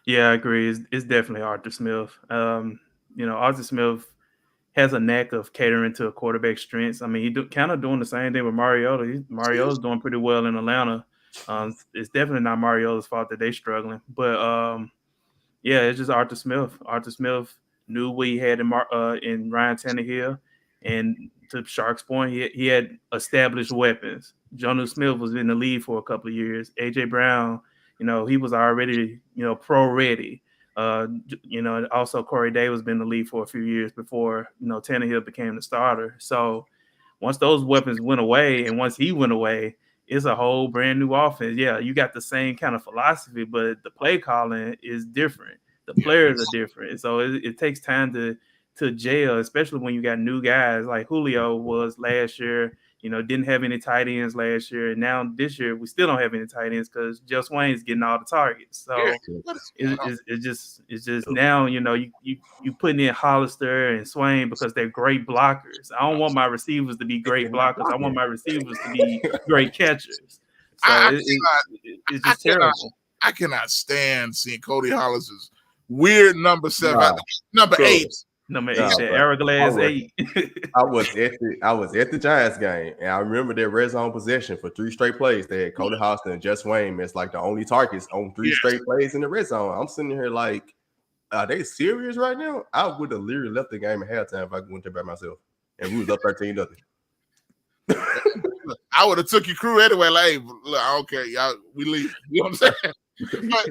Yeah, I agree. It's definitely Arthur Smith. You know, Arthur Smith has a knack of catering to a quarterback's strengths. I mean, kind of doing the same thing with Mariota. Mariota's doing pretty well in Atlanta. It's definitely not Mariota's fault that they're struggling. But, yeah, it's just Arthur Smith. Arthur Smith knew what he had in Ryan Tannehill. And to Shark's point, he had established weapons. Jonnu Smith was in the league for a couple of years. A.J. Brown, you know, he was already, you know, pro-ready. You know, also Corey Davis been in the league for a few years before, you know, Tannehill became the starter. So once those weapons went away and once he went away, it's a whole brand new offense. Yeah, you got the same kind of philosophy, but the play calling is different. The players are different. So it takes time to gel, especially when you got new guys like Julio was last year. You know, didn't have any tight ends last year, and now this year we still don't have any tight ends because Just Wayne's getting all the targets. So it's just now, you know, you putting in Hollister and Swain because they're great blockers. I don't want my receivers to be great blockers. I want my receivers to be great catchers. So it's just terrible. I cannot stand seeing Cody Hollis's weird number 7, number 8. Number 8, the Hourglass 8. I was at the Giants game, and I remember their red zone possession for 3 straight plays. They had Cody Hollister and Just Wayne as like the only targets on 3 straight plays in the red zone. I'm sitting here like, are they serious right now? I would have literally left the game at halftime if I went there by myself, and we was up 13-0. I would have took your crew anyway. Like, hey, look, I don't care, y'all, we leave. You know what I'm saying? But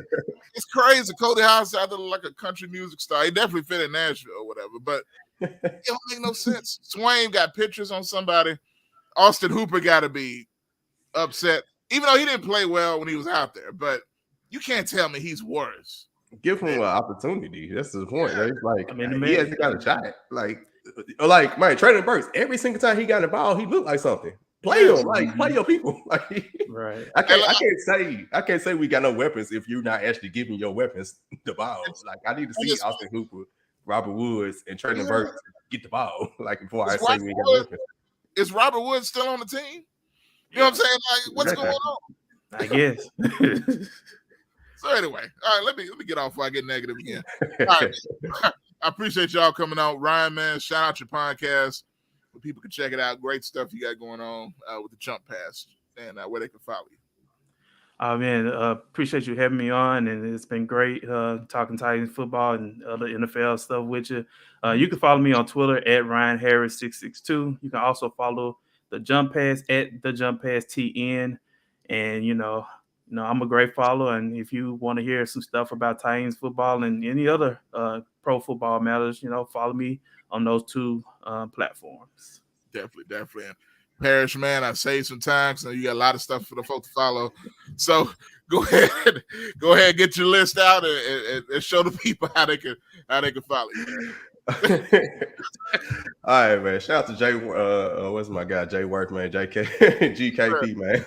it's crazy. Cody House sounded like a country music star. He definitely fit in Nashville or whatever, but it don't make no sense. Swain got pictures on somebody. Austin Hooper got to be upset, even though he didn't play well when he was out there. But you can't tell me he's worse. Give him an opportunity. That's the point. Yeah. It's like, I mean, he hasn't got a shot. Like man, Traylon Burks. Every single time he got the ball, he looked like something. Play him, like play your people. Like, right. I can't say we got no weapons if you're not actually giving your weapons the ball. Like, I need to see Austin Hooper, Robert Woods, and Traylon Burks get the ball. Like, before I say we got weapons. Is Robert Woods still on the team? You know what I'm saying? Like, what's going on? I guess. So anyway, all right, let me get off before I get negative again. All right. I appreciate y'all coming out. Ryan, man, shout out your podcast. People can check it out. Great stuff you got going on with the Jump Pass and where they can follow you. Man, appreciate you having me on, and it's been great talking Titans football and other NFL stuff with you. You can follow me on Twitter at Ryan Harris 662. You can also follow the Jump Pass at the Jump Pass TN, and I'm a great follower. And if you want to hear some stuff about Titans football and any other pro football matters, follow me on those two platforms. Definitely. And Parrish, man, I saved some time, so you got a lot of stuff for the folks to follow. So go ahead, get your list out and show the people how they can follow you, man. All right, man. Shout out to Jay. What's my guy? Jay Worth, man. JK, GKP, man.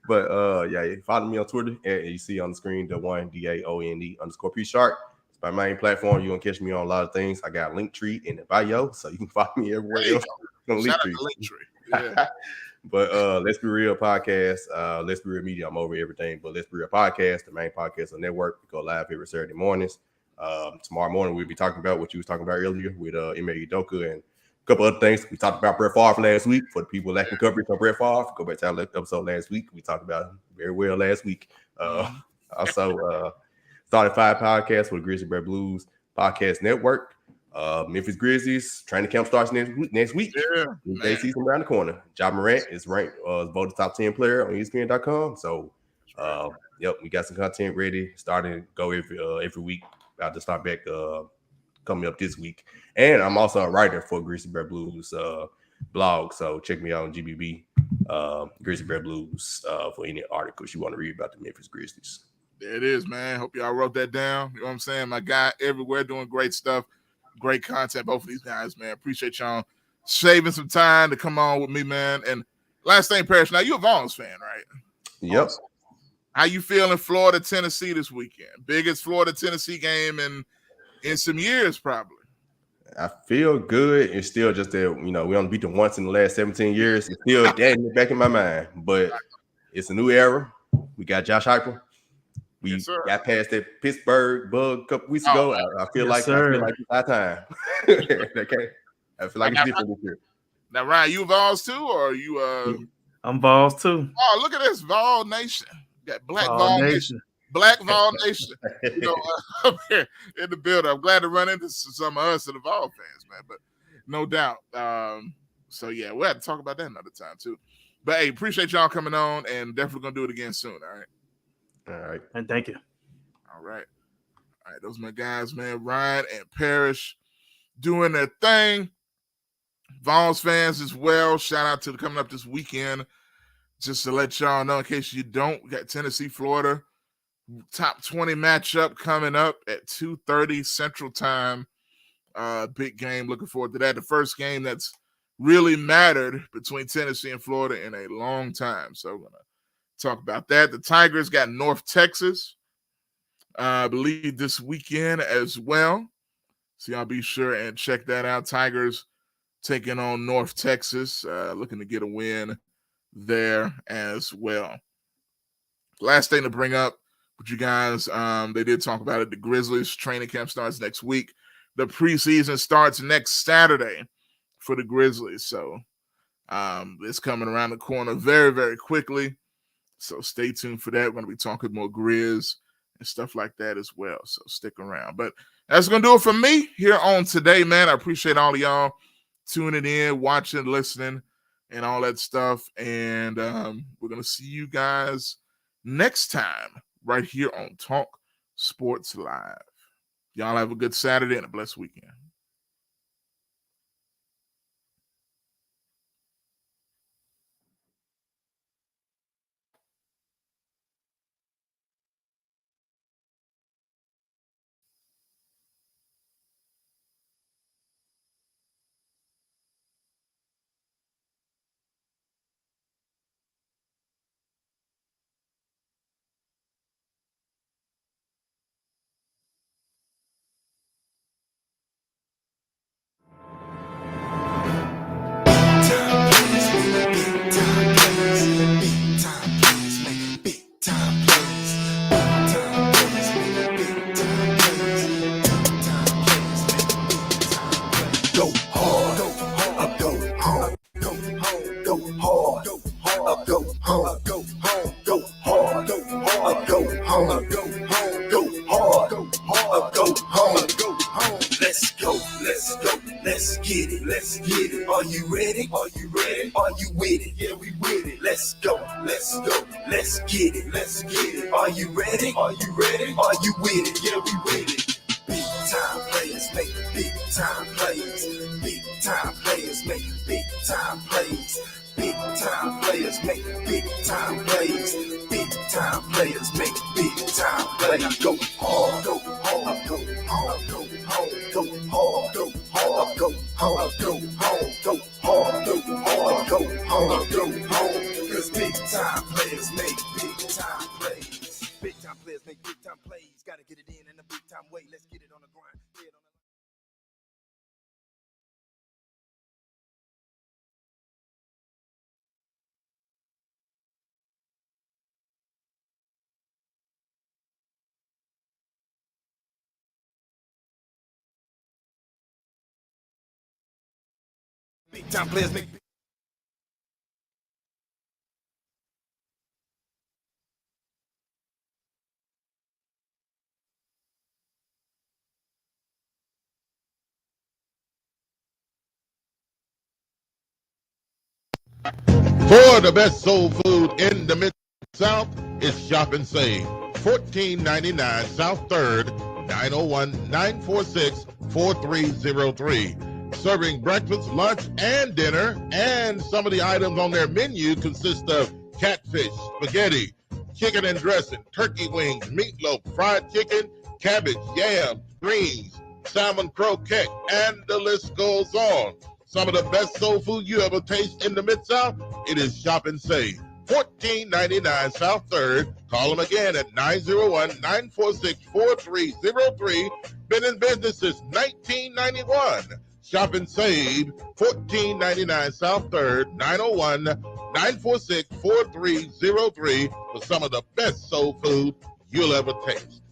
But yeah, follow me on Twitter. You see on the screen the one DAOND_P Shark. It's my main platform. You're gonna catch me on a lot of things. I got a Linktree in the bio, so you can follow me everywhere else. Shout out to Linktree. Yeah. But Let's Be Real podcast, Let's Be Real Media. I'm over everything, but Let's Be Real podcast, the main podcast on the network. We go live every Saturday mornings. Tomorrow morning we'll be talking about what you was talking about earlier with Ime Udoka and a couple other things. We talked about Brett Favre last week. For the people lacking coverage on Brett Favre, go back to our episode last week. We talked about him very well last week. Also started 5 podcasts for the Grizzly Bear Blues Podcast Network. Memphis Grizzlies training camp starts next week. Yeah, they season around the corner. Ja Morant is ranked voted top 10 player on ESPN.com. So yep, we got some content ready. Starting to go every week. About to start back coming up this week. And I'm also a writer for Grizzly Bear Blues blog. So check me out on GBB, Grizzly Bear Blues, for any articles you want to read about the Memphis Grizzlies. There it is, man. Hope y'all wrote that down. You know what I'm saying? My guy everywhere doing great stuff, great content. Both of these guys, man. Appreciate y'all saving some time to come on with me, man. And last thing, Parrish, now you're a Vols fan, right? Yep. Awesome. How you feeling Florida, Tennessee this weekend? Biggest Florida, Tennessee game in some years, probably. I feel good. It's still just that, we only beat them once in the last 17 years. It's still back in my mind. But it's a new era. We got Josh Heupel. We got past that Pittsburgh bug a couple weeks ago. I feel like it's our time. Okay. I feel like it's different this year. Now, Ryan, you Vols too, or are you I'm Vols too. Oh, look at this Vol Nation. Got Black Vol Nation. Black Vol Nation. Up here in the building. I'm glad to run into some of us and the Vol fans, man. But no doubt. So yeah, we'll have to talk about that another time too. But hey, appreciate y'all coming on, and definitely gonna do it again soon. All right. And thank you. All right. Those are my guys, man. Ryan and Parrish doing their thing. Vols fans as well. Shout out to the coming up this weekend. Just to let y'all know, in case you don't, we got Tennessee, Florida, top 20 matchup coming up at 2:30 Central Time. Big game. Looking forward to that. The first game that's really mattered between Tennessee and Florida in a long time. So we're going to talk about that. The Tigers got North Texas, I believe, this weekend as well. So y'all be sure and check that out. Tigers taking on North Texas, looking to get a win there as well. Last thing to bring up with you guys, they did talk about it. The Grizzlies training camp starts next week. The preseason starts next Saturday for the Grizzlies. So it's coming around the corner very, very quickly. So stay tuned for that. We're going to be talking more Grizz and stuff like that as well. So stick around. But that's going to do it for me here on today, man. I appreciate all of y'all tuning in, watching, listening, and all that stuff. And we're going to see you guys next time right here on Talk Sports Live. Y'all have a good Saturday and a blessed weekend. Are you ready? Are you with it? Yeah, we with it. Let's go. Let's go. Let's get it. Let's get it. Are you ready? Are you ready? Are you with it? Yeah, we with it. Big time players make big time plays. Big time players make big time plays. Big time players make big time plays. Big time players make big time plays. Go hard, go hard, go hard, go hard, go hard, go hard, go hard, go hard, go hard, go hard, go hard, go hard. Cause big time players make big time plays. Big time players make big time plays. Gotta get it in a big time way. Let's get it on the grind. Big time players make big. For the best soul food in the Mid-South, it's Shop and Save. 1499 South 3rd, 901-946-4303. Serving breakfast, lunch, and dinner. And some of the items on their menu consist of catfish, spaghetti, chicken and dressing, turkey wings, meatloaf, fried chicken, cabbage, yams, greens, salmon croquette, and the list goes on. Some of the best soul food you ever taste in the Mid-South, it is Shop and Save. 1499 South 3rd. Call them again at 901-946-4303. Been in business since 1991. Shop and Save, 1499 South 3rd, 901-946-4303 for some of the best soul food you'll ever taste.